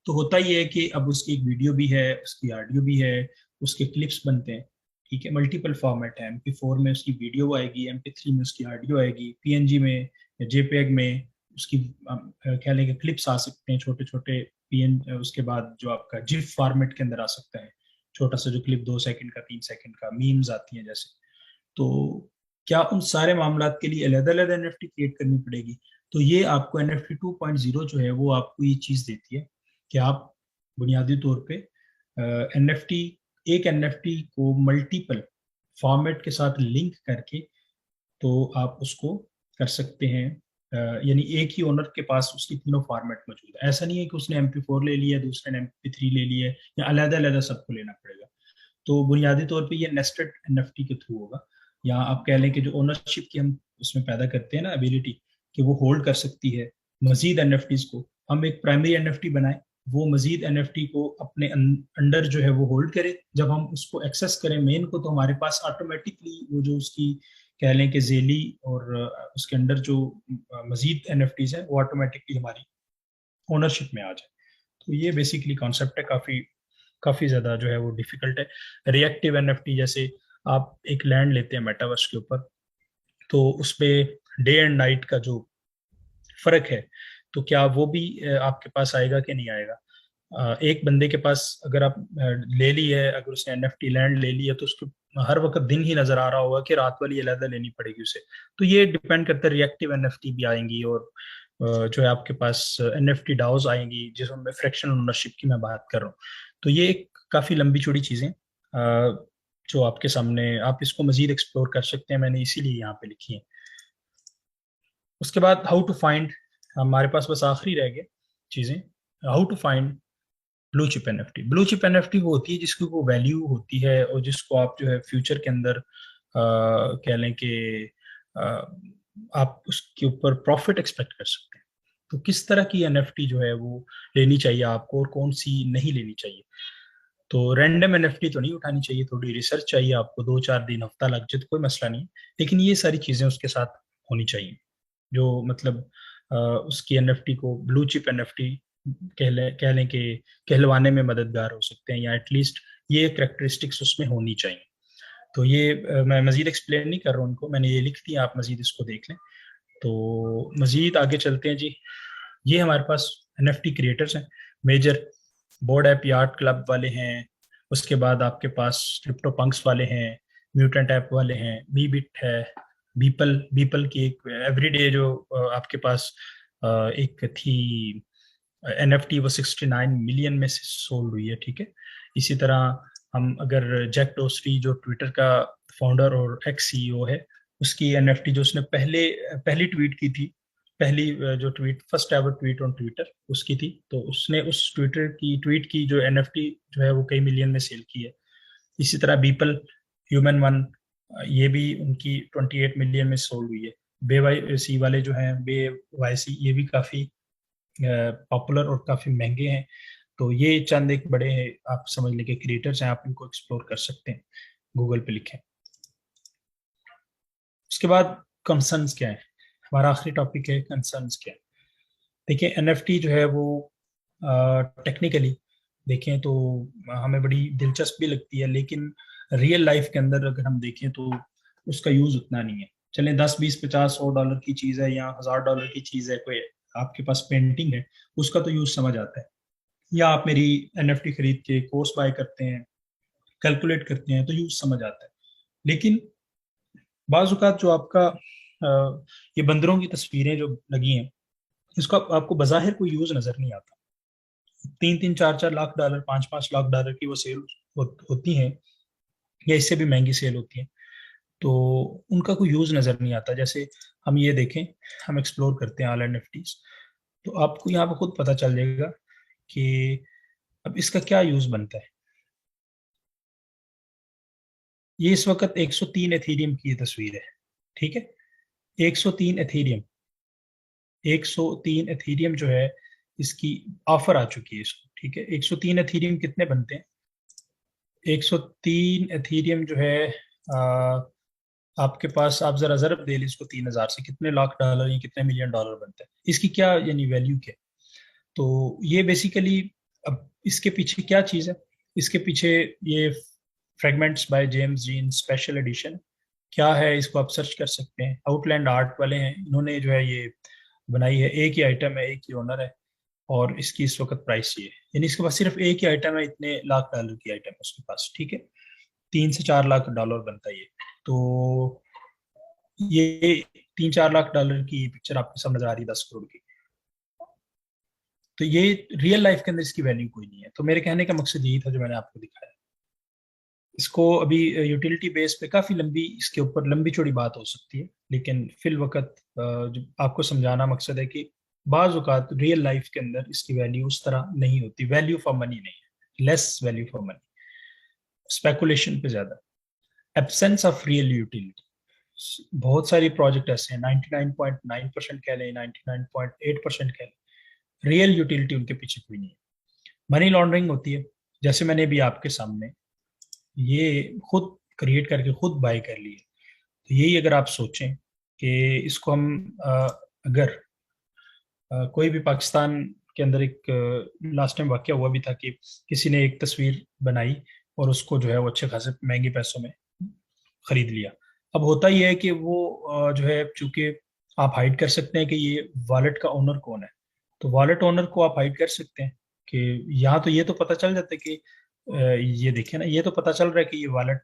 तो होता ही है कि अब उसकी एक वीडियो भी है, उसकी ऑडियो भी है, उसके क्लिप्स बनते हैं, ठीक है। मल्टीपल फॉर्मेट है, MP4 में उसकी वीडियो आएगी, MP3 में उसकी ऑडियो आएगी, PNG में या JPEG में उसकी कह लें कि क्लिप्स आ सकते हैं छोटे छोटे PN। उसके बाद जो आपका जिफ फॉर्मेट के अंदर आ सकता है, छोटा सा जो क्लिप 2 सेकंड का 3 सेकंड का, मीम्स आती हैं जैसे। तो क्या उन सारे मामलात के लिए अलग अलग एनएफटी क्रिएट करनी पड़ेगी? तो ये आपको NFT 2.0 जो है वो आपको ये चीज देती है कि आप बुनियादी तौर पे एनएफटी एक एनएफटी को मल्टीपल फॉर्मेट के साथ लिंक करके तो आप उसको कर सकते हैं। यानी एक ही ओनर के पास उसकी तीनों फॉर्मेट मौजूद है। ऐसा नहीं है कि उसने MP4 ले लिया, दूसरे ने MP3 ले लिया, या अलग अलग सबको लेना पड़ेगा। तो बुनियादी तौर पे ये नेस्टेड एनएफटी के थ्रू होगा, या आप कह लें कि जो ओनरशिप की हम उसमें पैदा करते हैं ना एबिलिटी, कि वो होल्ड कर सकती है मजीद एनएफटीज को। हम एक प्राइमरी एनएफटी बनाएं, वो मजीद एनएफटी को अपने अंडर जो है वो होल्ड करे। जब हम उसको एक्सेस करें मेन को, तो हमारे पास ऑटोमेटिकली वो जो उसकी कह लें कि जेली और उसके अंडर जो मजीद एनएफटीज है वो ऑटोमेटिकली हमारी ओनरशिप में आ जाए। तो ये बेसिकली कॉन्सेप्ट है, काफी काफी ज्यादा जो है वो डिफिकल्ट है। रिएक्टिव एनएफटी जैसे आप एक लैंड लेते हैं मेटावर्स के ऊपर, तो उस पे डे एंड नाइट का जो फर्क है, तो क्या वो भी आपके पास आएगा कि नहीं आएगा? एक बंदे के पास अगर आप ले ली है, अगर उसने एनएफटी लैंड ले ली है, तो उसको हर वक्त दिन ही नजर आ रहा होगा कि रात वाली अलग लेनी पड़ेगी उसे। तो ये डिपेंड करता है, रिएक्टिव एनएफटी भी आएंगी, और जो है आपके पास एनएफटी डाउज आएंगी जिसमें फ्रैक्शनल ओनरशिप की मैं बात कर रहा हूँ। तो ये एक काफी लंबी चौड़ी चीजें जो आपके सामने, आप इसको मजीद एक्सप्लोर कर सकते हैं, मैंने इसीलिए यहाँ पे लिखी है। उसके बाद हाउ टू फाइंड, हमारे पास बस आखिरी रह गए चीजें। How to find blue chip NFT. Blue chip NFT वो होती है जिसकी वो वैल्यू होती है और जिसको आप जो है फ्यूचर के अंदर कह लें कि आप उसके ऊपर प्रॉफिट एक्सपेक्ट कर सकते हैं। तो किस तरह की एनएफटी जो है वो लेनी चाहिए आपको और कौन सी नहीं लेनी चाहिए? तो रैंडम एनएफटी तो नहीं उठानी चाहिए, थोड़ी रिसर्च चाहिए आपको, 2-4 दिन हफ्ता लग जाए तो कोई मसला नहीं है, लेकिन ये सारी चीजें उसके साथ होनी चाहिए जो मतलब उसकी एनएफटी को ब्लू चिप एनएफटी कह लें कि कहलवाने में मददगार हो सकते हैं, या एटलीस्ट ये करेक्टरिस्टिक्स उसमें होनी चाहिए। तो ये मैं मजीद एक्सप्लेन नहीं कर रहा हूँ उनको, मैंने ये लिख दिया, आप मजीद इसको देख लें। तो मजीद आगे चलते हैं जी। ये हमारे पास एनएफटी क्रिएटर्स हैं major. Bored Ape Yacht Club वाले हैं, उसके बाद आपके पास क्रिप्टो पंक्स वाले हैं, म्यूटेंट ऐप वाले हैं, बी बिट है, बीपल बीपल की एक एवरीडे जो आपके पास एक थी एनएफटी, वो 69 मिलियन में से सोल्ड हुई है, ठीक है। इसी तरह हम अगर जैक डोस्टी जो ट्विटर का फाउंडर और एक्स सीईओ है, उसकी एनएफटी जो उसने पहली ट्वीट की थी, पहली जो tweet, first ever tweet on Twitter उसकी थी, तो उसने उस ट्विटर की ट्वीट की जो एनएफटी जो है वो कई मिलियन में सेल की है। इसी तरह बीपल ह्यूमन वन, ये भी उनकी 28 मिलियन में सोल्ड हुई है। बे वाई सी वाले जो हैं, बे वाई सी, ये भी काफी पॉपुलर और काफी महंगे हैं। तो ये चंद एक बड़े आप समझ लें कि क्रिएटर्स हैं, आप इनको एक्सप्लोर कर सकते हैं। गूगल पे लिखें। उसके बाद कंसर्न्स क्या है, हमारा आखिरी टॉपिक है कंसर्न्स क्या है। देखिए एनएफटी जो है वो टेक्निकली देखें तो हमें बड़ी दिलचस्प भी लगती है, लेकिन रियल लाइफ के अंदर अगर हम देखें तो उसका यूज उतना नहीं है। चलें 10 20 50 100 डॉलर की चीज है या 1000 डॉलर की चीज है, कोई आपके पास पेंटिंग है, उसका तो यूज समझ आता है। या आप मेरी एनएफटी खरीद के कोर्स बाय करते हैं, कैलकुलेट करते हैं, तो यूज समझ आता है। लेकिन बाजुकात जो आपका ये बंदरों की तस्वीरें जो लगी हैं, इसका आपको बज़ाहिर कोई यूज नजर नहीं आता। 3 3 4 4 लाख डॉलर, 5 5 लाख डॉलर की वो सेल होती हैं, या इससे भी महंगी सेल होती है, तो उनका कोई यूज नजर नहीं आता। जैसे हम ये देखें, हम एक्सप्लोर करते हैं ऑल एनएफटीज, तो आपको यहाँ पे खुद पता चल जाएगा कि अब इसका क्या यूज बनता है। ये इस वक्त 103 एथीरियम की तस्वीर है, ठीक है। 103 एथीरियम, 103 एथीरियम जो है, इसकी ऑफर आ चुकी है इसको, ठीक है। 103 एथीरियम कितने बनते हैं? 103 एथीरियम जो है, आ, आपके पास, आप जरा जरब दे लीजिए इसको 3000 से, कितने लाख डॉलर या कितने मिलियन डॉलर बनते हैं, इसकी क्या यानी वैल्यू क्या है। तो ये बेसिकली, अब इसके पीछे क्या चीज़ है, इसके पीछे ये fragments by James gene special edition क्या है, इसको आप सर्च कर सकते हैं। आउटलैंड आर्ट वाले हैं, इन्होंने जो है ये बनाई है। एक ही आइटम है, एक ही ओनर है, और इसकी इस वक्त प्राइस ये है, यानी इसके पास सिर्फ एक ही आइटम है, इतने लाख डॉलर की आइटम है उसके पास, ठीक है। 3 से 4 लाख डॉलर बनता है ये। तो ये 3 4 लाख डॉलर की पिक्चर आपके सामने नजर आ रही है, 10 करोड़ की। तो ये रियल लाइफ के अंदर इसकी वैल्यू कोई नहीं है। तो मेरे कहने का मकसद यही था जो मैंने आपको दिखाया। इसको अभी यूटिलिटी बेस पे काफी लंबी, इसके ऊपर लंबी चौड़ी बात हो सकती है, लेकिन फिल वक्त जो आपको समझाना मकसद है कि बाज औकात रियल लाइफ के अंदर इसकी वैल्यू उस तरह नहीं होती, वैल्यू फॉर मनी नहीं है, less value for money, speculation पे ज्यादा, एब्सेंस ऑफ रियल यूटिलिटी। बहुत सारी प्रोजेक्ट ऐसे हैं, 99.9% कह लें, 99.8% कह लें, रियल यूटिलिटी उनके पीछे कोई नहीं है। मनी लॉन्ड्रिंग होती है, जैसे मैंने भी आपके सामने ये खुद क्रिएट करके खुद बाय कर लिए। तो यही अगर आप सोचें कि इसको हम अगर कोई भी पाकिस्तान के अंदर एक लास्ट टाइम वाकया हुआ भी था कि किसी ने एक तस्वीर बनाई और उसको जो है वो अच्छे खासे महंगे पैसों में खरीद लिया। अब होता ही है कि वो जो है, चूंकि आप हाइड कर सकते हैं कि ये वॉलेट का ओनर कौन है, तो वॉलेट ओनर को आप हाइड कर सकते हैं कि यहाँ तो ये तो पता चल जाता है कि ये देखिए ना, ये तो पता चल रहा है कि ये वॉलेट,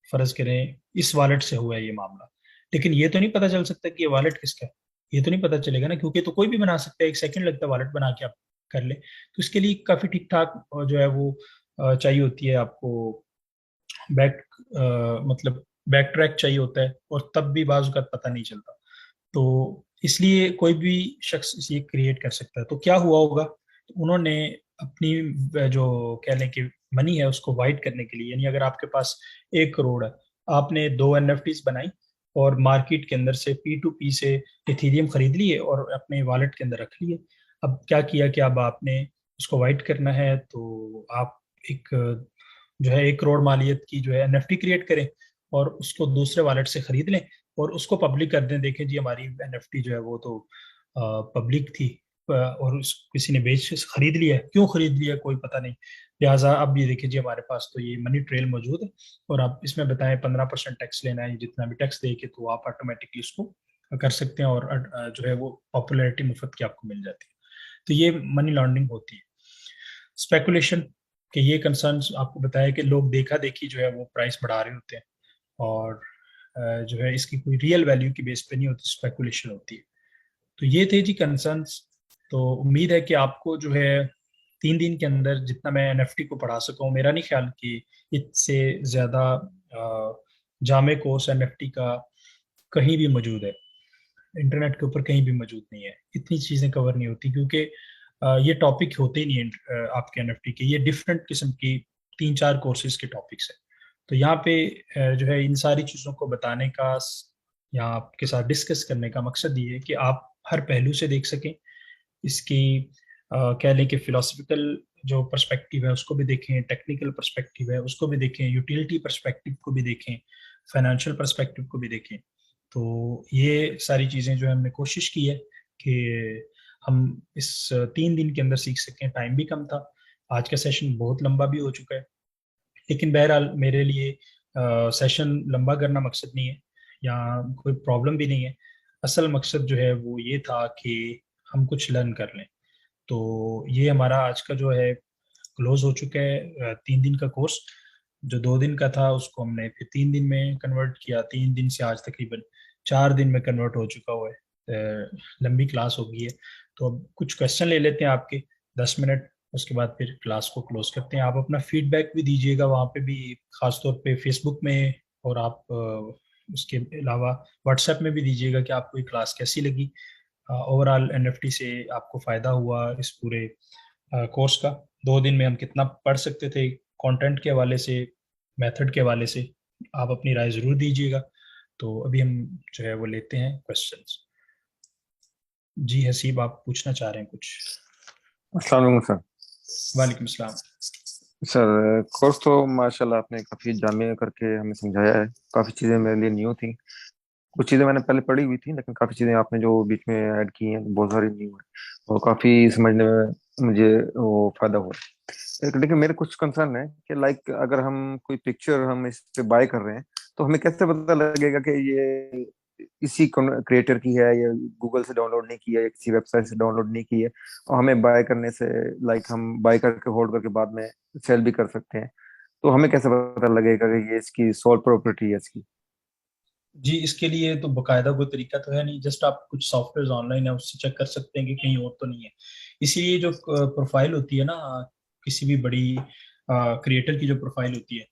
फर्ज करें इस वॉलेट से हुआ है ये मामला, लेकिन ये तो नहीं पता चल सकता कि ये वॉलेट किसका है। ये तो नहीं पता चलेगा ना, क्योंकि तो कोई भी बना सकता है, 1 सेकंड लगता है वॉलेट बना के आप कर ले। तो इसके लिए काफी ठीक ठाक जो है वो चाहिए होती है आपको, बैक मतलब बैक ट्रैक चाहिए होता है, और तब भी बाज़ का पता नहीं चलता। तो इसलिए कोई भी शख्स ये क्रिएट कर सकता है। तो क्या हुआ होगा, तो उन्होंने अपनी जो कह लें कि मनी है उसको वाइट करने के लिए, यानी अगर आपके पास 1 करोड़ है, आपने 2 एनएफटीज बनाई और मार्केट के अंदर से P2P से इथीरियम खरीद लिए और अपने वॉलेट के अंदर रख लिए। अब क्या किया कि अब आपने उसको वाइट करना है, तो आप एक जो है 1 करोड़ मालियत की जो है एनएफटी क्रिएट करें और उसको दूसरे वॉलेट से खरीद लें और उसको पब्लिक कर दें। देखें जी, हमारी एनएफटी जो है वो तो पब्लिक थी, और किसी ने बेच खरीद लिया है, क्यों खरीद लिया कोई पता नहीं। लिहाजा अब ये देखिए जी, हमारे पास तो ये मनी ट्रेल मौजूद है, और आप इसमें बताएं 15% टैक्स लेना है, जितना भी टैक्स दे के, तो आप ऑटोमेटिकली उसको कर सकते हैं, और जो है वो पॉपुलैरिटी मुफ्त की आपको मिल जाती है। तो ये मनी लॉन्ड्रिंग होती है। स्पेकुलेशन के ये कंसर्न्स आपको बताया कि लोग देखा देखी जो है वो प्राइस बढ़ा रहे होते हैं, और जो है इसकी कोई रियल वैल्यू की बेस पे नहीं होती, स्पेकुलेशन होती है। तो ये थे जी कंसर्न्स। तो उम्मीद है कि आपको जो है 3 दिन के अंदर जितना मैं एनएफटी को पढ़ा सकूं, मेरा नहीं ख्याल कि इससे ज़्यादा जामे कोर्स एनएफटी का कहीं भी मौजूद है, इंटरनेट के ऊपर कहीं भी मौजूद नहीं है। इतनी चीज़ें कवर नहीं होती, क्योंकि ये टॉपिक होते ही नहीं है आपके एनएफटी के, ये डिफरेंट किस्म की 3 4 कोर्सेज के टॉपिक्स है। तो यहाँ पे जो है इन सारी चीज़ों को बताने का या आपके साथ डिस्कस करने का मकसद ये है कि आप हर पहलू से देख सकें इसकी, कह लें कि फिलोसफिकल जो पर्सपेक्टिव है उसको भी देखें, टेक्निकल पर्सपेक्टिव है उसको भी देखें, यूटिलिटी पर्सपेक्टिव को भी देखें, फाइनेंशियल पर्सपेक्टिव को भी देखें। तो ये सारी चीज़ें जो है हमने कोशिश की है कि हम इस 3 दिन के अंदर सीख सकें। टाइम भी कम था, आज का सेशन बहुत लंबा भी हो चुका है, लेकिन बहरहाल मेरे लिए सेशन लंबा करना मकसद नहीं है या कोई प्रॉब्लम भी नहीं है। असल मकसद जो है वो ये था कि हम कुछ लर्न कर लें। तो ये हमारा आज का जो है क्लोज हो चुका है 3 दिन का कोर्स। जो 2 दिन का था उसको हमने फिर 3 दिन में कन्वर्ट किया, 3 दिन से आज तकरीबन 4 दिन में कन्वर्ट हो चुका हुआ है। लंबी क्लास हो गई है। तो अब कुछ क्वेश्चन ले लेते हैं आपके 10 मिनट, उसके बाद फिर क्लास को क्लोज करते हैं। आप अपना फीडबैक भी दीजिएगा वहाँ पे भी, खासतौर पे फेसबुक में, और आप उसके अलावा व्हाट्सएप में भी दीजिएगा कि आपको ये क्लास कैसी लगी। ओवरऑल एनएफटी से आपको फायदा हुआ इस पूरे कोर्स का। 2 दिन में हम कितना पढ़ सकते थे कंटेंट के हवाले से, मेथड के हवाले से, आप अपनी राय जरूर दीजिएगा। तो अभी हम जो है वो लेते हैं क्वेश्चंस। जी हसीब, आप पूछना चाह रहे हैं कुछ? अस्सलाम वालेकुम सर। वालेकुम सलाम। सर कोर्स तो माशाल्लाह आपने काफ़ी जामिया करके हमें समझाया है। काफ़ी चीज़ें मेरे लिए न्यू थी। कुछ चीज़ें मैंने पहले पढ़ी हुई थी, लेकिन काफ़ी चीज़ें आपने जो बीच में ऐड की हैं बहुत सारी न्यू है और काफ़ी समझने में मुझे वो फ़ायदा हुआ है। लेकिन मेरे कुछ कंसर्न है कि लाइक अगर हम कोई पिक्चर हम इस पे बाय कर रहे हैं तो हमें कैसे पता लगेगा कि ये इसी क्रिएटर की है, या गूगल से डाउनलोड नहीं की है, या किसी वेबसाइट से डाउनलोड नहीं की है, और हमें बाय करने से लाइक हम बाय करके होल्ड करके बाद में सेल भी कर सकते हैं। तो हमें कैसे पता लगेगा कि ये इसकी सोल प्रॉपर्टी है इसकी? जी, इसके लिए तो बकायदा कोई तरीका तो है नहीं, जस्ट आप कुछ सॉफ्टवेयर ऑनलाइन है उससे चेक कर सकते हैं कि कहीं और तो नहीं है। इसीलिए जो प्रोफाइल होती है ना, किसी भी बड़ी क्रिएटर की जो प्रोफाइल होती है,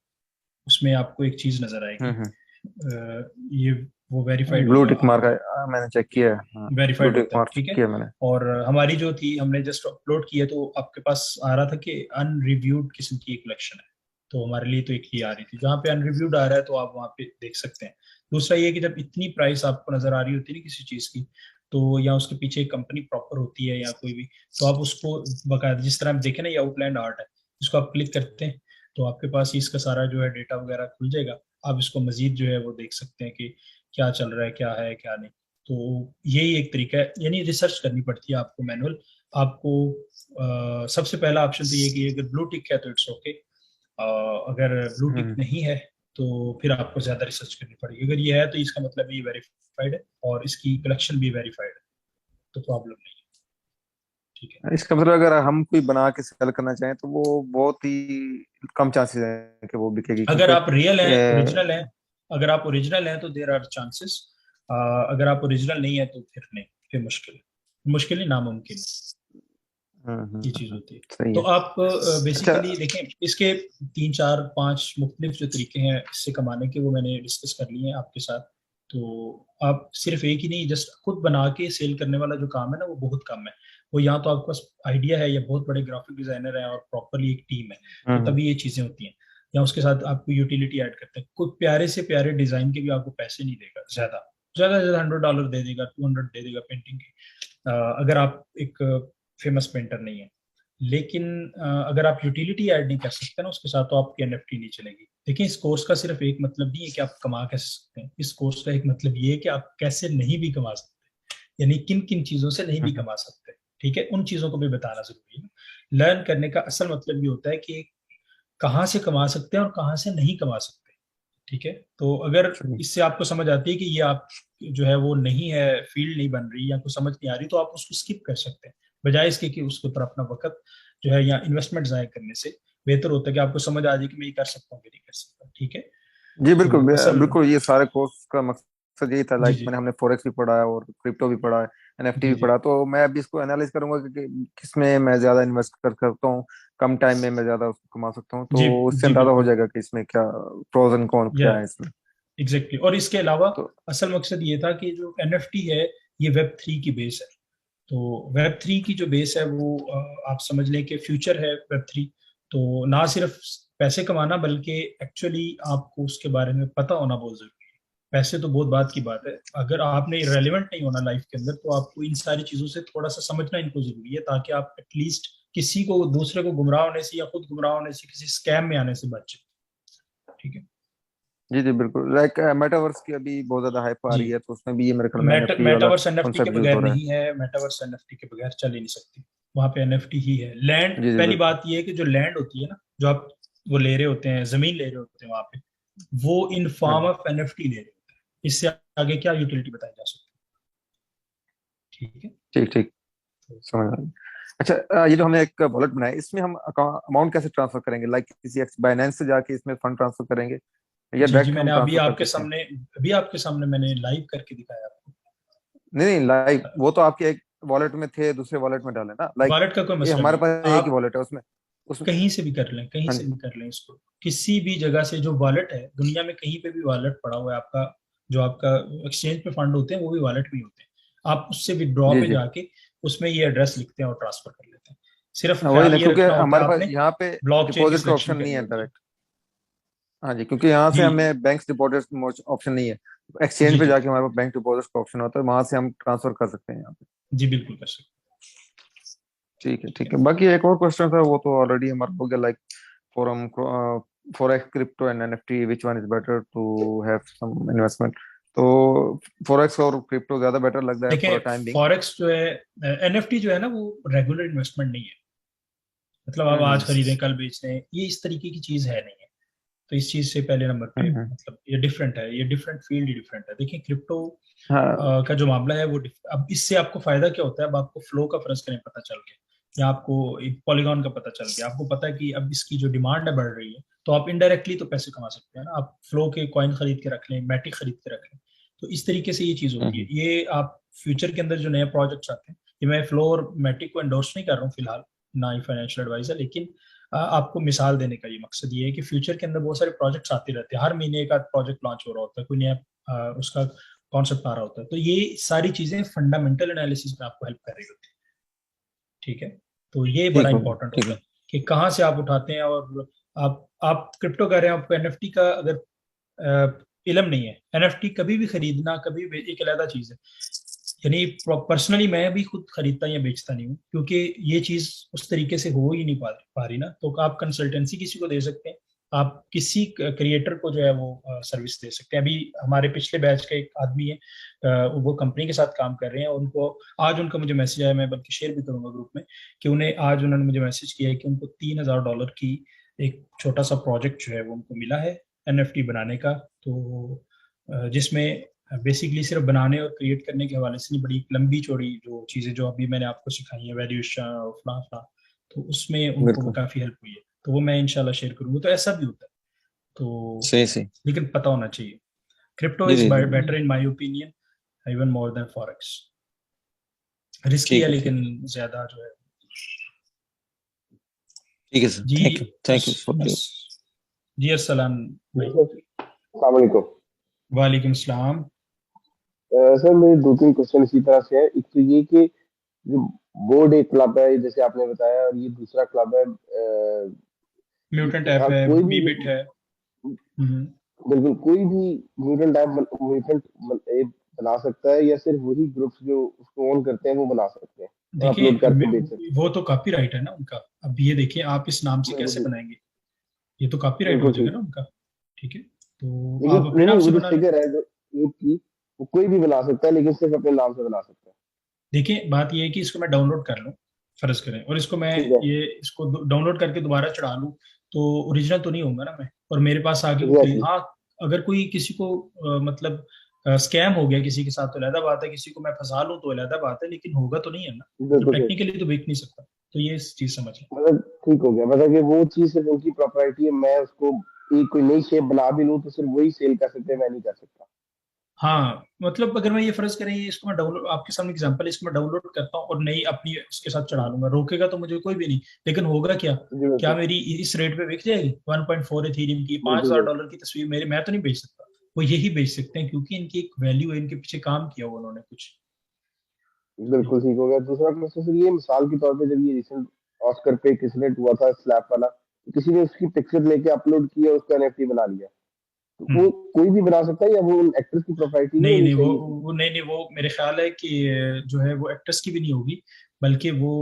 उसमें आपको एक चीज नजर आएगी। हम्म। ये वो वेरीफाइड ब्लू होगा, टिक मार्क मैंने चेक किया है, हाँ। ब्लू वेरीफाइड टिक होता है, मार्क चेक ठीक है। किया मैंने। और हमारी जो थी, हमने जस्ट अपलोड किया तो आपके पास आ रहा था कि अनरिव्यूड किस्म की एक कलेक्शन है। तो हमारे लिए तो एक ही आ रही थी, जहाँ पे अनरिव्यूड आ रहा है तो आप वहाँ पे देख सकते हैं। दूसरा ये कि जब इतनी प्राइस आपको नजर आ रही होती है ना किसी चीज की, तो या उसके पीछे एक कंपनी प्रॉपर होती है या कोई भी, तो आप उसको बकायदा, जिस तरह आप देखें ना ये आउटलैंड आर्ट है, इसको आप क्लिक करते हैं तो आपके पास ही इसका सारा जो है डेटा वगैरह खुल जाएगा। आप इसको मजीद जो है वो देख सकते हैं कि क्या चल रहा है क्या नहीं। तो यही एक तरीका है, यानी रिसर्च करनी पड़ती है आपको मैनुअल। आपको सबसे पहला ऑप्शन तो ये कि अगर ब्लू टिक है तो इट्स ओके। अगर ब्लू टिक हम्म। नहीं है तो फिर आपको ज्यादा रिसर्च करनी पड़ेगी। अगर ये है तो इसका मतलब ये वेरीफाइड है और इसकी कलेक्शन भी वेरीफाइड है, तो प्रॉब्लम नहीं है। ठीक है। इसका मतलब अगर हम कोई बना के सेल करना चाहें तो वो बहुत ही कम चांसेस हैं कि वो बिकेगी, अगर क्योंकि आप रियल हैं, ओरिजिनल हैं, अगर आप ओरिजिनल हैं तो देर आर चांसेस। अगर आप ओरिजिनल नहीं है तो फिर नहीं, फिर मुश्किल है, मुश्किल नहीं, नामुमकिन है। ये चीज होती है। सही तो है। आप अच्छा। बेसिकली देखें, इसके 3 4 5 मुख्तलिफ जो तरीके हैं इससे कमाने के, वो मैंने डिस्कस कर लिए हैं आपके साथ। तो आप सिर्फ एक ही नहीं, जस्ट खुद बना के सेल करने वाला जो काम है ना वो बहुत कम है। वो या तो आपके पास आइडिया है या बहुत बड़े ग्राफिक डिजाइनर हैं और प्रॉपरली एक टीम है, तो हम्म तभी ये चीजें होती हैं। या उसके साथ आपको यूटिलिटी ऐड करते हैं, कोई प्यारे से प्यारे डिजाइन के भी आपको पैसे नहीं देगा, ज्यादा ज्यादा ज्यादा $100 दे देगा, 200 दे देगा पेंटिंग के। अगर आप एक फेमस पेंटर नहीं है। लेकिन अगर आप यूटिलिटी ऐड नहीं कर सकते ना उसके साथ, तो आपकी एनएफटी नहीं चलेगी। देखिए, इस कोर्स का सिर्फ एक मतलब नहीं है कि आप कमा कैसे सकते हैं, इस कोर्स का एक मतलब ये है कि आप कैसे नहीं भी कमा सकते, यानी किन किन चीजों से नहीं भी हम्म। कमा सकते। ठीक है, उन चीजों को भी बताना जरूरी है। लर्न करने का असल मतलब ये होता है कि कहाँ से कमा सकते हैं और कहाँ से नहीं कमा सकते। ठीक है। तो अगर सही। इससे आपको समझ आती है कि ये आप जो है वो नहीं है, फील्ड नहीं बन रही या कुछ समझ नहीं आ रही, तो आप उसको स्किप कर सकते हैं, बजाय इसके कि उसके ऊपर अपना वक्त जो है या इन्वेस्टमेंट जाया करने से बेहतर होता है कि आपको समझ आ जाए कि मैं ये कर सकता हूँ कि नहीं कर सकता। ठीक है। जी बिल्कुल, तो असल, बिल्कुल ये सारे कोर्स का मकसद यही था। जी लाइक जी मैंने हमने फॉरेक्स भी पढ़ा है और क्रिप्टो भी पढ़ा है, एनएफटी जी भी जी पढ़ा, तो मैं अभी इसको एनालाइज करूंगा कि किसमें मैं ज्यादा इन्वेस्ट कर सकता हूँ, कम टाइम में मैं ज्यादा उसको कमा सकता हूँ, जी तो उससे जी अंदाजा हो बिल्कुल। जाएगा कि इसमें क्या प्रोज एंड कॉन या क्या है इसमें। एग्जैक्टली। और इसके अलावा तो असल मकसद ये था कि जो एनएफटी है ये वेब 3 की बेस है। तो वेब 3 की जो बेस है वो आप समझ लें कि फ्यूचर है वेब 3। तो ना सिर्फ पैसे कमाना, बल्कि एक्चुअली आपको उसके बारे में पता होना बहुत जरूरी है। पैसे तो बहुत बात की बात है, अगर आपने रेलिवेंट नहीं होना लाइफ के अंदर, तो आपको इन सारी चीजों से थोड़ा सा समझना इनको जरूरी है, ताकि आप एटलीस्ट किसी को दूसरे को गुमराह होने से या खुद गुमराह होने से, किसी स्कैम में आने से बचे। ठीक है जी जी बिल्कुल। लाइक मेटावर्स की अभी बहुत ज्यादा हाइप आ जी। रही है, तो उसमें भी ये मेरे ख्याल में एनएफटी वाला मेटावर्स एनएफटी के कॉन्सेप्ट यूज बगैर हो रहा है। नहीं है, मेटावर्स एनएफटी के बगैर चल ही नहीं सकती। वहां पे एनएफटी ही है। लैंड, जी जी पहली बिल्कुल। बात ये है कि जो लैंड होती है ना, जो आप वो ले रहे होते हैं, जमीन ले रहे होते हैं वहां पे, वो in form hmm, of NFT ले रहे होते हैं। इससे आगे क्या यूटिलिटी बताई जा सकती है। ठीक है। ठीक ठीक, तो समझ आ गया। अच्छा, ये जो हमने एक वॉलेट बनाया, इसमें हम अमाउंट कैसे ट्रांसफर करेंगे? लाइक किसी बाइनेंस से जाके इसमें फंड ट्रांसफर करेंगे, या जी जी, डायरेक्ट हम मैंने ट्रांसफर कर सकते हैं? अभी आपके सामने मैंने लाइव करके दिखाया आपको। नहीं नहीं, लाइक वो तो आपके एक वॉलेट में थे, दूसरे वॉलेट में डाले ना, लाइक वॉलेट का कोई ये मसला हमारे नहीं, पास एक ही आप वॉलेट है उसमें। उसमें कहीं से भी कर लें, कहीं हाँ से जी। भी कर लें इसको। किसी भी जगह से जो वॉलेट है, दुनिया में कहीं पे भी वॉलेट पड़ा हुआ है आपका, जो आपका एक्सचेंज पे फंड होते हैं वो भी वॉलेट में ही होते हैं। आप उससे विड्रॉ जी पे जी। जाके उसमें ये एडरेस लिखते हैं और ट्रांसफर कर लेते हैं। सिर्फ वही ख्याल ना, ये क्योंकि रखना होता है हमारे पास आपने यहाँ पे ब्लॉकचेन की डिपॉजिट का सिलेक्शन ऑप्शन नहीं करनी है होती है। डायरेक्ट। हाँ जी, क्योंकि यहाँ से जी हमें बैंक डिपॉजिट ऑप्शन नहीं है। जी एक्सचेंज पे जी जाके हमारे पास बैंक डिपॉजिट का ऑप्शन होता है, वहां से हम ट्रांसफर कर सकते हैं यहाँ पे। जी, बिल्कुल कर सकते ठीक है हैं। ठीक ठीक है। बाकी एक और क्वेश्चन था, वो तो ऑलरेडी हमारा हो गया। लाइक फॉर हम forex crypto and NFT, which one is better to have some investment? तो फॉरेक्स और क्रिप्टो ज्यादा बेटर लग रहा है फॉर देखिए, टाइम बिंग। फॉरेक्स जो है, एनएफटी जो है ना, वो रेगुलर इन्वेस्टमेंट नहीं है। मतलब आप आज हम्म खरीदें कल बेच रहे हैं, ये इस तरीके की चीज है नहीं है। तो इस चीज से पहले नंबर पे हम्म, मतलब ये डिफरेंट है, ये डिफरेंट फील्ड ही डिफरेंट है। देखिए क्रिप्टो हाँ का जो मामला है वो अब इससे आपको फायदा क्या होता है? अब आपको फ्लो का फर्ज करें पता चल गया, या आपको एक पॉलीगॉन का पता चल गया, आपको पता है कि अब इसकी जो डिमांड है बढ़ रही है, तो आप इनडायरेक्टली तो पैसे कमा सकते हैं ना। आप फ्लो के कॉइन खरीद के रख लें, मैटिक खरीद के रख लें। तो इस तरीके से ये चीज होती है। हम्म, ये आप फ्यूचर के अंदर जो नए प्रोजेक्ट्स आते हैं, ये मैं फ्लो और मैटिक को एंडोर्स नहीं कर रहा हूँ फिलहाल, ना ही फाइनेंशियल एडवाइजर, लेकिन आपको मिसाल देने का ये मकसद ये है कि फ्यूचर के अंदर बहुत सारे प्रोजेक्ट्स आते रहते हैं। हर महीने एक आध प्रोजेक्ट लॉन्च हो रहा होता है, कोई नया उसका कॉन्सेप्ट आ रहा होता है। तो ये सारी चीजें फंडामेंटल एनालिसिस में आपको हेल्प कर रही होती है। ठीक है। तो ये बड़ा ठीक हो गया इंपॉर्टेंट ठीक होता है। है कि कहाँ से आप उठाते हैं। और आप क्रिप्टो कर रहे हैं, आपको एनएफटी का अगर इलम नहीं है, एनएफटी कभी भी खरीदना, एक अलग चीज है। यानी पर्सनली मैं भी खुद खरीदता या बेचता नहीं हूँ, क्योंकि ये चीज उस तरीके से हो ही नहीं पा रही ना। तो आप कंसल्टेंसी किसी को दे सकते हैं, आप किसी क्रिएटर को जो है वो सर्विस दे सकते हैं। अभी हमारे पिछले बैच का एक आदमी है, वो कंपनी के साथ काम कर रहे हैं। उनको आज उनका मुझे मैसेज आया, मैं बल्कि शेयर भी करूंगा ग्रुप में, कि उन्हें आज उन्होंने मुझे मैसेज किया है कि उनको $3,000 की एक छोटा सा प्रोजेक्ट जो है वो उनको मिला है एनएफटी बनाने का। तो जिसमें बेसिकली सिर्फ बनाने और क्रिएट करने के हवाले से नहीं, बड़ी लंबी चौड़ी जो चीजें जो अभी मैंने आपको सिखाई है, वैल्यूएशन और फला फला, तो उसमें उनको वो बिल्कुल। काफी हेल्प हुई है। तो वो मैं इंशाल्लाह शेयर करूंगा। तो ऐसा भी होता है। तो सही सही। लेकिन पता होना चाहिए। क्रिप्टो जी इज जी जी बेटर जी। In my opinion, even more than forex. Risky ठीक है है लेकिन ठीक है। ज्यादा जो है। ठीक है सर, जी थैंक यू फॉर द। जी अस्सलाम जी भाई। सर, अस्सलाम वालेकुम। वालेकुम सलाम। सर मेरे दो तीन क्वेश्चन इसी तरह से है। एक तो ये कि जो बोर्ड एक क्लब है जैसे आपने बताया, और ये दूसरा क्लब है, म्यूटेंट ऐप हाँ, है, कोई भी बीबिट है। हम्म। बिल्कुल कोई भी म्यूटेंट ऐप म्यूटेंट बना सकता है, या सिर्फ वही ग्रुप्स जो उसको ओन करते हैं वो बना सकते हैं और अपलोड देखिए करके बेच सकते वो तो कॉपीराइट है ना उनका। अब ये देखिए आप इस नाम से हैं? कैसे बिल्कुल ठीक, बनाएंगे? ये तो कॉपीराइट हो बिल्कुल जाएगा ठीक। ना उनका। ठीक है, तो लेकिन आप अपने नहीं नाम नहीं, से वो जो बना लें। फिगर है जो ईद की, वो कोई भी बना सकता है, लेकिन सिर्फ अपने नाम से बना सकता है। देखिए बात ये है कि इसको मैं डाउनलोड कर लूँ, फर्ज करें, और इसको मैं ठीक है। ये इसको डाउनलोड करके दोबारा चढ़ा लूँ, तो ओरिजिनल तो नहीं होगा ना मैं। और मेरे पास आगे कोई खरीद, एग्जैक्टली। हाँ, अगर कोई किसी को मतलब स्कैम हो गया किसी के साथ तो अलहदा बात है, किसी को मैं फंसा लूँ तो अलहदा बात है, लेकिन होगा तो नहीं है ना। मतलब बिल्कुल ठीक। टेक्निकली तो बेच नहीं सकता। तो ये चीज समझ लें। मतलब ठीक हो गया, मतलब कि वो चीज सिर्फ उनकी प्रॉपर्टी है, मैं उसको एक कोई नई शेप बना भी लूं तो सिर्फ वही सेल कर सकते हैं, मैं नहीं कर सकता। हाँ, मतलब अगर मैं ये फर्ज करें, ये इसको मैं डाउनलोड, आपके सामने एग्जांपल, इसको मैं डाउनलोड करता हूँ और नई अपनी इसके साथ चढ़ा लूंगा, रोकेगा तो मुझे कोई भी नहीं। लेकिन होगा क्या? जी क्या बिल्कुल। मेरी इस रेट पे बिक जाएगी? 1.4 एथीरियम की, पांच बिल्कुल हजार बिल्कुल। डॉलर की तस्वीर मेरी मैं तो नहीं बेच सकता। वो यही बेच सकते हैं, क्योंकि इनकी एक वैल्यू है, इनके पीछे काम किया हुआ उन्होंने कुछ। बिल्कुल ठीक हो गया। दूसरा क्वेश्चन सर, ये मिसाल के तौर पे जब ये रिसेंट ऑस्कर पे एक इंसिडेंट हुआ था स्लैप वाला, तो किसी ने उसकी पिक्चर लेके अपलोड किया, उसका एनएफटी बना लिया, तो वो हम्म। कोई भी बना सकता है, या वो उन एक्टर्स की प्रॉपर्टी नहीं नहीं होनी नहीं, चाहिए थी? नहीं नहीं, वो मेरे ख्याल है कि जो है वो एक्ट्रेस की भी नहीं होगी, बल्कि वो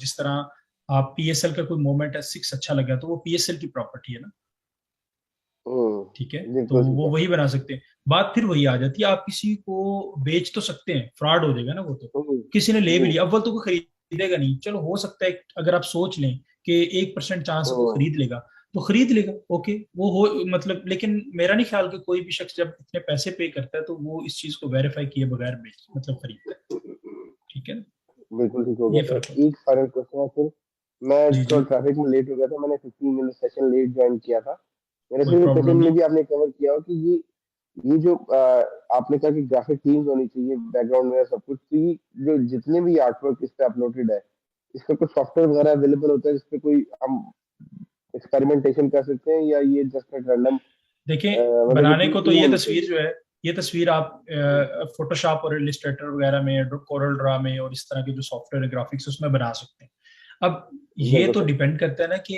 जिस तरह आप पीएसएल का कोई मोमेंट है 6 अच्छा लगा तो वो पीएसएल की प्रॉपर्टी है ना, ठीक है, तो बिल्कुल ठीक वो है। वही बना सकते हैं। बात फिर वही आ जाती है, आप किसी को बेच तो सकते हैं, फ्रॉड हो जाएगा ना वो तो। किसी ने ले भी जी। लिया, अव्वल तो कोई खरीदेगा नहीं, चलो हो सकता है अगर आप सोच लें कि 1% चांस है वो हम्म, खरीद लेगा, तो खरीद लेगा, ओके, वो हो मतलब, लेकिन मेरा नहीं ख्याल कि कोई भी शख्स जब इतने पैसे पे करता है तो वो इस चीज को वेरीफाई किए बगैर बेच मतलब खरीदता है, ठीक है ना, बिल्कुल ठीक हो गया ये सर। फर्क होता एक फाइनल क्वेश्चन है फिर। मैं है। जी जी, थोड़ा ट्रैफिक में लेट हो गया था, मैंने 15 मिनट सेशन लेट ज्वाइन किया था। मेरे कोई से क्वेश्चन प्रॉब्लम में नहीं। भी आपने कवर किया हो कि ये जो आपने कहा कि ग्राफिक टीम्स होनी चाहिए, बैकग्राउंड में सब कुछ, तो ये जो जितने भी आर्टवर्क इस पे अपलोडेड है, इसका कुछ सॉफ्टवेयर वगैरह अवेलेबल होता है जिसपे कोई हम एक्सपेरिमेंटेशन कर सकते हैं, या ये जस्ट रैंडम देखिए, मतलब बनाने कि को तो टीम ये होनी तस्वीर चाहिए? जो है, ये तस्वीर आप फोटोशॉप और इलिस्ट्रेटर वगैरह में, कोरल ड्रा में और इस तरह के जो सॉफ्टवेयर है ग्राफिक्स उसमें बना सकते हैं। अब ये बिल्कुल तो सर। डिपेंड करता है ना कि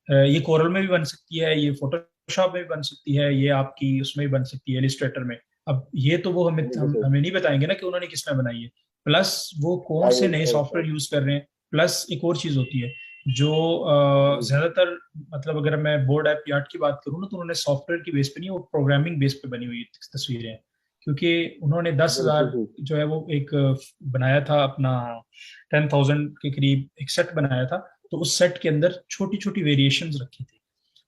ये कोरल में भी बन सकती है, ये फोटोशॉप में भी बन सकती है, ये आपकी उसमें भी बन सकती है इलिस्ट्रेटर में। अब ये तो वो बिल्कुल सर। हमें नहीं बताएंगे ना कि उन्होंने किसमें बनाई है, प्लस वो कौन आई से नए अंडरस्टैंड। सॉफ्टवेयर यूज कर रहे हैं। प्लस एक और चीज होती है जो जी। ज्यादातर, मतलब अगर मैं बोर्ड ऐप आर्ट की बात करूँ ना, तो उन्होंने सॉफ्टवेयर की बेस पे नहीं, वो प्रोग्रामिंग बेस पे बनी हुई तस्वीरें हैं, क्योंकि उन्होंने दस बिल्कुल हजार ठीक। जो है वो एक बनाया था अपना, 10,000 के करीब एक सेट बनाया था। तो उस सेट के अंदर छोटी छोटी वेरिएशंस रखी थी,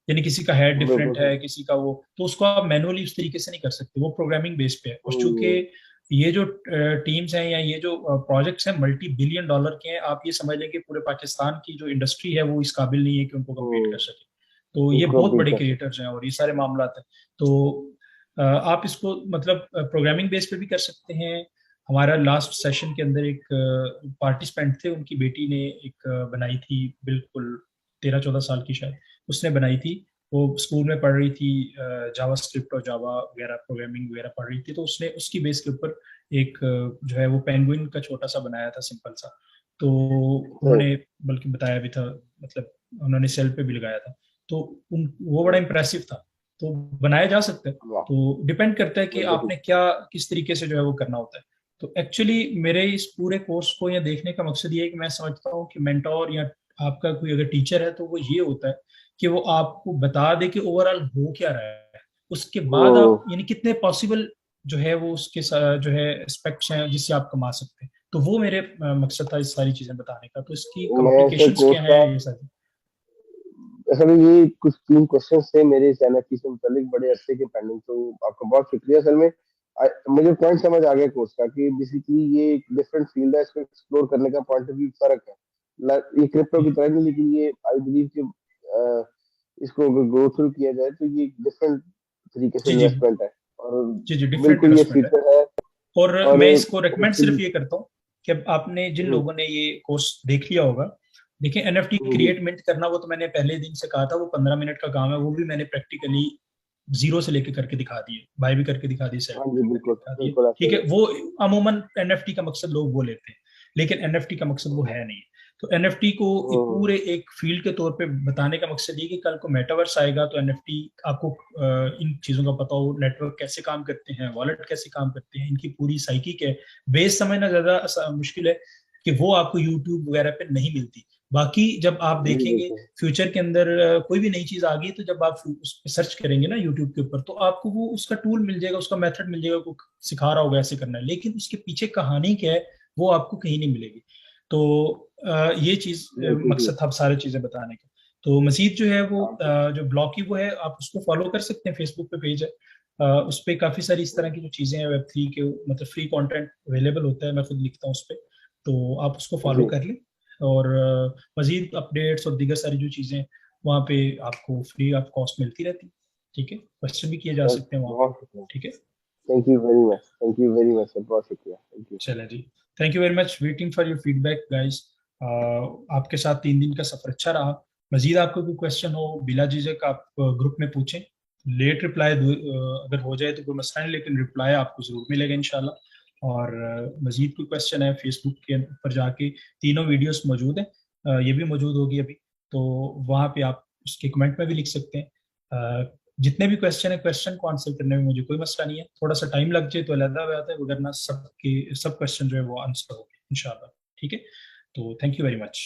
यानी किसी का हेड बिल्कुल डिफरेंट सर। है, किसी का वो, तो उसको आप मैनुअली उस तरीके से नहीं कर सकते, वो प्रोग्रामिंग बेस पे है। और चूंकि हम्म, ये जो टीम्स हैं या ये जो प्रोजेक्ट्स हैं मल्टी बिलियन डॉलर के हैं, आप ये समझ लें कि पूरे पाकिस्तान की जो इंडस्ट्री है वो इस काबिल नहीं है कि उनको कम्पीट कर सके। तो ये उनको बहुत बीट बड़े कर सकते। क्रिएटर्स हैं और ये सारे मामला हैं। तो आप इसको मतलब प्रोग्रामिंग बेस पे भी कर सकते हैं। हमारा लास्ट सेशन के अंदर एक पार्टिसिपेंट थे, उनकी बेटी ने एक बनाई थी, बिल्कुल 13-14 साल की शायद, उसने बनाई थी। वो स्कूल में पढ़ रही थी, जावा स्क्रिप्ट और जावा वगैरह प्रोग्रामिंग वगैरह पढ़ रही थी, तो उसने उसकी बेस के ऊपर एक जो है वो पेंगुइन का छोटा सा बनाया था, सिंपल सा। तो सही। उन्होंने बल्कि बताया भी था, मतलब उन्होंने सेल पे भी लगाया था। तो वो बड़ा इंप्रेसिव था। तो बनाया जा सकता है। वाह। तो डिपेंड करता है कि बिल्कुल आपने ठीक। क्या किस तरीके से जो है वो करना होता है। तो एक्चुअली मेरे इस पूरे कोर्स को या देखने का मकसद ये है कि मैं समझता हूँ कि मेंटोर या आपका कोई अगर टीचर है तो वो ये होता है कि वो आपको बता दे कि ओवरऑल हो क्या रहा है, उसके बाद हम्म, आप यानी कितने पॉसिबल जो है वो उसके जो है एस्पेक्ट्स हैं जिससे आप कमा सकते हैं। तो वो मेरे मकसद था इस सारी चीजें बताने का, तो इसकी मैं सर कॉम्प्लिकेशंस कोर्स क्या का, हैं ये सारी। असल में ये कुछ 3 क्वेश्चन थे मेरे इस एनएफटी से मुतालिक, बड़े अच्छे के पेंडिंग, तो आपका बहुत शुक्रिया। असल में मुझे पॉइंट समझ आ गया कोर्स का कि बेसिकली ये एक डिफरेंट फील्ड है, इसको एक्सप्लोर करने का पॉइंट ऑफ व्यू फर्क है। ये क्रिप्टो की जी तरह नहीं, लेकिन ये आई बिलीव कि इसको अगर ग्रो थ्रू किया जाए तो ये डिफरेंट तरीके से जी जी इन्वेस्टमेंट है, और जी जी, डिफरेंट बिल्कुल ये इन्वेस्टमेंट है। फ्यूचर है। और और मैं इसको रेकमेंड सिर्फ होपफुली। ये करता हूँ कि अब आपने जिन लोगों ने ये कोर्स देख लिया होगा, देखिए एनएफटी क्रिएट मिंट करना वो तो मैंने पहले दिन से कहा था, वो 15 मिनट का काम है, वो भी मैंने प्रैक्टिकली जीरो से लेके करके दिखा दिए, बाय भी करके दिखा दिए, सेल हाँ भी जी, करके बिल्कुल दिखा दिए, बिल्कुल ऐसा ठीक ही है। है। वो अमूमन एनएफटी का मकसद लोग वो लेते हैं, लेकिन एनएफटी का मकसद वो है नहीं। तो एनएफटी को एक हम्म, पूरे एक फील्ड के तौर पे बताने का मकसद ये कि कल को मेटावर्स आएगा तो एनएफटी आपको इन चीजों का पता हो, नेटवर्क कैसे काम करते हैं, वॉलेट कैसे काम करते हैं, इनकी पूरी साइकी क्या है, बेस समझना ज्यादा मुश्किल है कि वो आपको यूट्यूब वगैरह पे नहीं मिलती। बाकी जब आप जी देखेंगे बिल्कुल। फ्यूचर के अंदर कोई भी नई चीज आ गई, तो जब आप उस पर सर्च करेंगे ना यूट्यूब के ऊपर, तो आपको वो उसका टूल मिल जाएगा, उसका मेथड मिल जाएगा, को सिखा रहा होगा ऐसे करना है, लेकिन उसके पीछे कहानी क्या है वो आपको कहीं नहीं मिलेगी। तो ये चीज बिल्कुल जी। मकसद था सारी चीजें बताने का। तो मजीद जो है वो आप जो ब्लॉग की वो है, आप उसको फॉलो कर सकते हैं, फेसबुक पे पेज है, उस पर काफी सारी इस तरह की जो चीजें हैं वेब 3 के, मतलब फ्री कंटेंट अवेलेबल होता है, मैं खुद लिखता हूँ उस पर, तो आप उसको फॉलो जी। कर लें। और मजीद अपडेट्स और दीगर सारी जो चीजें वहाँ पे आपको फ्री ऑफ कॉस्ट मिलती रहती है, ठीक है, क्वेश्चन भी किए जा सर सकते हैं वहाँ पे, बहुत शुक्रिया। ठीक है। Thank you very much, thank you very much sir, बहुत शुक्रिया, थैंक यू। चलें जी, thank you very much, waiting for your feedback guys. आपके साथ 3 दिन का सफर अच्छा रहा। मजीद आपको कोई क्वेश्चन हो बिला झिझक आप ग्रुप में पूछें, लेट रिप्लाई अगर हो जाए तो कोई मसला नहीं, लेकिन रिप्लाई आपको जरूर मिलेगा इंशाल्लाह। और मजीद कोई क्वेश्चन है फेसबुक के ऊपर जाके तीनों वीडियोस मौजूद हैं, ये भी मौजूद होगी अभी, तो वहाँ पे आप उसके कमेंट में भी लिख सकते हैं। जितने भी क्वेश्चन है, क्वेश्चन को आंसर करने में मुझे कोई मसला नहीं है, थोड़ा सा टाइम लग जाए तो अलग बात है, वरना सबके सब क्वेश्चन जो है वो आंसर होंगे इंशाल्लाह, ठीक है। तो थैंक यू वेरी मच।